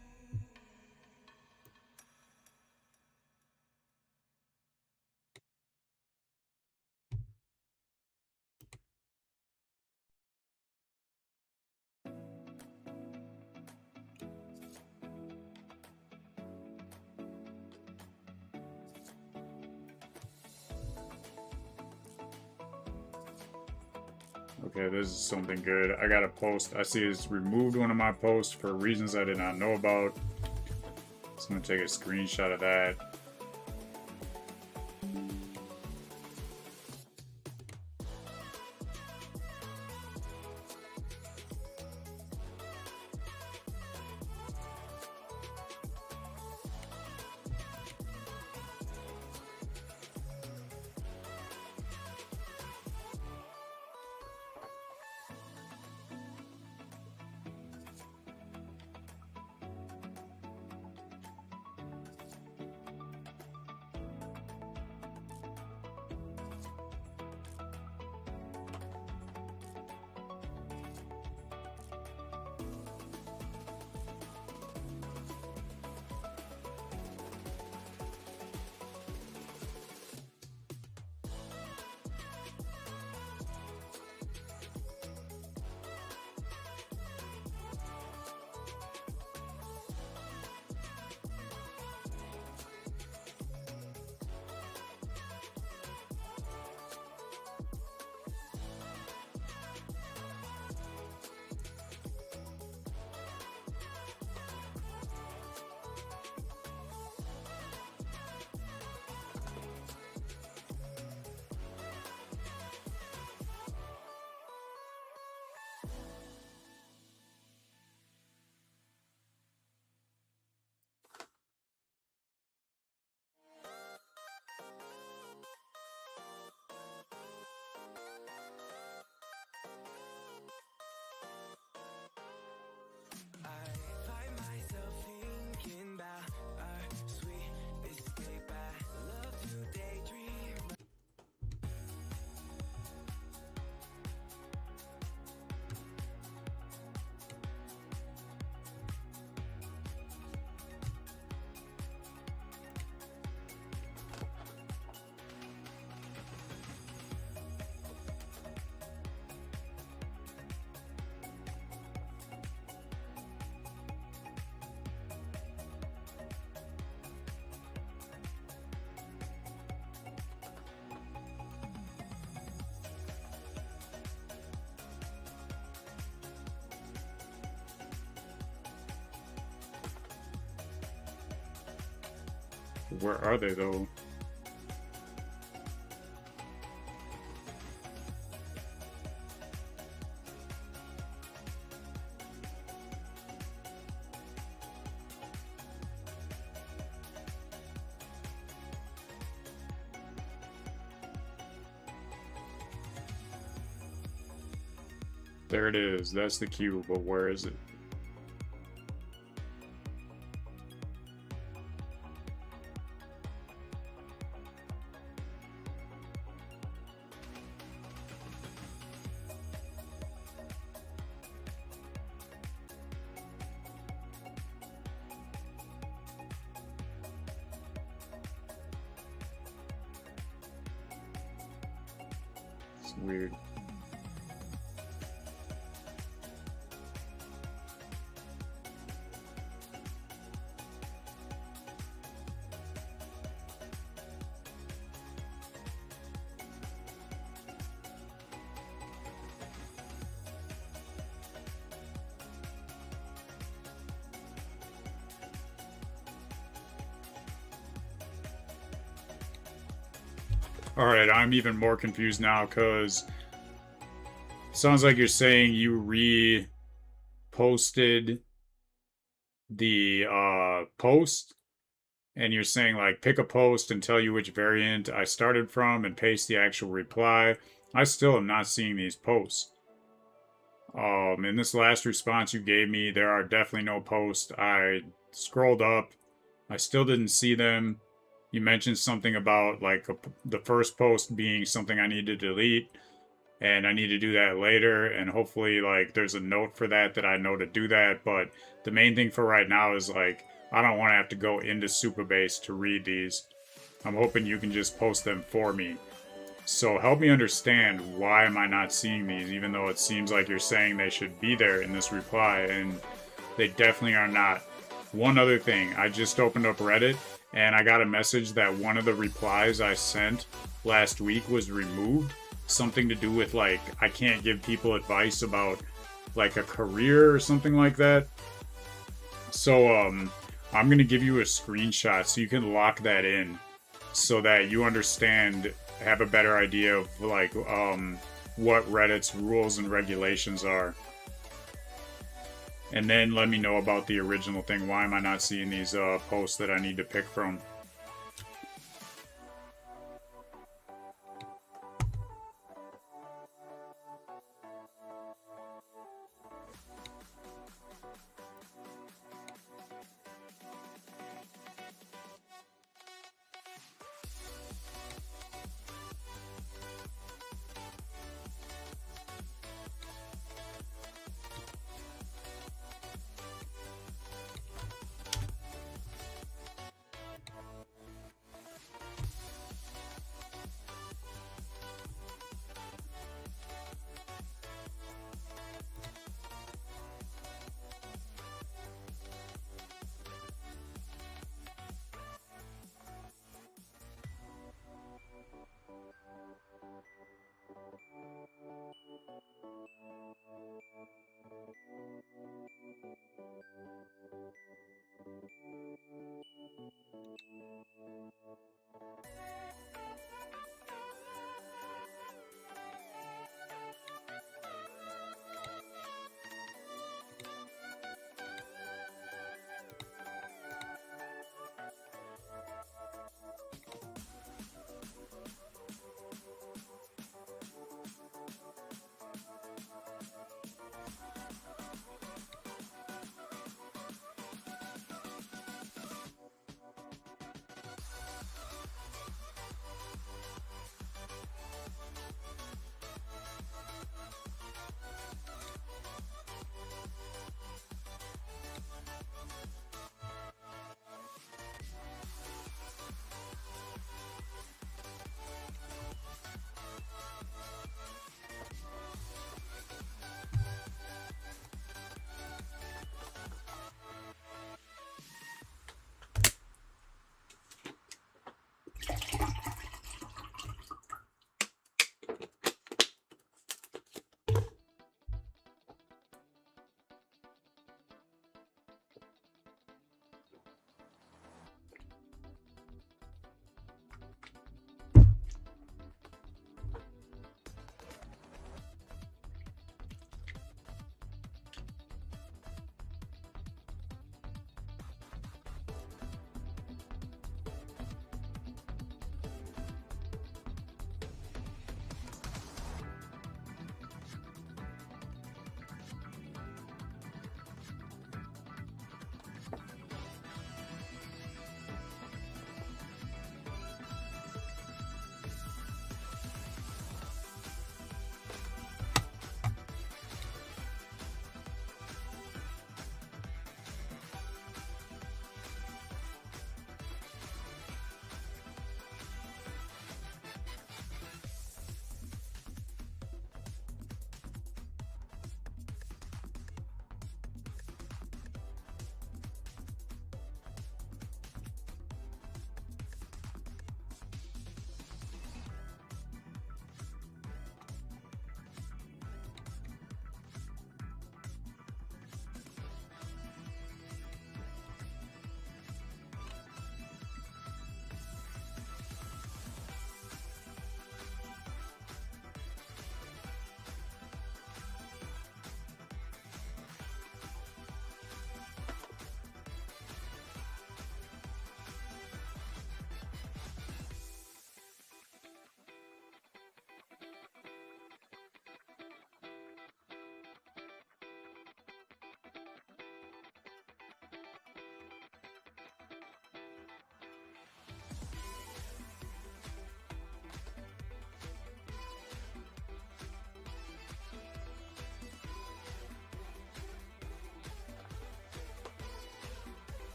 Okay, this is something good. I got a post. I see it's removed one of my posts for reasons I did not know about. So I'm gonna take a screenshot of that. I find myself thinking about our sweet escape. I love to daydream. Where are they though? There it is. That's the cube, but where is it? It's weird. Alright, I'm even more confused now because sounds like you're saying you reposted the post and you're saying like pick a post and tell you which variant I started from and paste the actual reply. I still am not seeing these posts. In this last response you gave me, there are definitely no posts. I scrolled up. I still didn't see them. You mentioned something about like the first post being something I need to delete, and I need to do that later, and hopefully like there's a note for that I know to do that. But the main thing for right now is like I don't want to have to go into Supabase to read these. I'm hoping you can just post them for me. So help me understand, why am I not seeing these, even though it seems like you're saying they should be there in this reply, and they definitely are not. One other thing, I just opened up Reddit and I got a message that one of the replies I sent last week was removed. Something to do with like I can't give people advice about like a career or something like that. So I'm gonna give you a screenshot so you can lock that in, so that you understand, have a better idea of like what Reddit's rules and regulations are. And then let me know about the original thing. Why am I not seeing these posts that I need to pick from?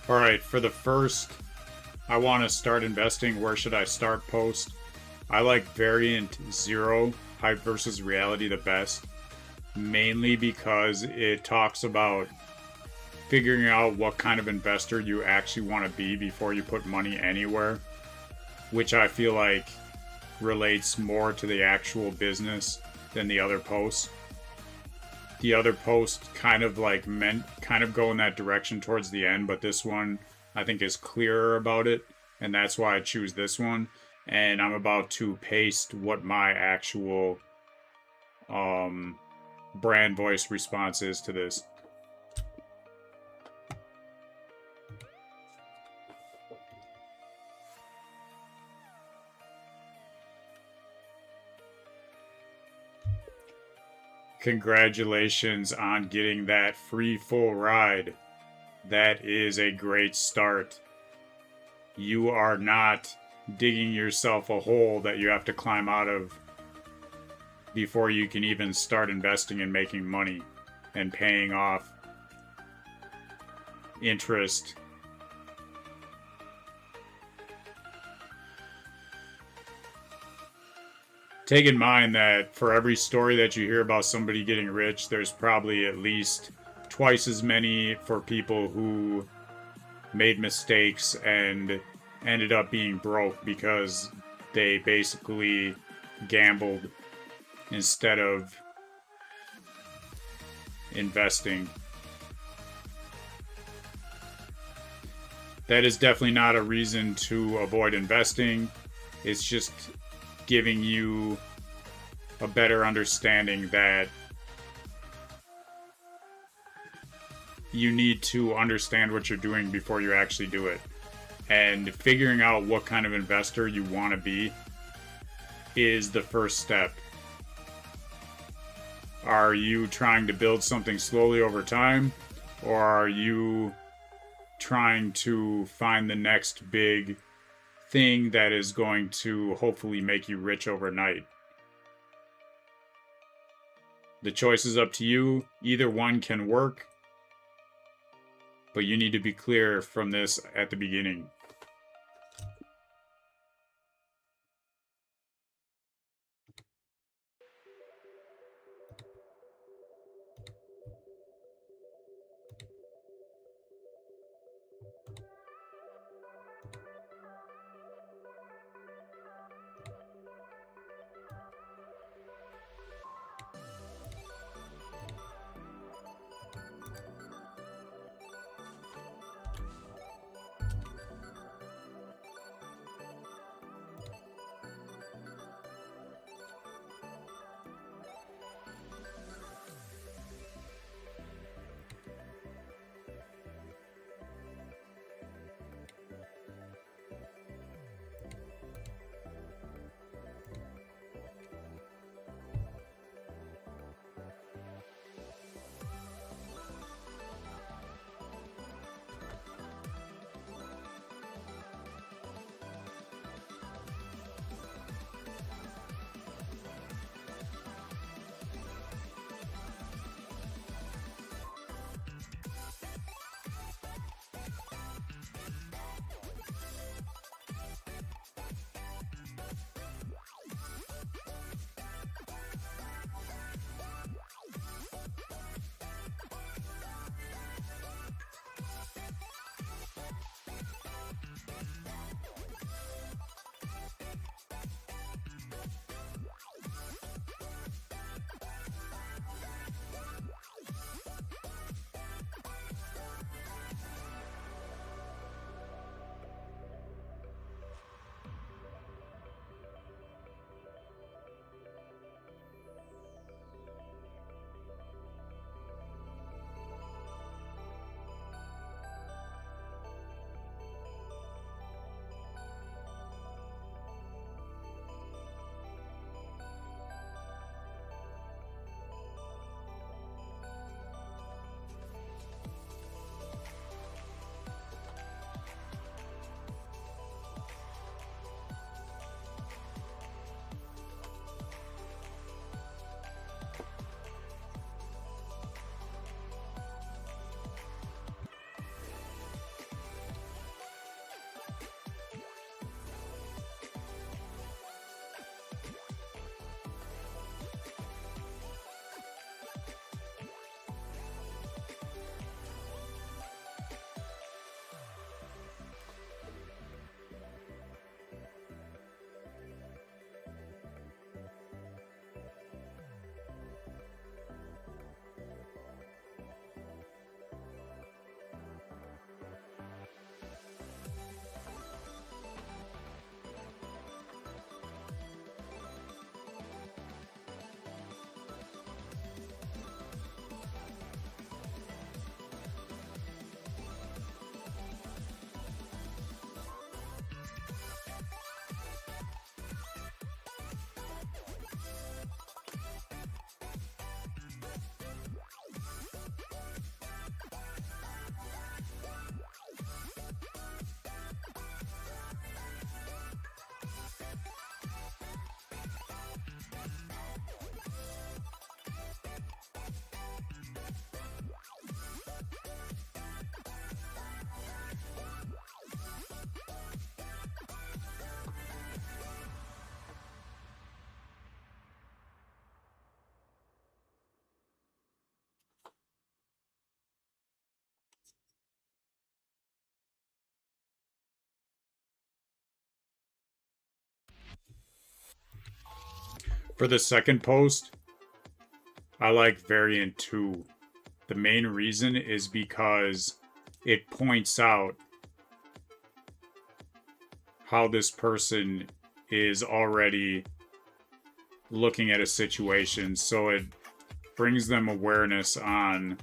All right, for the first, I want to start investing. Where should I start post? I like variant 0, hype versus reality, the best. Mainly because it talks about figuring out what kind of investor you actually want to be before you put money anywhere, which I feel like relates more to the actual business than the other posts. The other posts kind of go in that direction towards the end, but this one I think is clearer about it, and that's why I choose this one. And I'm about to paste what my actual brand voice response is to this. Congratulations on getting that free full ride. That is a great start. You are not digging yourself a hole that you have to climb out of before you can even start investing and making money and paying off interest. Take in mind that for every story that you hear about somebody getting rich, there's probably at least twice as many for people who made mistakes and ended up being broke because they basically gambled instead of investing. That is definitely not a reason to avoid investing. It's just giving you a better understanding that you need to understand what you're doing before you actually do it. And figuring out what kind of investor you want to be is the first step. Are you trying to build something slowly over time, or are you trying to find the next big thing that is going to hopefully make you rich overnight? The choice is up to you. Either one can work, but you need to be clear from this at the beginning. For the second post, I like variant 2. The main reason is because it points out how this person is already looking at a situation, so it brings them awareness on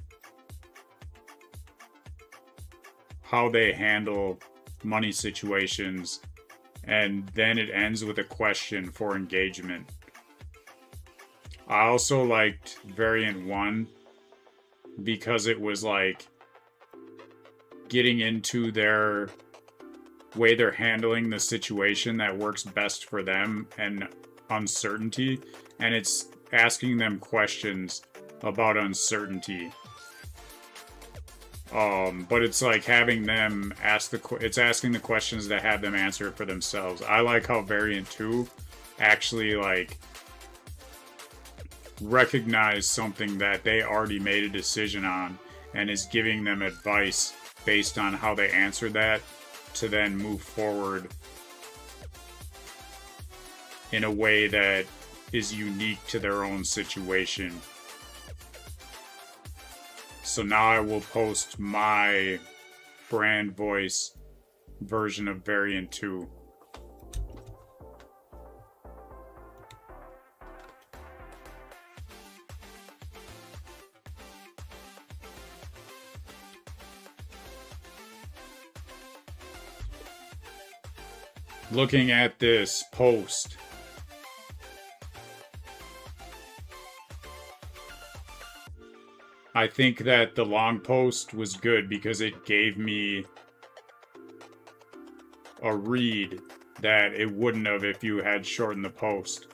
how they handle money situations, and then it ends with a question for engagement. I also liked variant 1 because it was like getting into their way they're handling the situation that works best for them and uncertainty, and it's asking them questions about uncertainty. But it's like having them ask it's asking the questions that have them answer it for themselves. I like how variant 2 actually like recognize something that they already made a decision on and is giving them advice based on how they answered that to then move forward in a way that is unique to their own situation. So now I will post my brand voice version of variant 2. Looking at this post, I think that the long post was good because it gave me a read that it wouldn't have if you had shortened the post.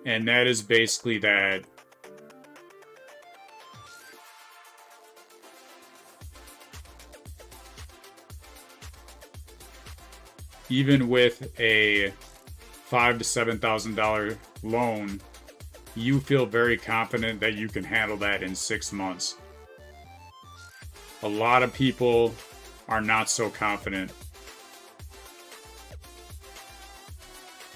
And that is basically that even with a $5,000 to $7,000 loan, you feel very confident that you can handle that in 6 months. A lot of people are not so confident.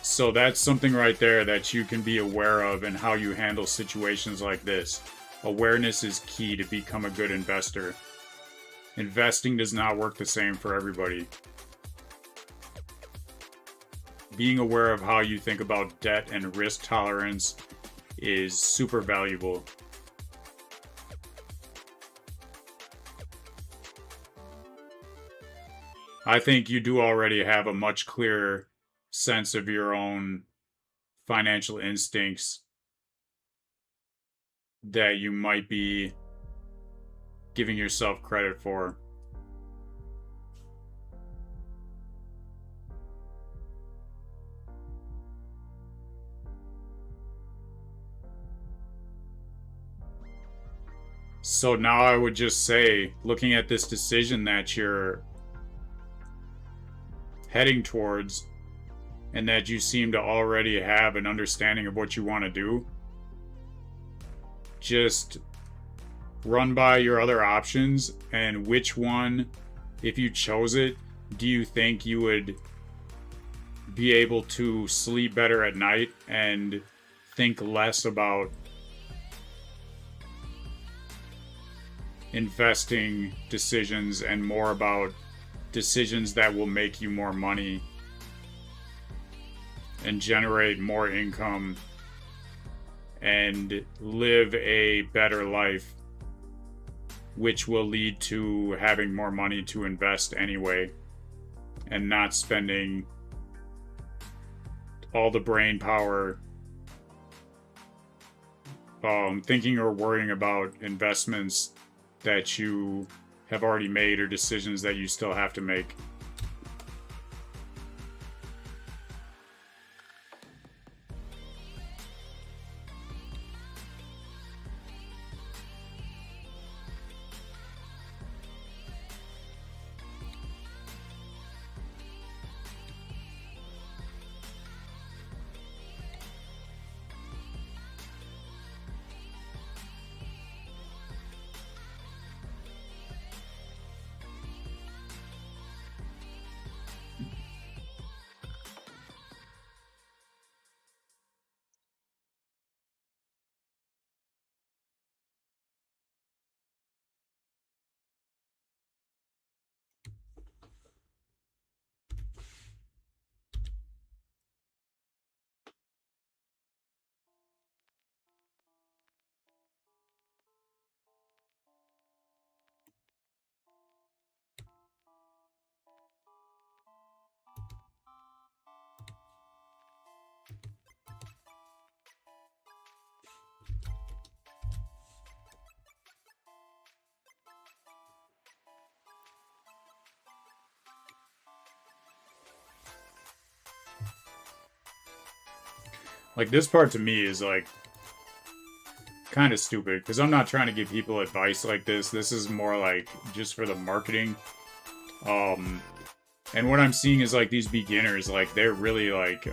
So that's something right there that you can be aware of in how you handle situations like this. Awareness is key to become a good investor. Investing does not work the same for everybody. Being aware of how you think about debt and risk tolerance is super valuable. I think you do already have a much clearer sense of your own financial instincts that you might be giving yourself credit for. So now I would just say, looking at this decision that you're heading towards, and that you seem to already have an understanding of what you want to do, just run by your other options and which one, if you chose it, do you think you would be able to sleep better at night and think less about investing decisions and more about decisions that will make you more money and generate more income and live a better life, which will lead to having more money to invest anyway and not spending all the brain power thinking or worrying about investments that you have already made or decisions that you still have to make. Like, this part to me is like kind of stupid, because I'm not trying to give people advice like this. This is more like just for the marketing. And what I'm seeing is like these beginners, like they're really like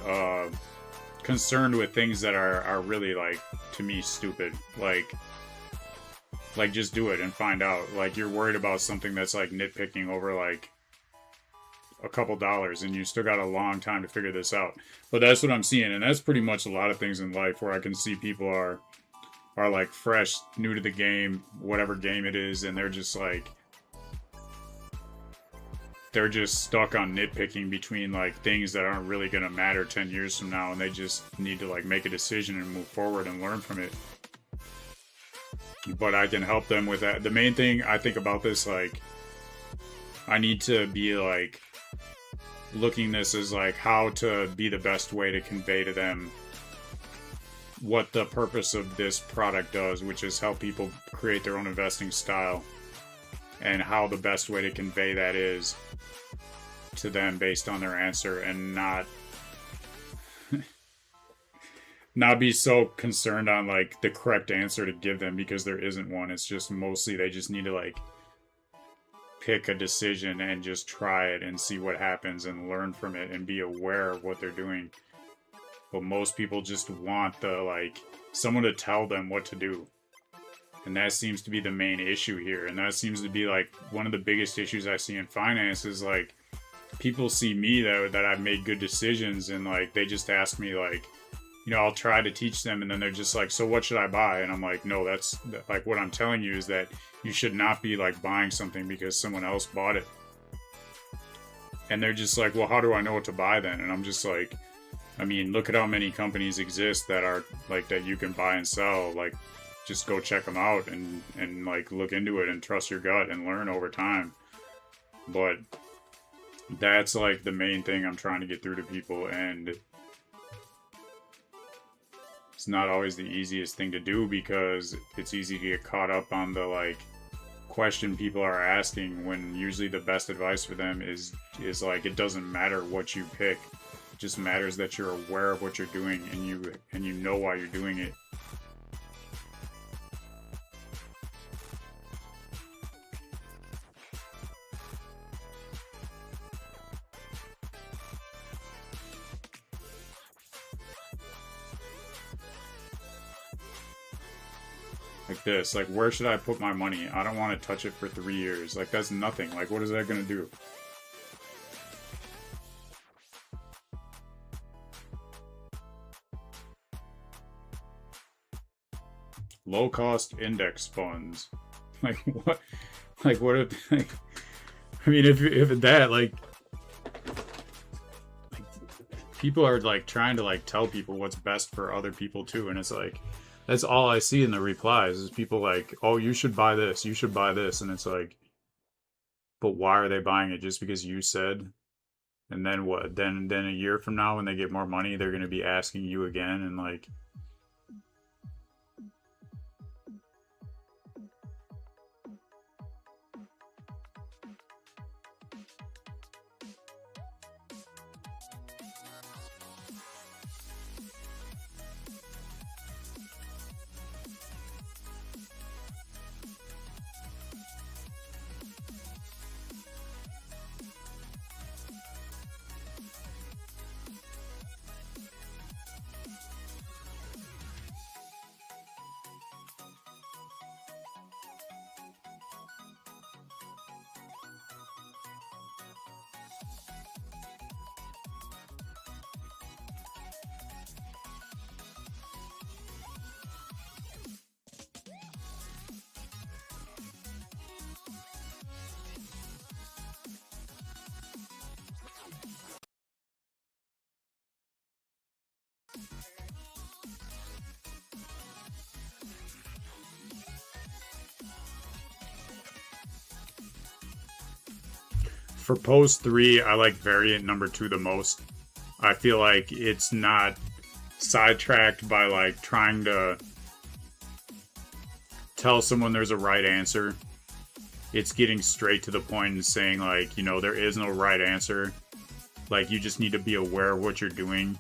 concerned with things that are really like, to me, stupid. Like just do it and find out. Like, you're worried about something that's like nitpicking over like a couple dollars, and you still got a long time to figure this out. But that's what I'm seeing, and that's pretty much a lot of things in life where I can see people are like fresh, new to the game, whatever game it is, and they're just stuck on nitpicking between like things that aren't really going to matter 10 years from now, and they just need to like make a decision and move forward and learn from it. But I can help them with that. The main thing I think about this, like, I need to be like looking this as like how to be the best way to convey to them what the purpose of this product does, which is help people create their own investing style, and how the best way to convey that is to them based on their answer, and not be so concerned on like the correct answer to give them, because there isn't one. It's just mostly they just need to like pick a decision and just try it and see what happens and learn from it and be aware of what they're doing. But most people just want someone to tell them what to do. And that seems to be the main issue here. And that seems to be like one of the biggest issues I see in finance is like people see me that I've made good decisions, and like they just ask me like, you know, I'll try to teach them, and then they're just like, so what should I buy? And I'm like, no, that's like what I'm telling you is that you should not be like buying something because someone else bought it. And they're just like, well, how do I know what to buy then? And I'm just like, I mean, look at how many companies exist that are like that you can buy and sell. Like, just go check them out and like look into it and trust your gut and learn over time. But that's like the main thing I'm trying to get through to people, and it's not always the easiest thing to do, because it's easy to get caught up on the like question people are asking, when usually the best advice for them is like, it doesn't matter what you pick, it just matters that you're aware of what you're doing and you know why you're doing it. Like this, like, where should I put my money? I don't want to touch it for 3 years. Like, that's nothing. Like, what is that gonna do? Low cost index funds. Like, what? Like, what if, like, I mean, if that, like people are like trying to like tell people what's best for other people too, and it's like, that's all I see in the replies is people like, oh, you should buy this, you should buy this. And it's like, but why are they buying it? Just because you said? And then what? Then a year from now when they get more money, they're going to be asking you again, and like, for pose 3, I like variant number 2 the most. I feel like it's not sidetracked by like trying to tell someone there's a right answer. It's getting straight to the point and saying like, you know, there is no right answer. Like, you just need to be aware of what you're doing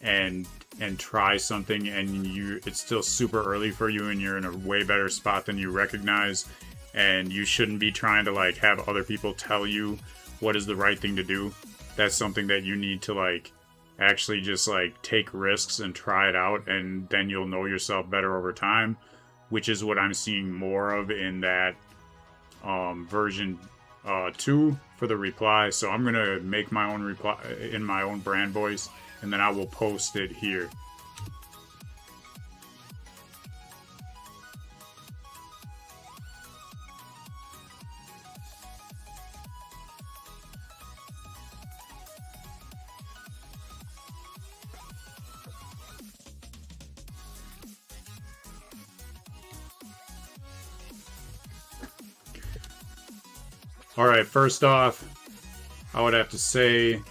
and and try something and it's still super early for you and you're in a way better spot than you recognize, and you shouldn't be trying to like have other people tell you what is the right thing to do. That's something that you need to like actually just like take risks and try it out, and then you'll know yourself better over time, which is what I'm seeing more of in that version 2 for the reply. So I'm gonna make my own reply in my own brand voice, and then I will post it here. Alright, first off, I would have to say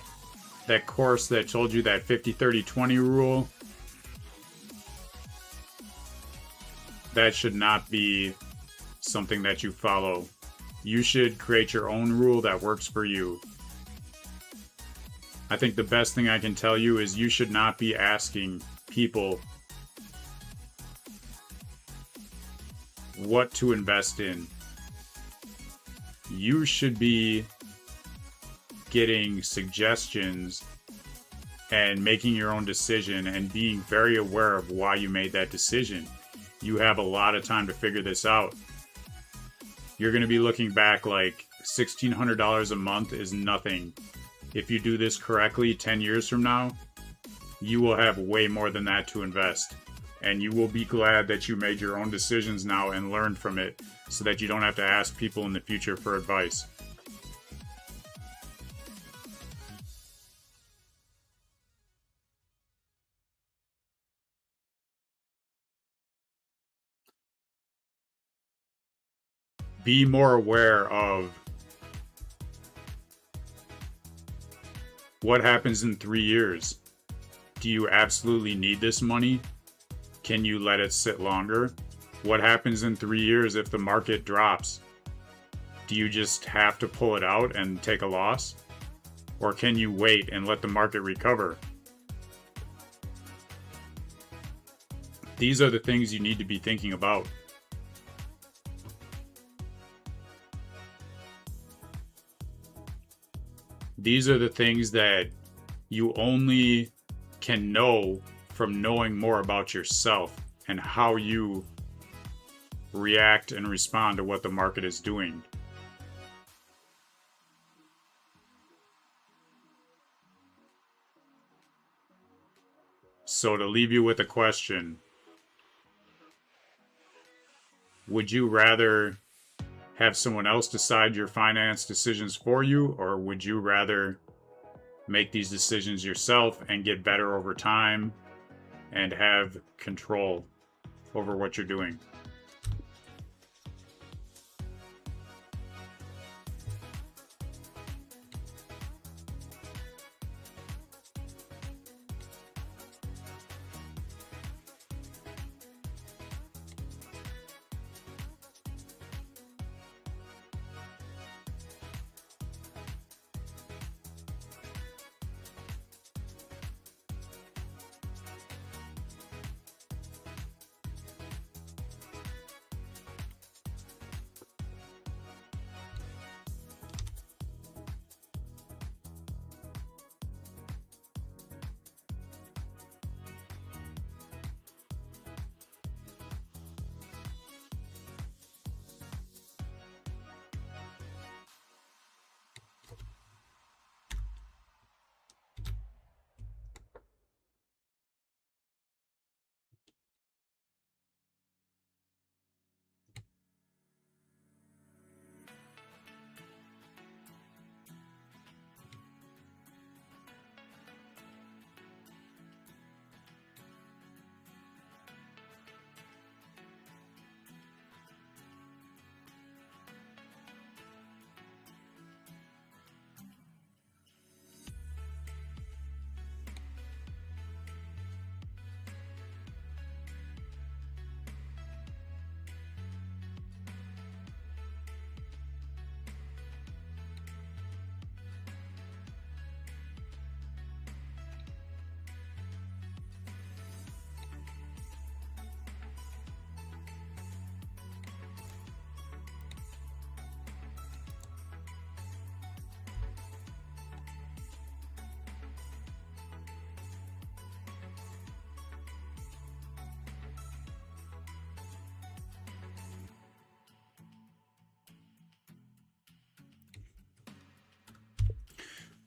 that course that told you that 50-30-20 rule, that should not be something that you follow. You should create your own rule that works for you. I think the best thing I can tell you is you should not be asking people what to invest in. You should be getting suggestions and making your own decision and being very aware of why you made that decision. You have a lot of time to figure this out. You're going to be looking back like $1,600 a month is nothing. If you do this correctly 10 years from now, you will have way more than that to invest. And you will be glad that you made your own decisions now and learned from it, so that you don't have to ask people in the future for advice. Be more aware of what happens in 3 years. Do you absolutely need this money? Can you let it sit longer? What happens in 3 years if the market drops? Do you just have to pull it out and take a loss? Or can you wait and let the market recover? These are the things you need to be thinking about. These are the things that you only can know from knowing more about yourself and how you react and respond to what the market is doing. So to leave you with a question, would you rather have someone else decide your finance decisions for you, or would you rather make these decisions yourself and get better over time and have control over what you're doing?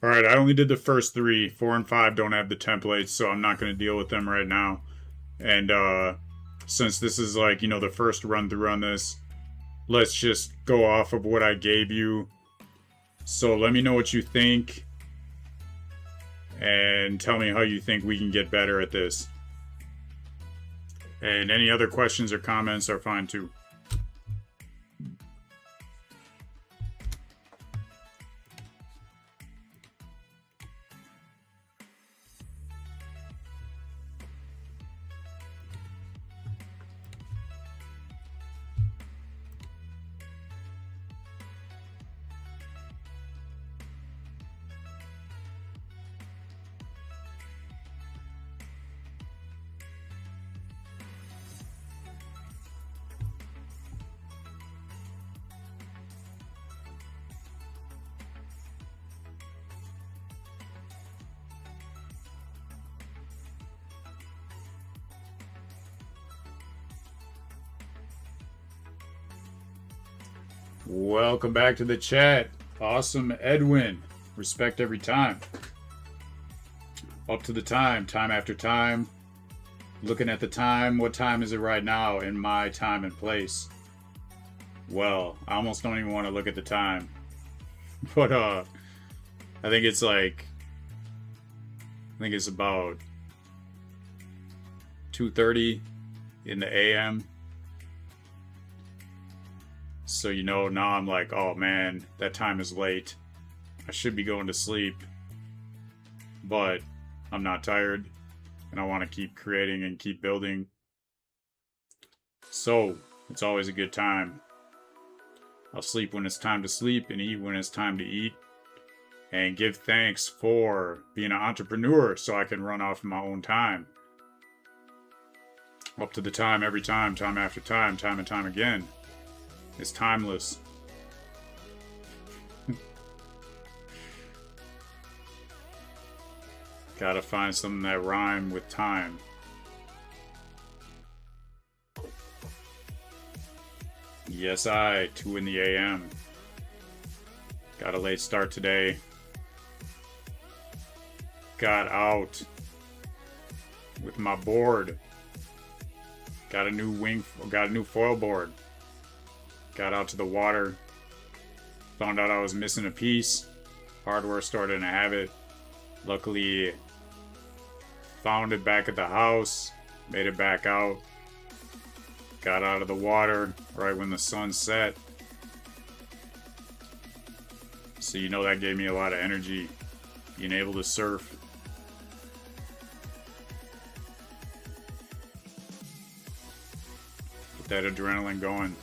All right, I only did the first 3. 4 and 5 don't have the templates, so I'm not going to deal with them right now. And since this is like, you know, the first run through on this, let's just go off of what I gave you. So let me know what you think and tell me how you think we can get better at this. And any other questions or comments are fine too. Welcome back to the chat. Awesome, Edwin. Respect every time. Up to the time, time after time. Looking at the time. What time is it right now in my time and place? Well, I almost don't even want to look at the time. But I think it's like, I think it's about 2:30 in the AM. So, you know, now I'm like, oh man, that time is late. I should be going to sleep. But I'm not tired. And I want to keep creating and keep building. So, it's always a good time. I'll sleep when it's time to sleep and eat when it's time to eat. And give thanks for being an entrepreneur so I can run off my own time. Up to the time, every time, time after time, time and time again. It's timeless. Gotta find something that rhyme with time. Yes, 2 in the AM. Got a late start today. Got out with my board. Got a new foil board. Got out to the water. Found out I was missing a piece. Hardware store didn't have it. Luckily, found it back at the house. Made it back out. Got out of the water right when the sun set. So you know that gave me a lot of energy. Being able to surf. Get that adrenaline going.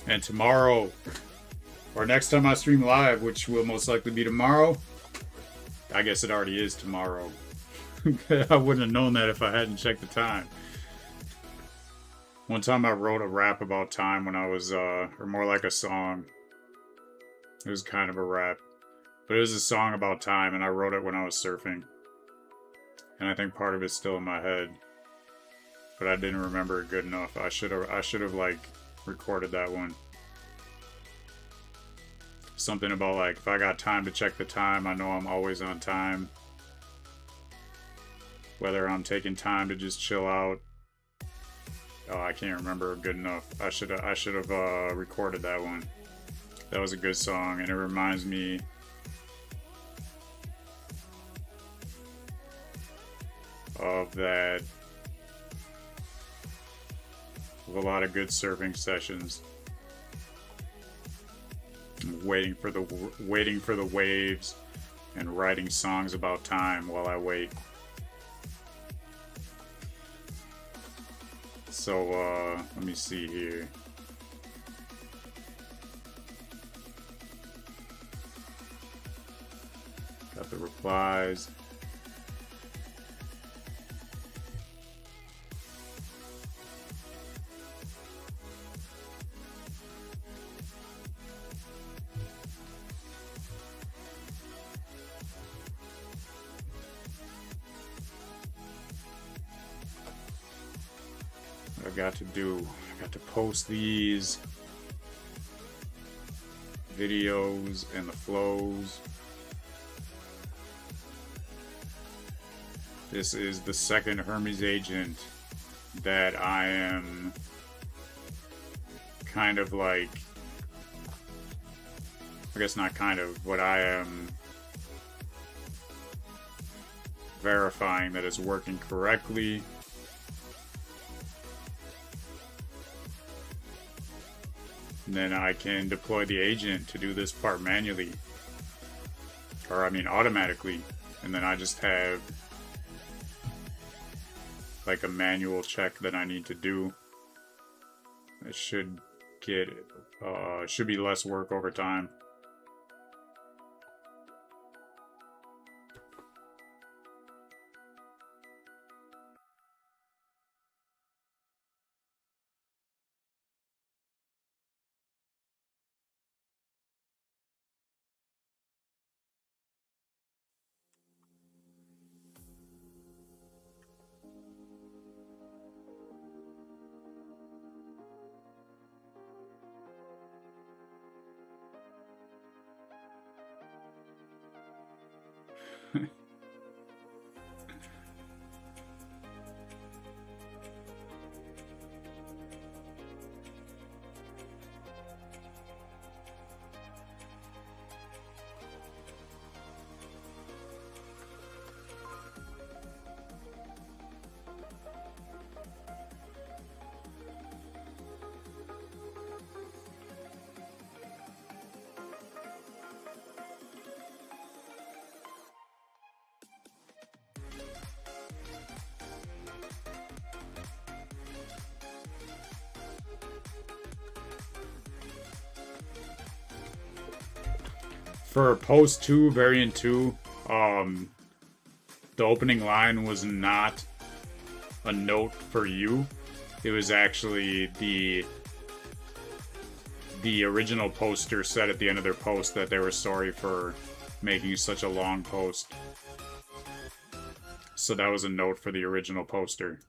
And tomorrow, or next time I stream live, which will most likely be tomorrow, I guess it already is tomorrow. I wouldn't have known that if I hadn't checked the time. One time I wrote a rap about time when I was, or more like a song. It was kind of a rap. But it was a song about time, and I wrote it when I was surfing. And I think part of it's still in my head. But I didn't remember it good enough. I should have like, recorded that one. Something about like, if I got time to check the time, I know I'm always on time. Whether I'm taking time to just chill out. Oh, I can't remember good enough. I should have recorded that one. That was a good song, and it reminds me of that. Of a lot of good surfing sessions. Waiting for the waves and writing songs about time while I wait. So let me see here. Got the replies. I got to do. I got to post these videos and the flows. This is the second Hermes agent that I am kind of like, I guess not kind of, but I am verifying that it's working correctly. And then I can deploy the agent to do this part manually. Or I mean automatically. And then I just have like a manual check that I need to do. It should get, should be less work over time. For post 2, variant 2, the opening line was not a note for you. It was actually the original poster said at the end of their post that they were sorry for making such a long post. So that was a note for the original poster.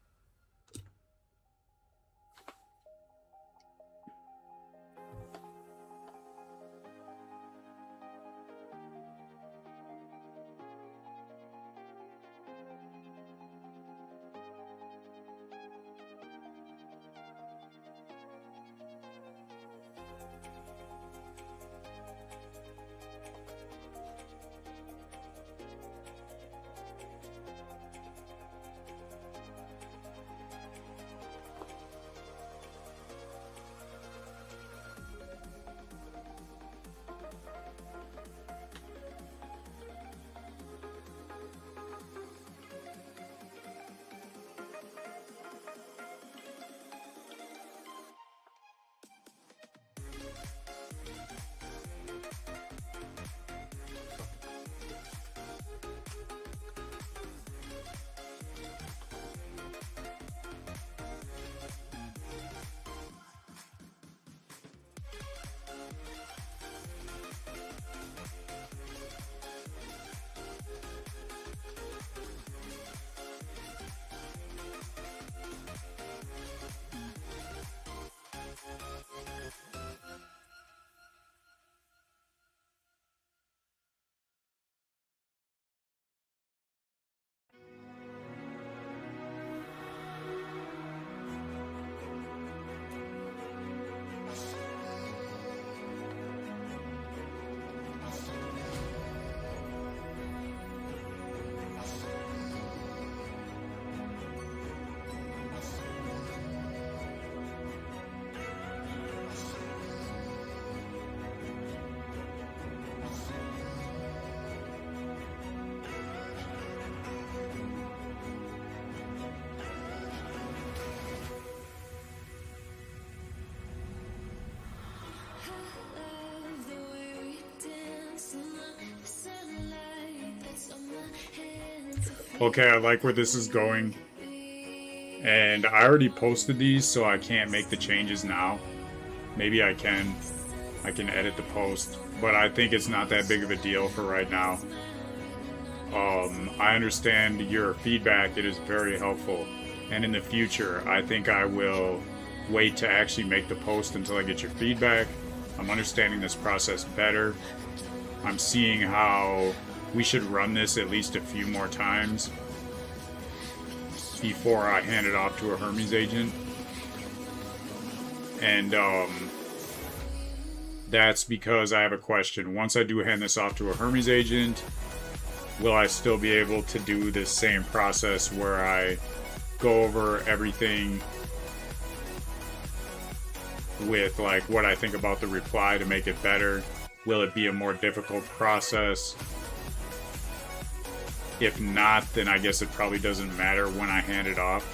Okay, I like where this is going. And I already posted these, so I can't make the changes now. Maybe I can. I can edit the post. But I think it's not that big of a deal for right now. I understand your feedback. It is very helpful. And in the future, I think I will wait to actually make the post until I get your feedback. I'm understanding this process better. I'm seeing how we should run this at least a few more times before I hand it off to a Hermes agent. And that's because I have a question. Once I do hand this off to a Hermes agent, will I still be able to do this same process where I go over everything with like what I think about the reply to make it better? Will it be a more difficult process? If not, then I guess it probably doesn't matter when I hand it off.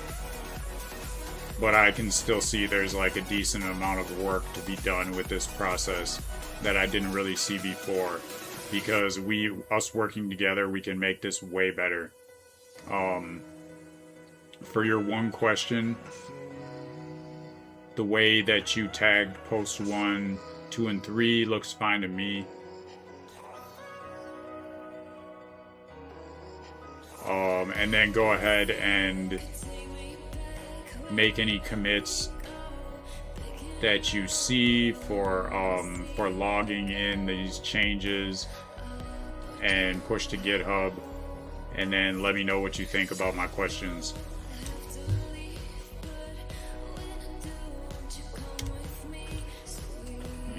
But I can still see there's like a decent amount of work to be done with this process that I didn't really see before. Because us working together, we can make this way better. For your one question, the way that you tagged post 1, 2, and 3 looks fine to me. And then go ahead and make any commits that you see for logging in these changes and push to GitHub, and then let me know what you think about my questions.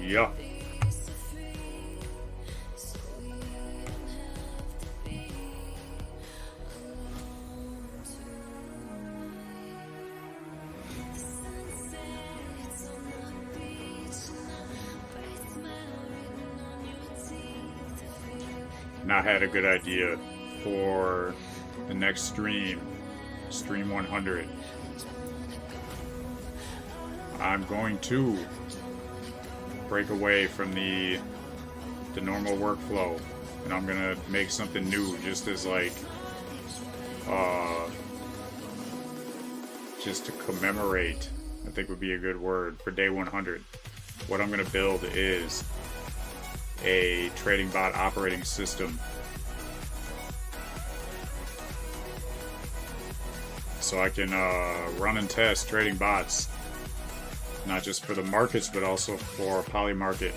Yeah. And I had a good idea for the next stream 100. I'm going to break away from the normal workflow, and I'm gonna make something new, just as like just to commemorate, I think would be a good word for day 100. What I'm gonna build is a trading bot operating system, so I can run and test trading bots, not just for the markets but also for poly market.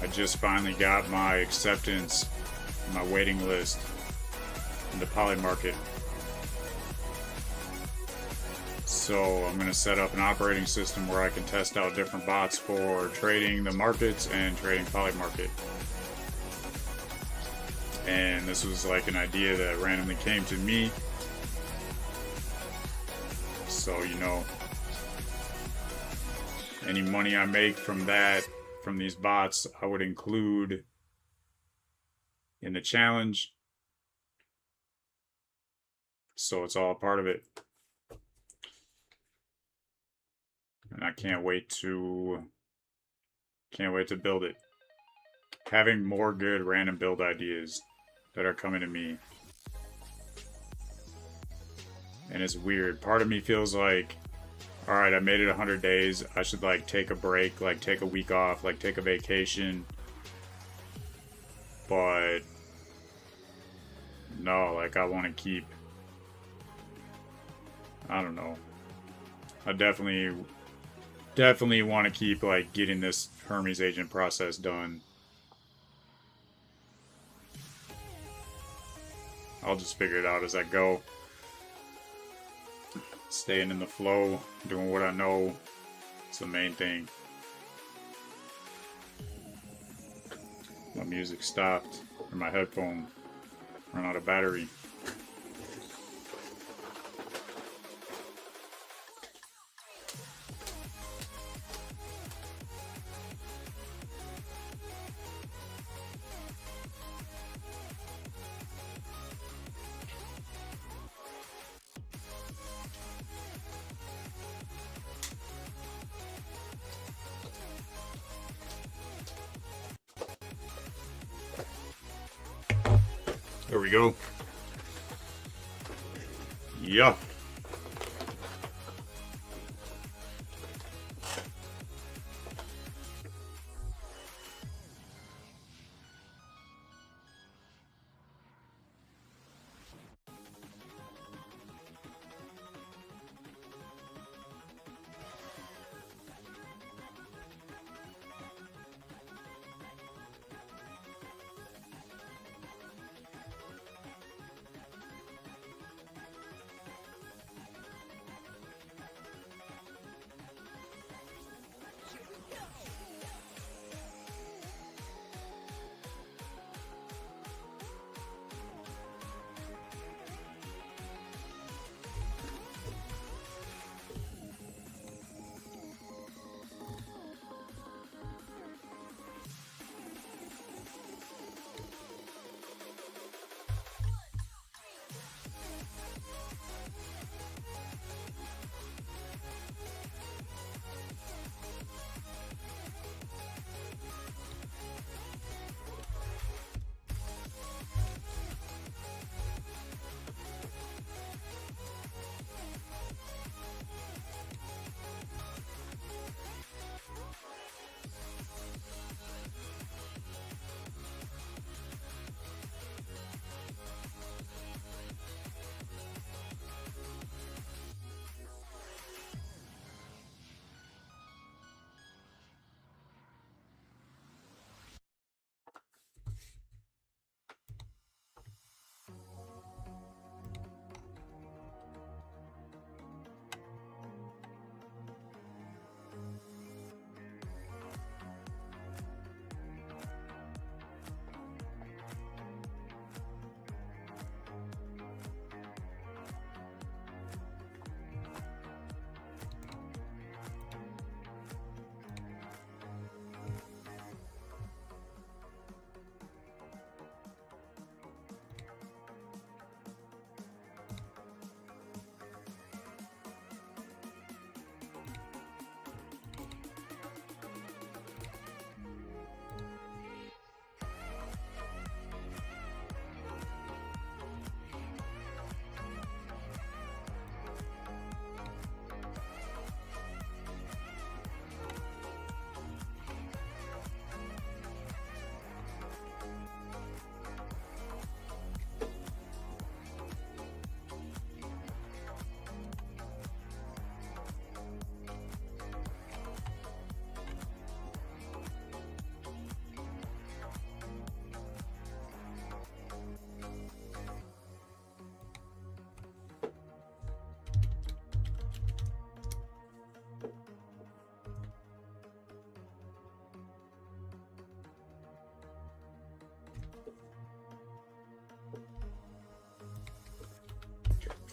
I just finally got my acceptance, my waiting list in the poly market, so I'm going to set up an operating system where I can test out different bots for trading the markets and trading poly market. And this was like an idea that randomly came to me, so you know, any money I make from these bots, I would include in the challenge. So it's all part of it. And I can't wait to build it. Having more good random build ideas that are coming to me. And it's weird. Part of me feels like, alright, I made it 100 days. I should like take a break, like take a week off, like take a vacation. But no, like I want to keep, I don't know. I definitely want to keep like getting this Hermes agent process done. I'll just figure it out as I go. Staying in the flow, doing what I know, it's the main thing. My music stopped, or my headphone ran out of battery. There we go. Yeah.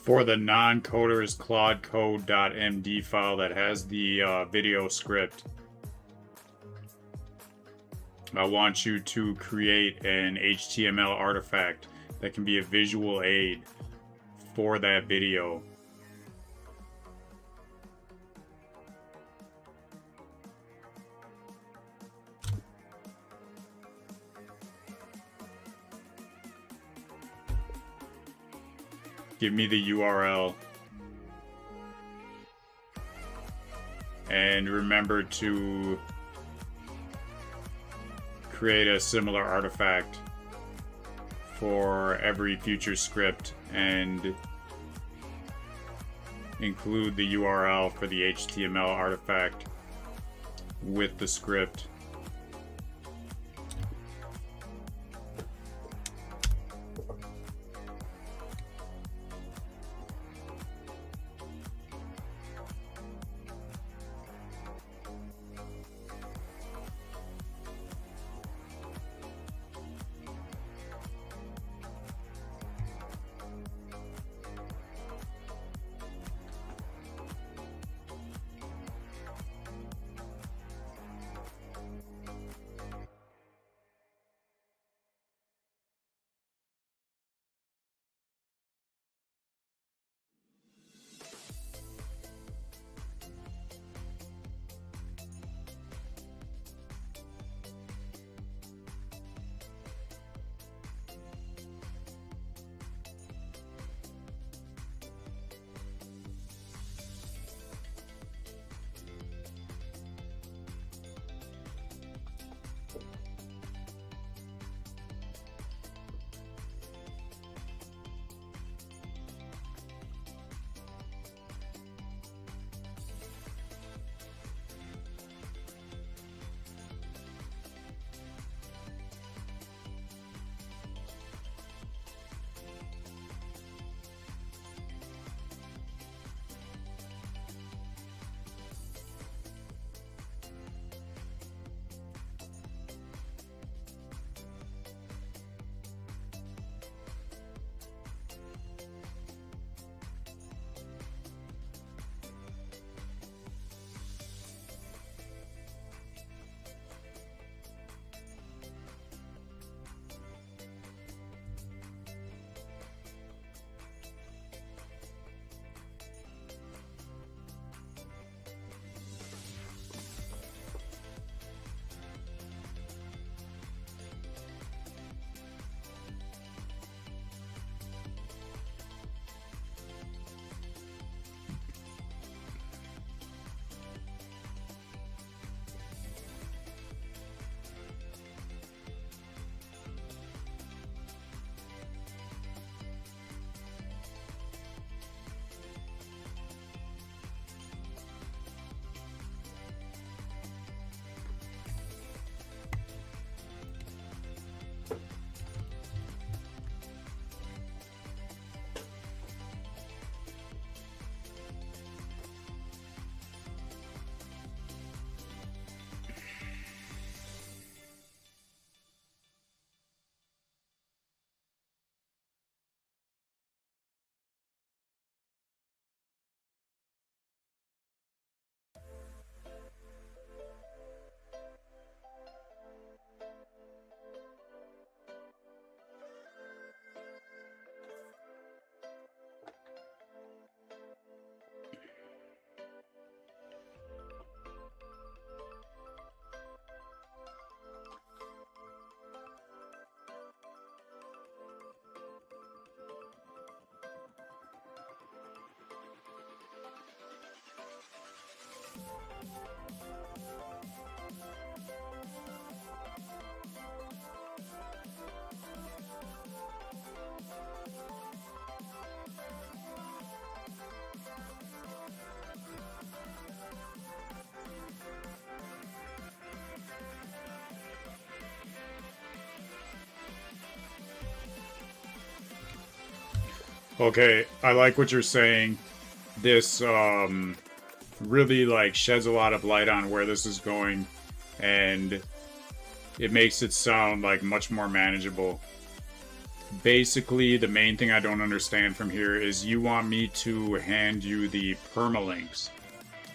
for the non-coders claudecode.md file that has the video script, I want you to create an HTML artifact that can be a visual aid for that video. Give me the URL. And remember to create a similar artifact for every future script and include the URL for the HTML artifact with the script. Okay, I like what you're saying. This really like sheds a lot of light on where this is going, and it makes it sound like much more manageable. basically the main thing I don't understand from here is you want me to hand you the permalinks.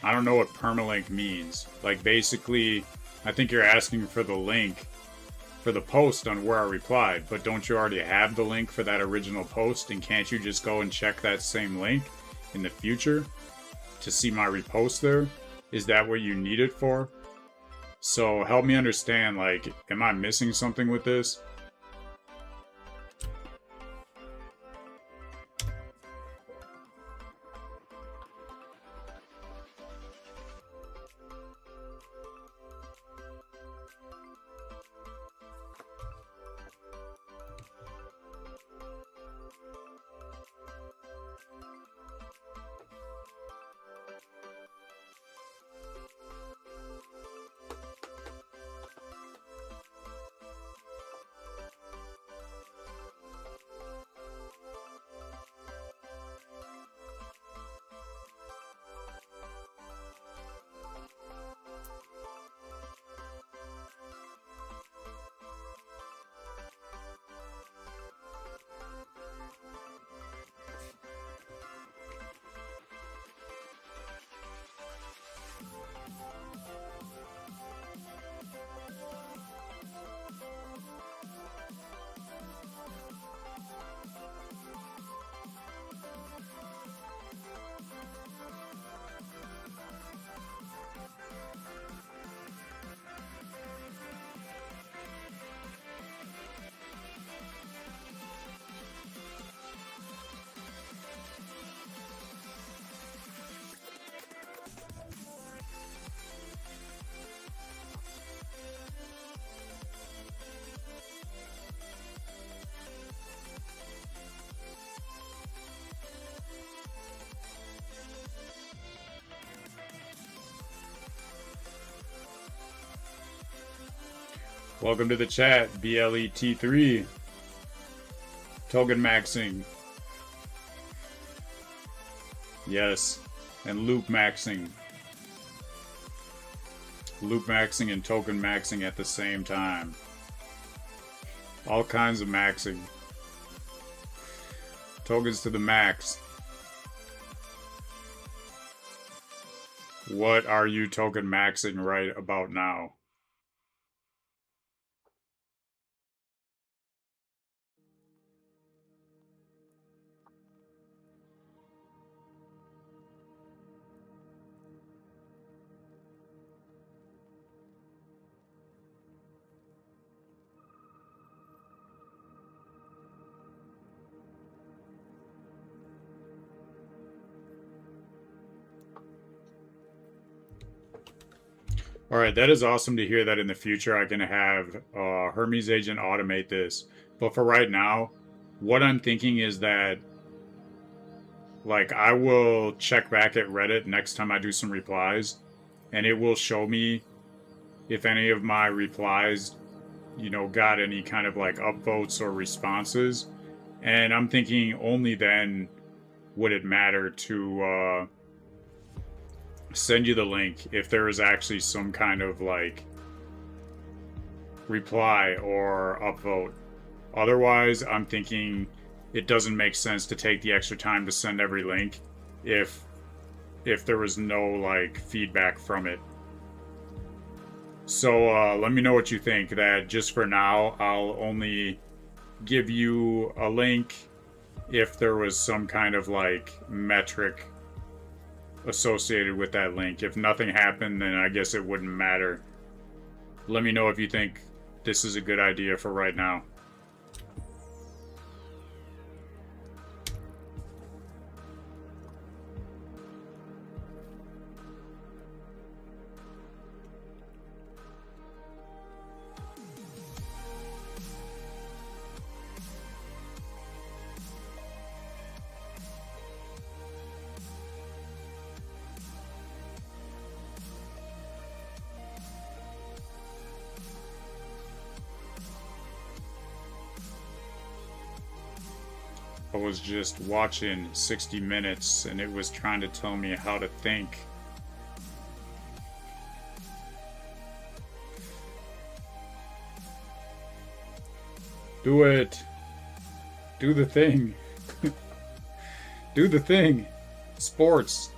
I don't know what permalink means. Like, basically, I think you're asking for the link for the post on where I replied, but don't you already have the link for that original post, and can't you just go and check that same link in the future to see my repost there? Is that what you need it for? So help me understand, like, am I missing something with this? Welcome to the chat, BLET3. Token maxing. Yes, and loop maxing. Loop maxing and token maxing at the same time. All kinds of maxing. Tokens to the max. What are you token maxing right about now? All right, that is awesome to hear that in the future I can have Hermes agent automate this. But for right now, what I'm thinking is that, like, I will check back at Reddit next time I do some replies, and it will show me if any of my replies, you know, got any kind of like upvotes or responses. And I'm thinking only then would it matter to send you the link if there is actually some kind of like reply or upvote. Otherwise, I'm thinking it doesn't make sense to take the extra time to send every link if there was no like feedback from it. So let me know what you think. That just for now, I'll only give you a link if there was some kind of like metric associated with that link. If nothing happened, then I guess it wouldn't matter. Let me know if you think this is a good idea for right now. I was just watching 60 Minutes and it was trying to tell me how to think. Do it. Do the thing. Do the thing. Sports.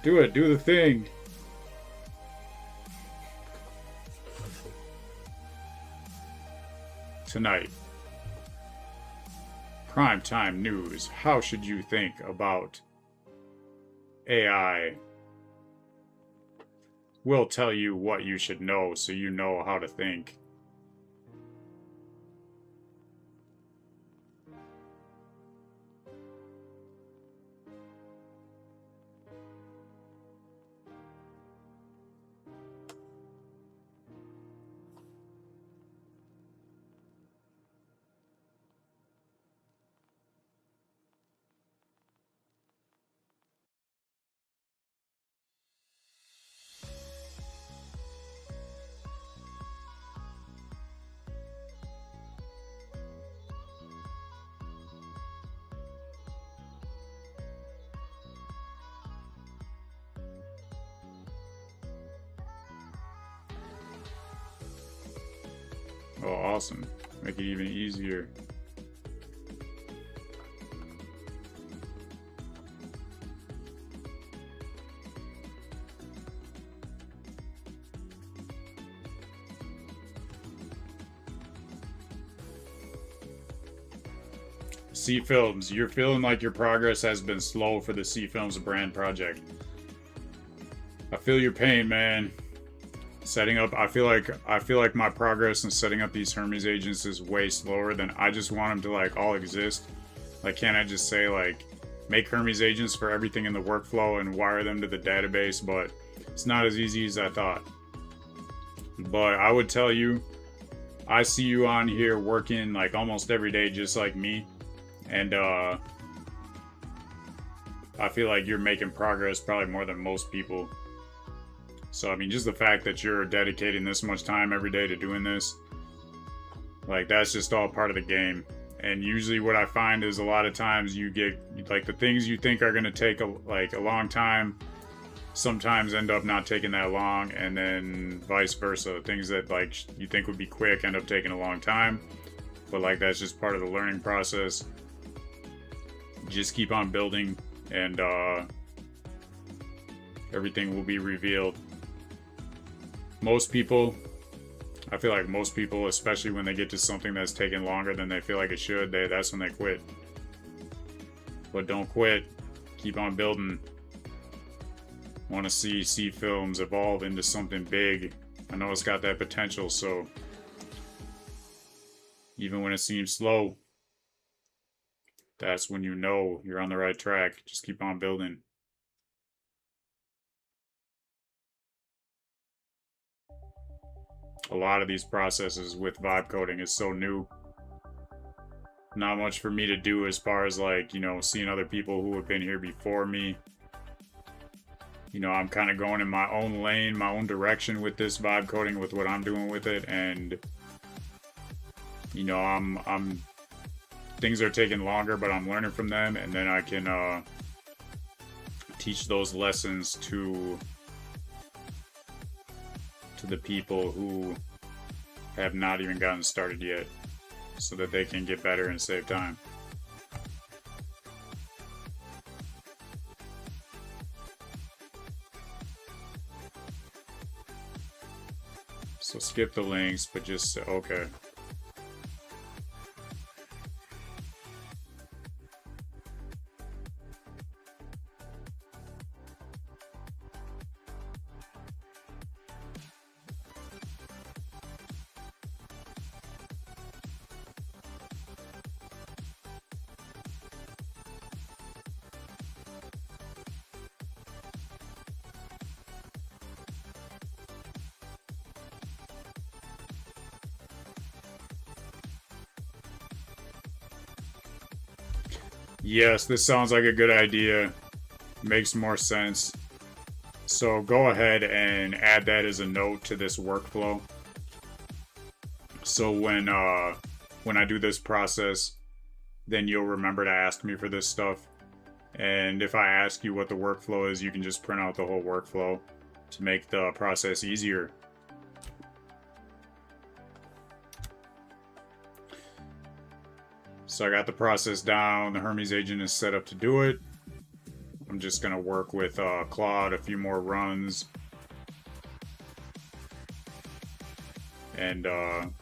Do it. Do the thing. Tonight. Primetime news. How should you think about AI? We'll tell you what you should know so you know how to think. Oh, awesome. Make it even easier. C Films, you're feeling like your progress has been slow for the C Films brand project. I feel your pain, man. Setting up, I feel like my progress in setting up these Hermes agents is way slower than I just want them to like all exist. Like, can't I just say like make Hermes agents for everything in the workflow and wire them to the database? But it's not as easy as I thought. But I would tell you, I see you on here working like almost every day, just like me, and I feel like you're making progress probably more than most people. So, I mean, just the fact that you're dedicating this much time every day to doing this, like, that's just all part of the game. And usually what I find is a lot of times you get, like, the things you think are going to take, a long time, sometimes end up not taking that long, and then vice versa. Things that, like, you think would be quick end up taking a long time. But, like, that's just part of the learning process. Just keep on building, and everything will be revealed. Most people, I feel like most people, especially when they get to something that's taking longer than they feel like it should, that's when they quit. But don't quit. Keep on building. Want to see C Films evolve into something big. I know it's got that potential, so even when it seems slow, that's when you know you're on the right track. Just keep on building. A lot of these processes with vibe coding is so new. Not much for me to do as far as, like, you know, seeing other people who have been here before me. You know, I'm kind of going in my own lane, my own direction with this vibe coding, with what I'm doing with it, and you know, I'm things are taking longer, but I'm learning from them, and then I can teach those lessons to the people who have not even gotten started yet, so that they can get better and save time. So skip the links, but just, okay. Yes, this sounds like a good idea. Makes more sense. So go ahead and add that as a note to this workflow. So when I do this process, then you'll remember to ask me for this stuff. And if I ask you what the workflow is, you can just print out the whole workflow to make the process easier. So I got the process down. The Hermes agent is set up to do it. I'm just going to work with Claude a few more runs. And then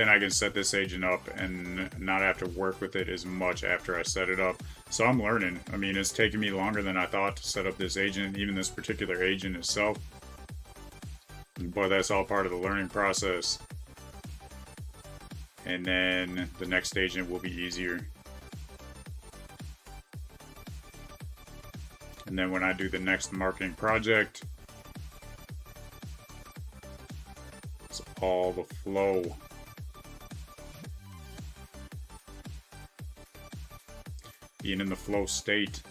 I can set this agent up and not have to work with it as much after I set it up. So I'm learning. I mean, it's taken me longer than I thought to set up this agent, even this particular agent itself. But that's all part of the learning process. And then the next agent will be easier. And then when I do the next marketing project, it's all the flow. Being in the flow state.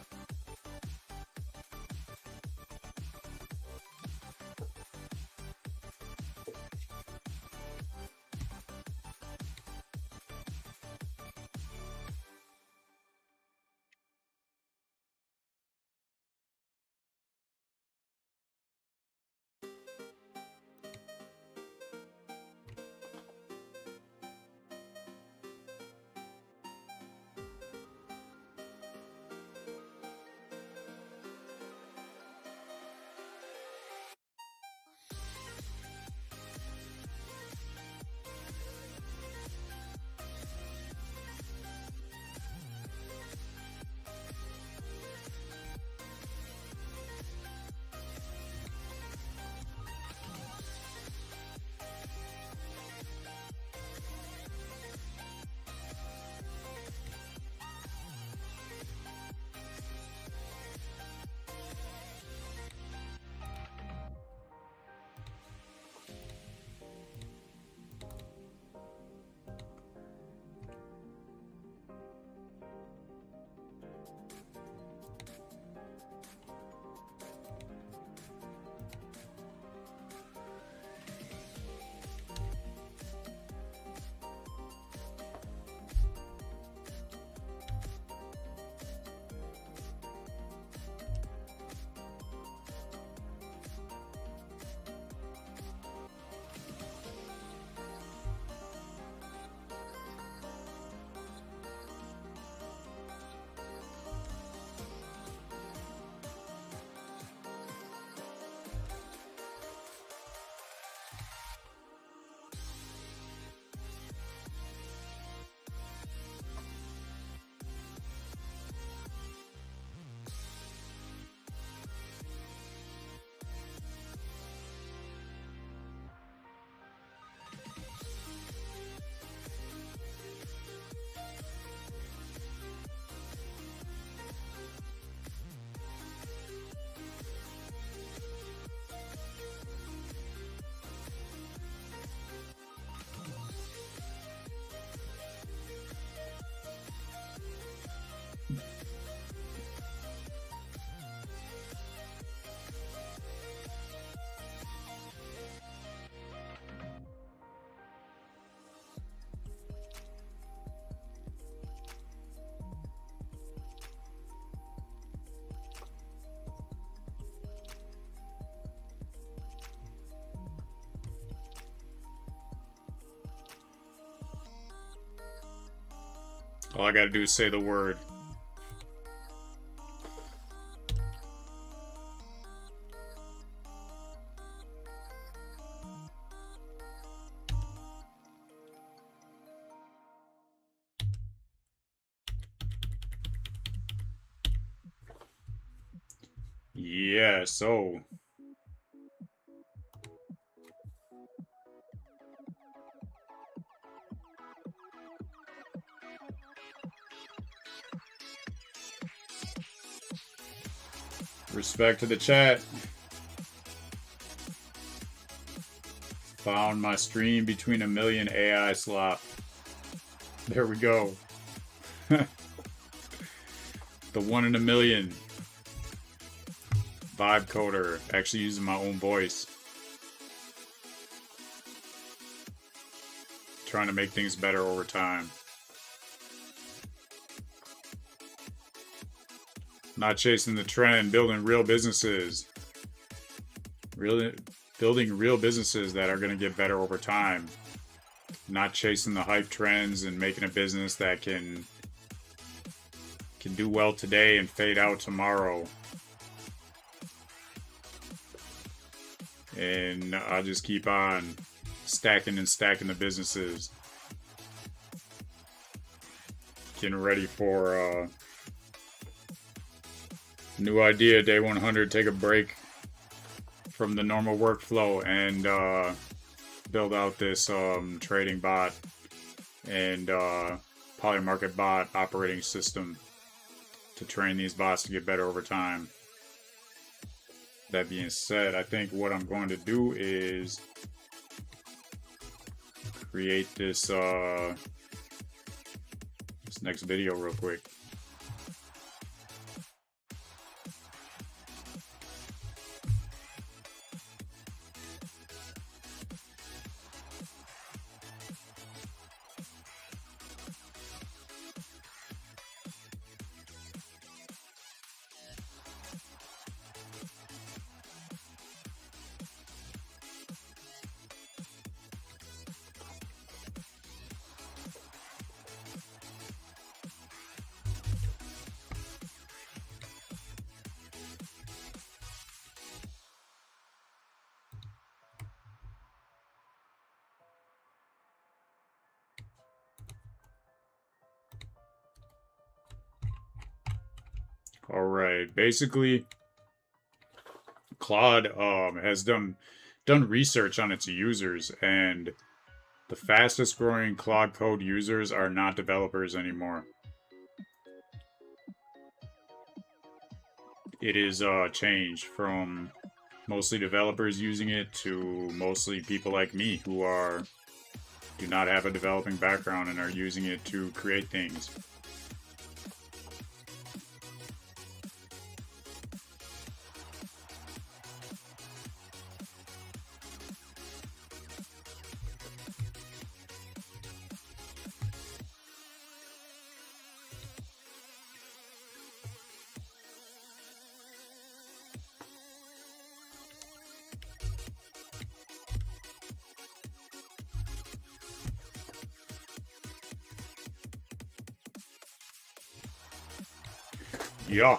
All I gotta do is say the word. Yeah, so respect to the chat. Found my stream between a million AI slop. There we go. The 1 in a million. Vibe coder. Actually using my own voice. Trying to make things better over time. Not chasing the trend, building real businesses. Building real businesses that are going to get better over time. not chasing the hype trends and making a business that can do well today and fade out tomorrow. And I'll just keep on stacking and stacking the businesses. Getting ready for new idea, day 100, take a break from the normal workflow and build out this trading bot and polymarket bot operating system to train these bots to get better over time. That being said, I think what I'm going to do is create this next video real quick. All right, basically, Claude has done research on its users, and the fastest growing Claude Code users are not developers anymore. It is changed from mostly developers using it to mostly people like me who do not have a developing background and are using it to create things. Yeah.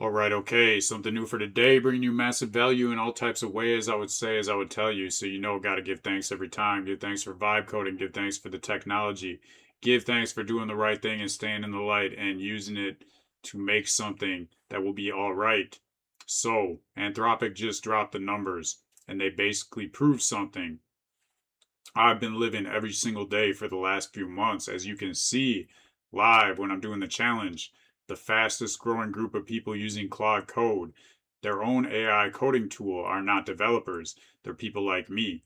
All right, okay, something new for today, bringing you massive value in all types of ways, I would say, as I would tell you. So got to give thanks every time. Give thanks for vibe coding. Give thanks for the technology. Give thanks for doing the right thing and staying in the light and using it to make something that will be all right. So, Anthropic just dropped the numbers, and they basically prove something I've been living every single day for the last few months, as you can see live when I'm doing the challenge. The fastest growing group of people using Claude Code, their own AI coding tool, are not developers. They're people like me.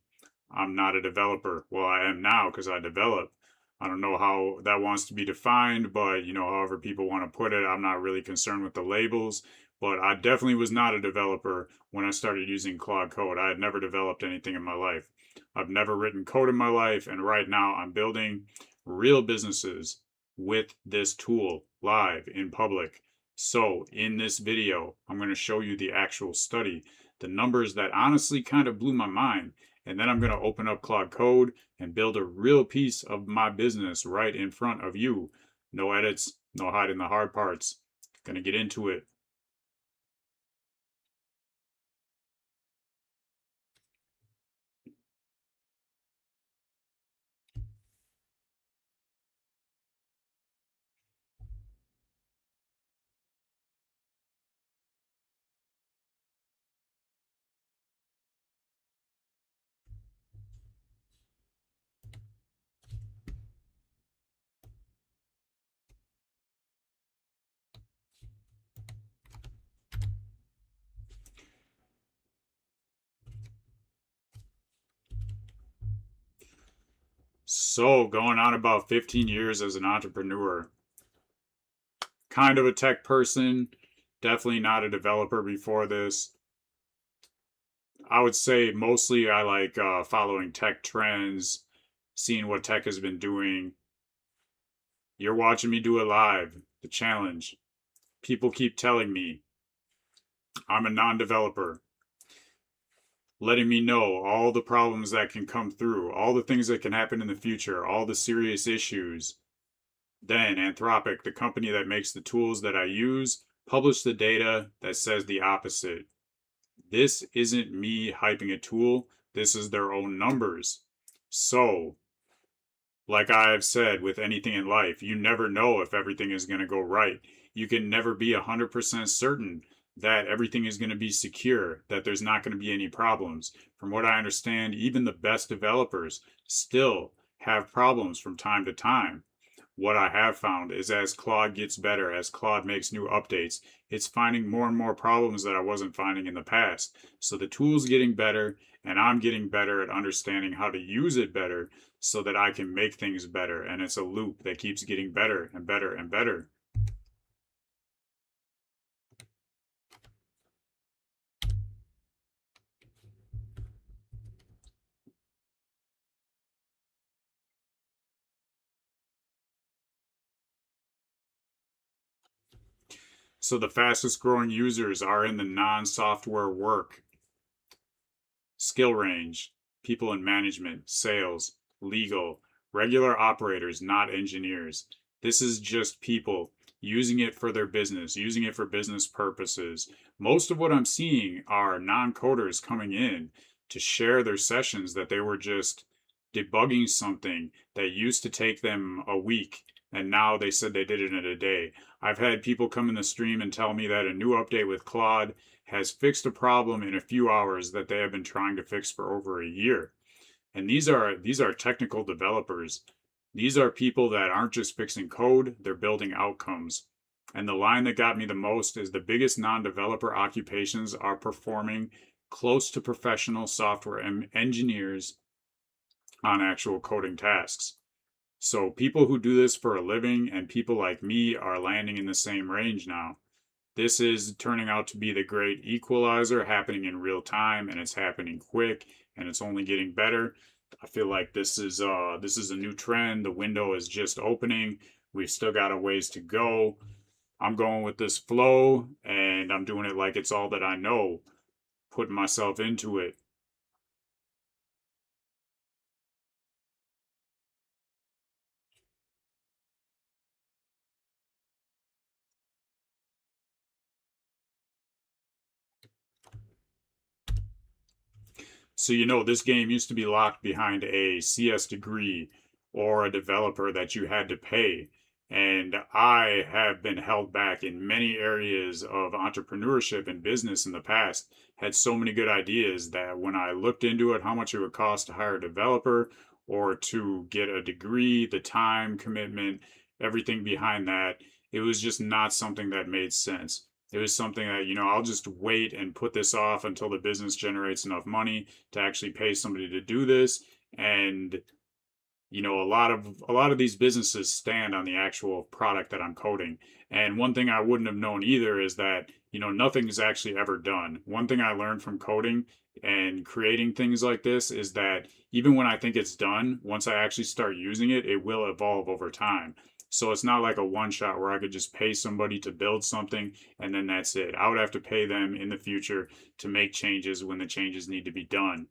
I'm not a developer. Well, I am now because I develop. I don't know how that wants to be defined, but however people want to put it, I'm not really concerned with the labels. But I definitely was not a developer when I started using Claude Code. I had never developed anything in my life. I've never written code in my life, and right now I'm building real businesses with this tool live in public. So in this video, I'm going to show you the actual study, the numbers that honestly kind of blew my mind. And then I'm going to open up Claude Code and build a real piece of my business right in front of you. No edits, no hiding the hard parts. Going to get into it. So, going on about 15 years as an entrepreneur. Kind of a tech person, definitely not a developer before this. I would say mostly I like following tech trends, seeing what tech has been doing. You're watching me do it live, the challenge. People keep telling me I'm a non developer, letting me know all the problems that can come through, all the things that can happen in the future, all the serious issues. Then Anthropic, the company that makes the tools that I use, published the data that says the opposite. This isn't me hyping a tool, this is their own numbers. So, like I have said with anything in life, you never know if everything is going to go right. You can never be 100% certain that everything is going to be secure, that there's not going to be any problems. From what I understand, even the best developers still have problems from time to time. What I have found is as Claude gets better, as Claude makes new updates, it's finding more and more problems that I wasn't finding in the past. So the tool's getting better, and I'm getting better at understanding how to use it better so that I can make things better. And it's a loop that keeps getting better and better and better. So the fastest growing users are in the non-software work skill range, people in management, sales, legal, regular operators, not engineers. This is just people using it for their business, using it for business purposes. Most of what I'm seeing are non coders coming in to share their sessions that they were just debugging something that used to take them a week. And now they said they did it in a day. I've had people come in the stream and tell me that a new update with Claude has fixed a problem in a few hours that they have been trying to fix for over a year. And these are technical developers. These are people that aren't just fixing code, they're building outcomes. And the line that got me the most is the biggest non-developer occupations are performing close to professional software engineers on actual coding tasks. So people who do this for a living and people like me are landing in the same range now. This is turning out to be the great equalizer happening in real time, and it's happening quick, and it's only getting better. I feel like this is a new trend. The window is just opening. We've still got a ways to go. I'm going with this flow, and I'm doing it like it's all that I know, putting myself into it. So, this game used to be locked behind a CS degree or a developer that you had to pay. And I have been held back in many areas of entrepreneurship and business in the past. Had so many good ideas that when I looked into it, how much it would cost to hire a developer or to get a degree, the time commitment, everything behind that, it was just not something that made sense. It was something that, I'll just wait and put this off until the business generates enough money to actually pay somebody to do this. And, a lot of these businesses stand on the actual product that I'm coding. And one thing I wouldn't have known either is that, nothing is actually ever done. One thing I learned from coding and creating things like this is that even when I think it's done, once I actually start using it, it will evolve over time. So it's not like a one shot where I could just pay somebody to build something and then that's it. I would have to pay them in the future to make changes when the changes need to be done.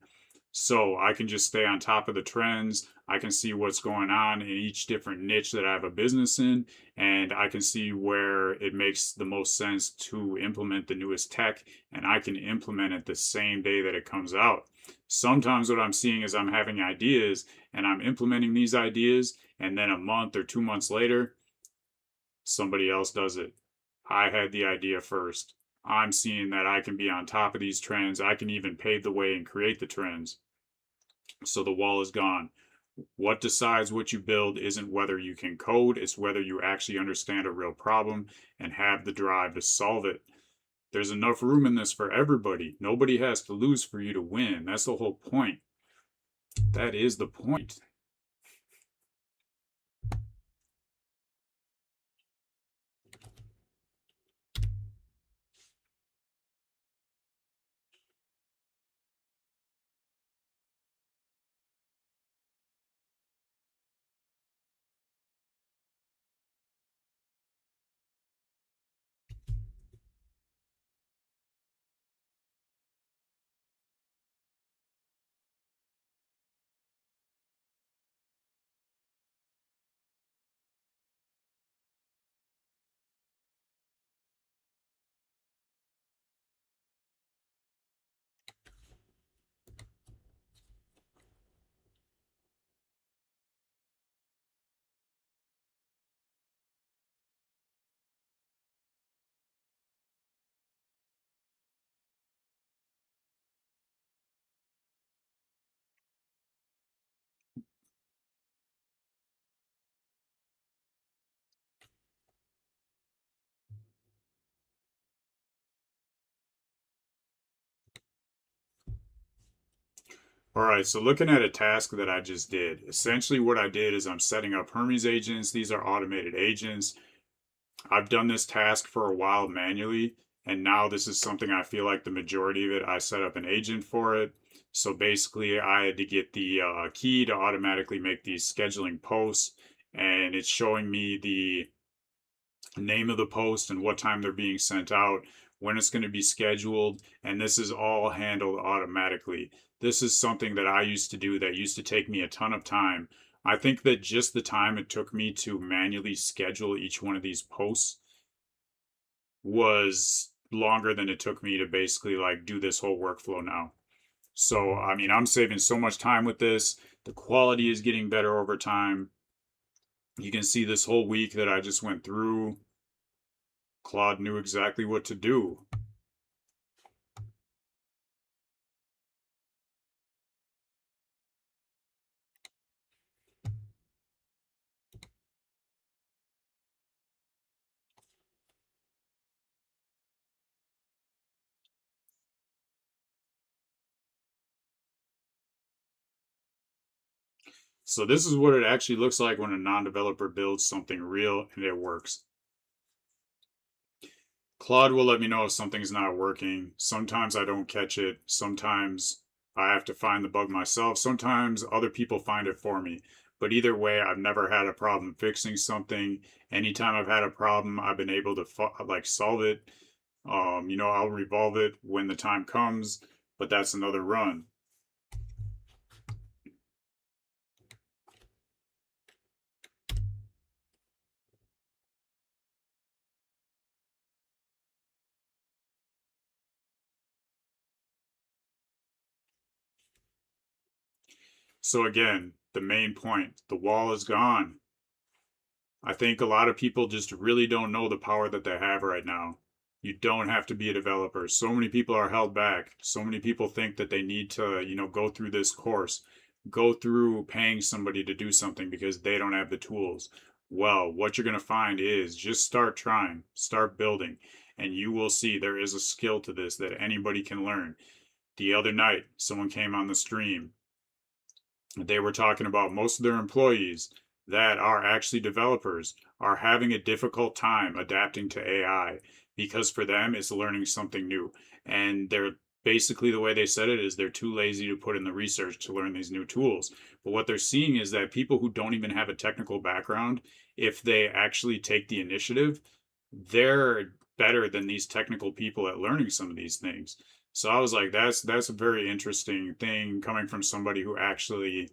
So I can just stay on top of the trends. I can see what's going on in each different niche that I have a business in, and I can see where it makes the most sense to implement the newest tech, and I can implement it the same day that it comes out. Sometimes what I'm seeing is I'm having ideas and I'm implementing these ideas, and then a month or 2 months later, somebody else does it. I had the idea first. I'm seeing that I can be on top of these trends. I can even pave the way and create the trends. So the wall is gone. What decides what you build isn't whether you can code, it's whether you actually understand a real problem and have the drive to solve it. There's enough room in this for everybody. Nobody has to lose for you to win. That's the whole point. That is the point. All right, so looking at a task that I just did, essentially what I did is I'm setting up Hermes agents. These are automated agents. I've done this task for a while manually, and now this is something I feel like the majority of it, I set up an agent for it. So basically, I had to get the key to automatically make these scheduling posts, and it's showing me the name of the post and what time they're being sent out, when it's going to be scheduled, and this is all handled automatically. This is something that I used to do that used to take me a ton of time. I think that just the time it took me to manually schedule each one of these posts was longer than it took me to basically like do this whole workflow now. So, I mean, I'm saving so much time with this. The quality is getting better over time. You can see this whole week that I just went through, Claude knew exactly what to do. So this is what it actually looks like when a non-developer builds something real and it works. Claude will let me know if something's not working. Sometimes I don't catch it. Sometimes I have to find the bug myself. Sometimes other people find it for me. But either way, I've never had a problem fixing something. Anytime I've had a problem, I've been able to like solve it. I'll revolve it when the time comes, but that's another run. So again, the main point, the wall is gone. I think a lot of people just really don't know the power that they have right now. You don't have to be a developer. So many people are held back. So many people think that they need to, go through this course, go through paying somebody to do something because they don't have the tools. Well, what you're going to find is just start trying, start building, and you will see there is a skill to this that anybody can learn. The other night, someone came on the stream. They were talking about most of their employees that are actually developers are having a difficult time adapting to AI because for them it's learning something new. And they're basically the way they said it is they're too lazy to put in the research to learn these new tools. But what they're seeing is that people who don't even have a technical background, if they actually take the initiative, they're better than these technical people at learning some of these things. So I was like, that's a very interesting thing coming from somebody who actually,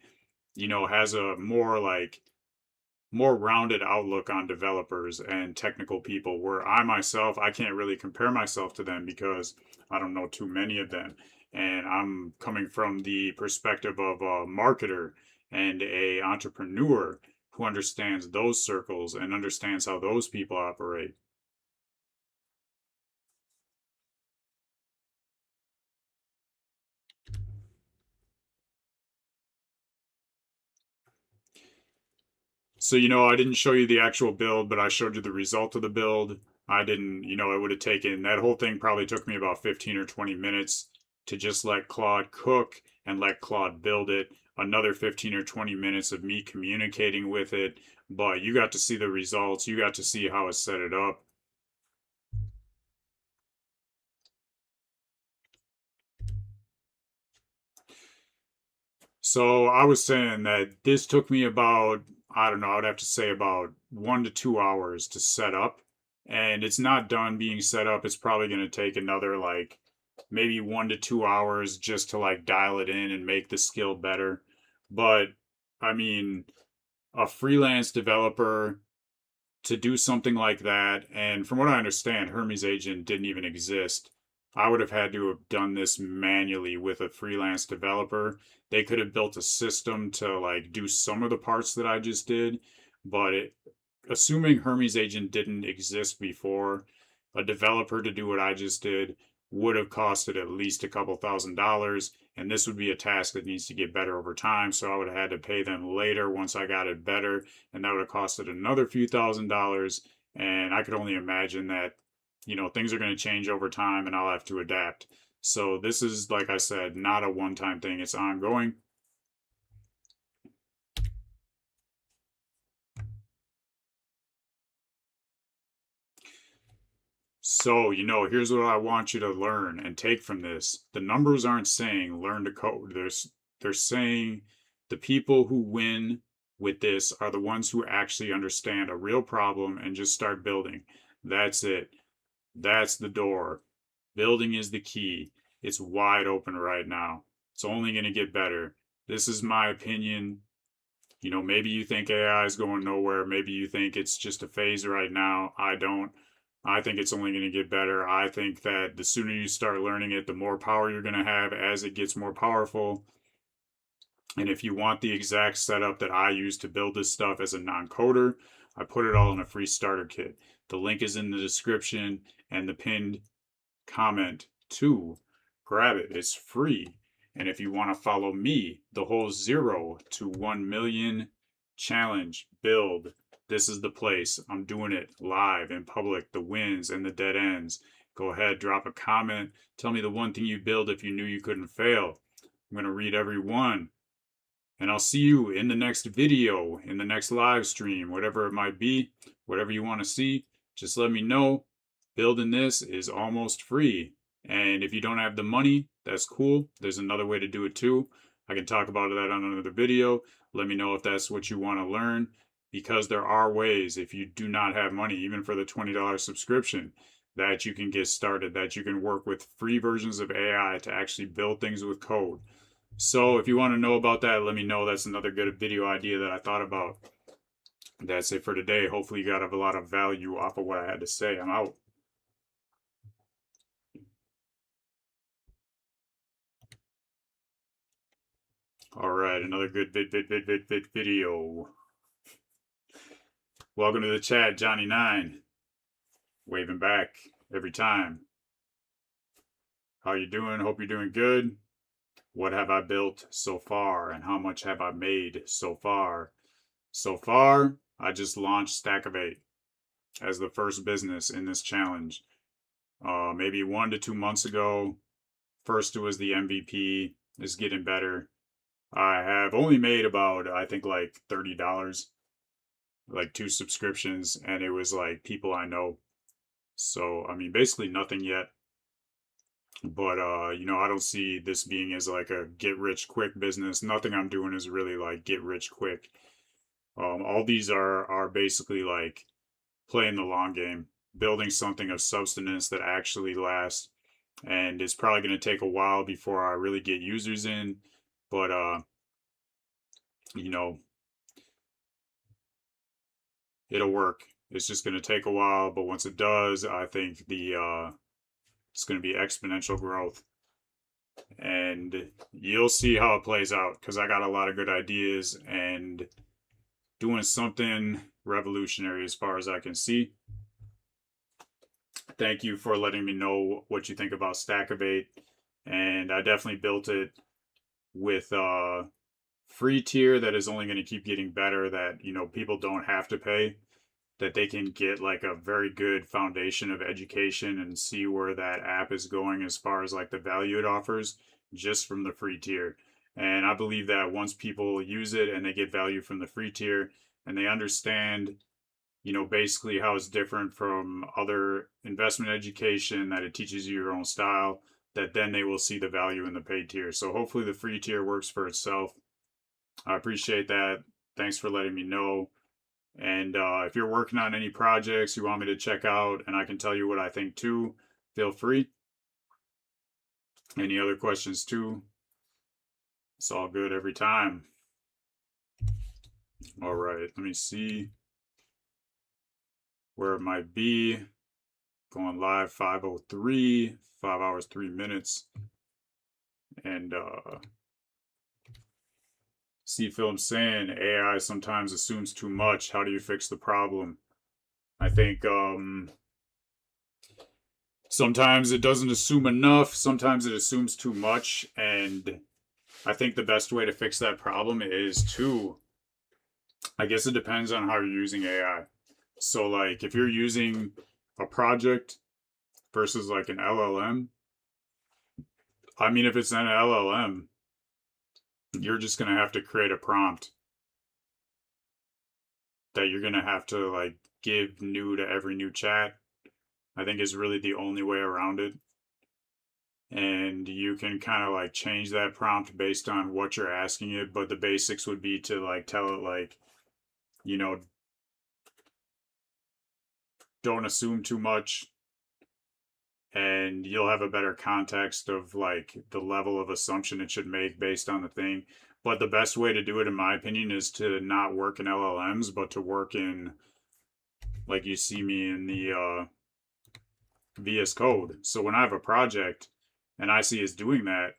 has a more rounded outlook on developers and technical people where I myself, I can't really compare myself to them because I don't know too many of them. And I'm coming from the perspective of a marketer and a entrepreneur who understands those circles and understands how those people operate. So, I didn't show you the actual build, but I showed you the result of the build. I didn't, it would have taken that whole thing probably took me about 15 or 20 minutes to just let Claude cook and let Claude build it. Another 15 or 20 minutes of me communicating with it. But you got to see the results. You got to see how it set it up. So I was saying that this took me about, I don't know, I'd have to say about 1 to 2 hours to set up. And it's not done being set up. It's probably going to take another like maybe 1 to 2 hours just to like dial it in and make the skill better. But I mean, a freelance developer to do something like that. And from what I understand, Hermes Agent didn't even exist. I would have had to have done this manually with a freelance developer. They could have built a system to like do some of the parts that I just did, but assuming Hermes Agent didn't exist before, a developer to do what I just did would have costed at least a couple $1,000s, and this would be a task that needs to get better over time. So I would have had to pay them later once I got it better, and that would have costed another few $1,000s. And I could only imagine that, things are going to change over time, and I'll have to adapt. So this is, like I said, not a one-time thing. It's ongoing. So, here's what I want you to learn and take from this. The numbers aren't saying learn to code. They're saying the people who win with this are the ones who actually understand a real problem and just start building. That's it. That's the door. Building is the key. It's wide open right now. It's only going to get better. This is my opinion. Maybe you think AI is going nowhere. Maybe you think it's just a phase right now. I don't. I think it's only going to get better. I think that the sooner you start learning it, the more power you're going to have as it gets more powerful. And if you want the exact setup that I use to build this stuff as a non-coder, I put it all in a free starter kit. The link is in the description and the pinned comment too. Grab it. It's free. And if you want to follow me, the whole 0 to 1 million challenge build, this is the place. I'm doing it live in public, the wins and the dead ends. Go ahead, drop a comment. Tell me the one thing you build if you knew you couldn't fail. I'm going to read every one. And I'll see you in the next video, in the next live stream, whatever it might be, whatever you want to see. Just let me know. Building this is almost free. And if you don't have the money, that's cool. There's another way to do it too. I can talk about that on another video. Let me know if that's what you want to learn, because there are ways, if you do not have money, even for the $20 subscription, that you can get started, that you can work with free versions of AI to actually build things with code. So if you want to know about that, let me know. That's another good video idea that I thought about. That's it for today. Hopefully you got a lot of value off of what I had to say. I'm out. All right, another good video. Welcome to the chat, Johnny9. Waving back every time. How you doing? Hope you're doing good. What have I built so far, and how much have I made so far? So far, I just launched Stackivate as the first business in this challenge. Maybe 1 to 2 months ago. First, it was the MVP. It's getting better. I have only made about, I think, like $30, like 2 subscriptions, and it was like people I know. So, I mean, basically nothing yet. But, I don't see this being as like a get rich quick business. Nothing I'm doing is really like get rich quick. All these are basically like playing the long game, building something of substance that actually lasts. And it's probably going to take a while before I really get users in. But, it'll work. It's just going to take a while. But once it does, I think it's going to be exponential growth. And you'll see how it plays out, because I got a lot of good ideas and doing something revolutionary as far as I can see. Thank you for letting me know what you think about Stackivate. And I definitely built it with a free tier that is only going to keep getting better, that, people don't have to pay, that they can get like a very good foundation of education and see where that app is going as far as like the value it offers just from the free tier. And I believe that once people use it and they get value from the free tier and they understand, basically how it's different from other investment education, that it teaches you your own style, that then they will see the value in the paid tier. So hopefully the free tier works for itself. I appreciate that. Thanks for letting me know. And if you're working on any projects you want me to check out and I can tell you what I think too, feel free. Any other questions too? It's all good every time. All right, let me see where it might be. Going live 5:03, 5 hours, 3 minutes. And see film saying AI sometimes assumes too much. How do you fix the problem? I think sometimes it doesn't assume enough. Sometimes it assumes too much. And I think the best way to fix that problem is to, I guess it depends on how you're using AI. So like if you're using a project versus like an LLM, I mean, if it's an LLM, you're just going to have to create a prompt that you're going to have to like give new to every new chat. I think is really the only way around it. And you can kind of like change that prompt based on what you're asking it, but the basics would be to like tell it like, you know, don't assume too much, and you'll have a better context of like the level of assumption it should make based on the thing. But the best way to do it, in my opinion, is to not work in LLMs, but to work in, like you see me in the VS Code. So when I have a project and I see it's doing that,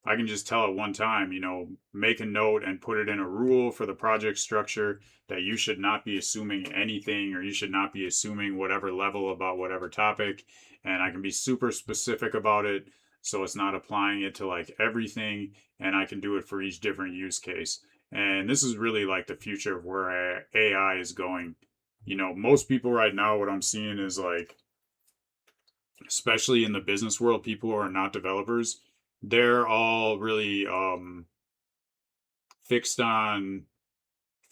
I can just tell it one time, you know, make a note and put it in a rule for the project structure that you should not be assuming anything, or you should not be assuming whatever level about whatever topic. And I can be super specific about it, so it's not applying it to like everything, and I can do it for each different use case. And this is really like the future of where AI is going. You know, most people right now, what I'm seeing is like, especially in the business world, people who are not developers, they're all really fixed on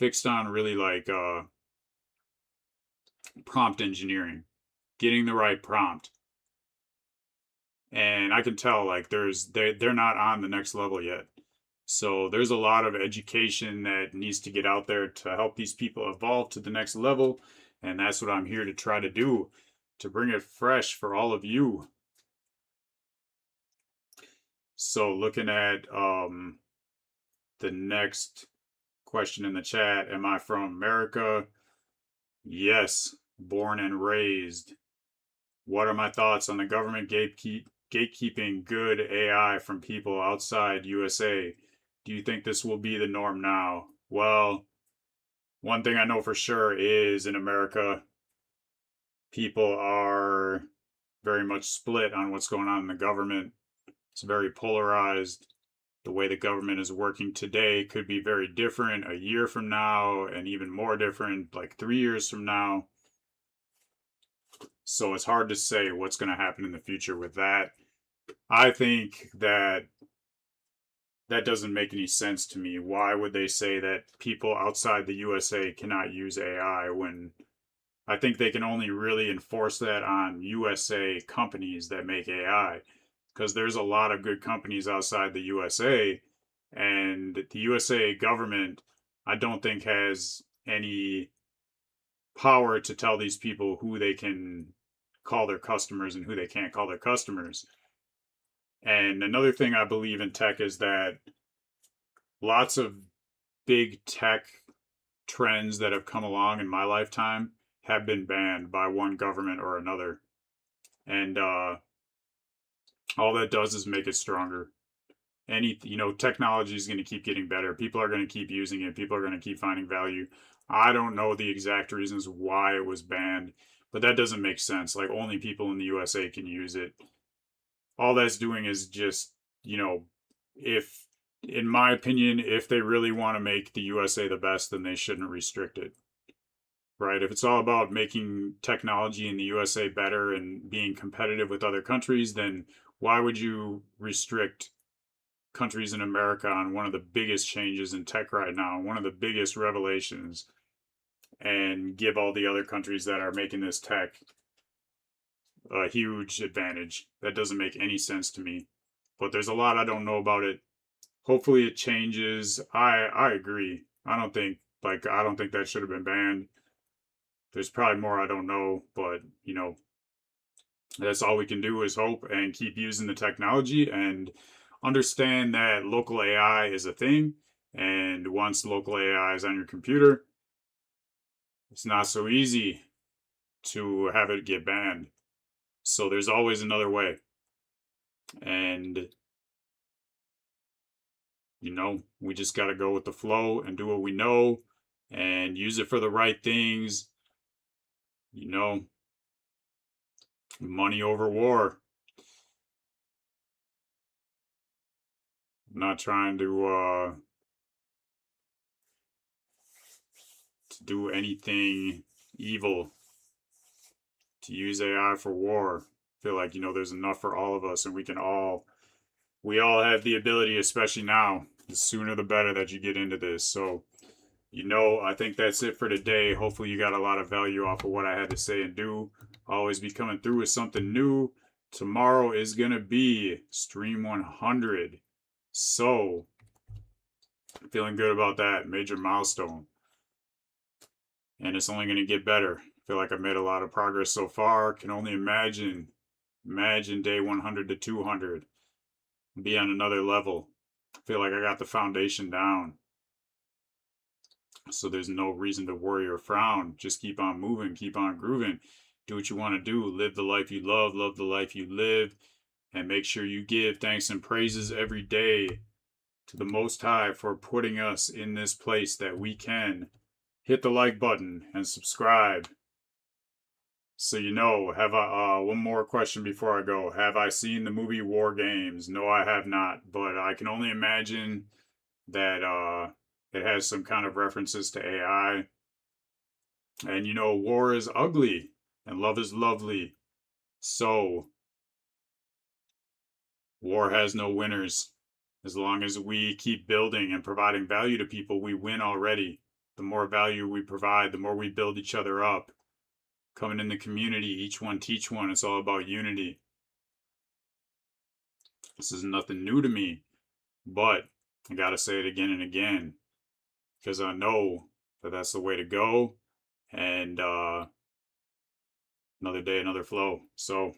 really like prompt engineering, getting the right prompt. And I can tell like they're not on the next level yet. So there's a lot of education that needs to get out there to help these people evolve to the next level, and that's what I'm here to try to do, to bring it fresh for all of you. So looking at the next question in the chat, am I from America? Yes, born and raised. What are my thoughts on the government gatekeeping good AI from people outside USA? Do you think this will be the norm now? Well, one thing I know for sure is in America, people are very much split on what's going on in the government. It's very polarized. The way the government is working today could be very different a year from now, and even more different like 3 years from now. So it's hard to say what's going to happen in the future with that. I think that doesn't make any sense to me. Why would they say that people outside the USA cannot use AI, when I think they can only really enforce that on USA companies that make AI? Because there's a lot of good companies outside the USA, and the USA government, I don't think, has any power to tell these people who they can call their customers and who they can't call their customers. And another thing I believe in tech is that lots of big tech trends that have come along in my lifetime have been banned by one government or another. And all that does is make it stronger. Technology is going to keep getting better. People are going to keep using it. People are going to keep finding value. I don't know the exact reasons why it was banned, but that doesn't make sense. Like, only people in the USA can use it. All that's doing is just, if, in my opinion, if they really want to make the USA the best, then they shouldn't restrict it. Right? If it's all about making technology in the USA better and being competitive with other countries, then why would you restrict countries in America on one of the biggest changes in tech right now, one of the biggest revelations, and give all the other countries that are making this tech a huge advantage? That doesn't make any sense to me. But there's a lot I don't know about it. Hopefully it changes. I agree. I don't think that should have been banned. There's probably more I don't know, but that's all we can do is hope and keep using the technology and understand that local AI is a thing. And once local AI is on your computer, it's not so easy to have it get banned. So there's always another way. And we just got to go with the flow and do what we know and use it for the right things. Money over war. I'm not trying to do anything evil, to use AI for war. I feel like, there's enough for all of us, and we can all we all have the ability, especially now. The sooner the better that you get into this. So, I think that's it for today. Hopefully you got a lot of value off of what I had to say and do. I'll always be coming through with something new. Tomorrow is going to be stream 100. So, feeling good about that. Major milestone. And it's only going to get better. I feel like I've made a lot of progress so far. Can only imagine day 100 to 200. Be on another level. I feel like I got the foundation down. So there's no reason to worry or frown. Just keep on moving, keep on grooving. Do what you want to do. Live the life you love the life you live. And make sure you give thanks and praises every day to the Most High for putting us in this place that we can hit the like button and subscribe. So have one more question before I go. Have I seen the movie War Games? No, I have not. But I can only imagine that it has some kind of references to AI. And war is ugly and love is lovely. So, war has no winners. As long as we keep building and providing value to people, we win already. The more value we provide, the more we build each other up. Coming in the community, each one teach one. It's all about unity. This is nothing new to me, but I gotta say it again and again. Because I know that that's the way to go. And another day, another flow. So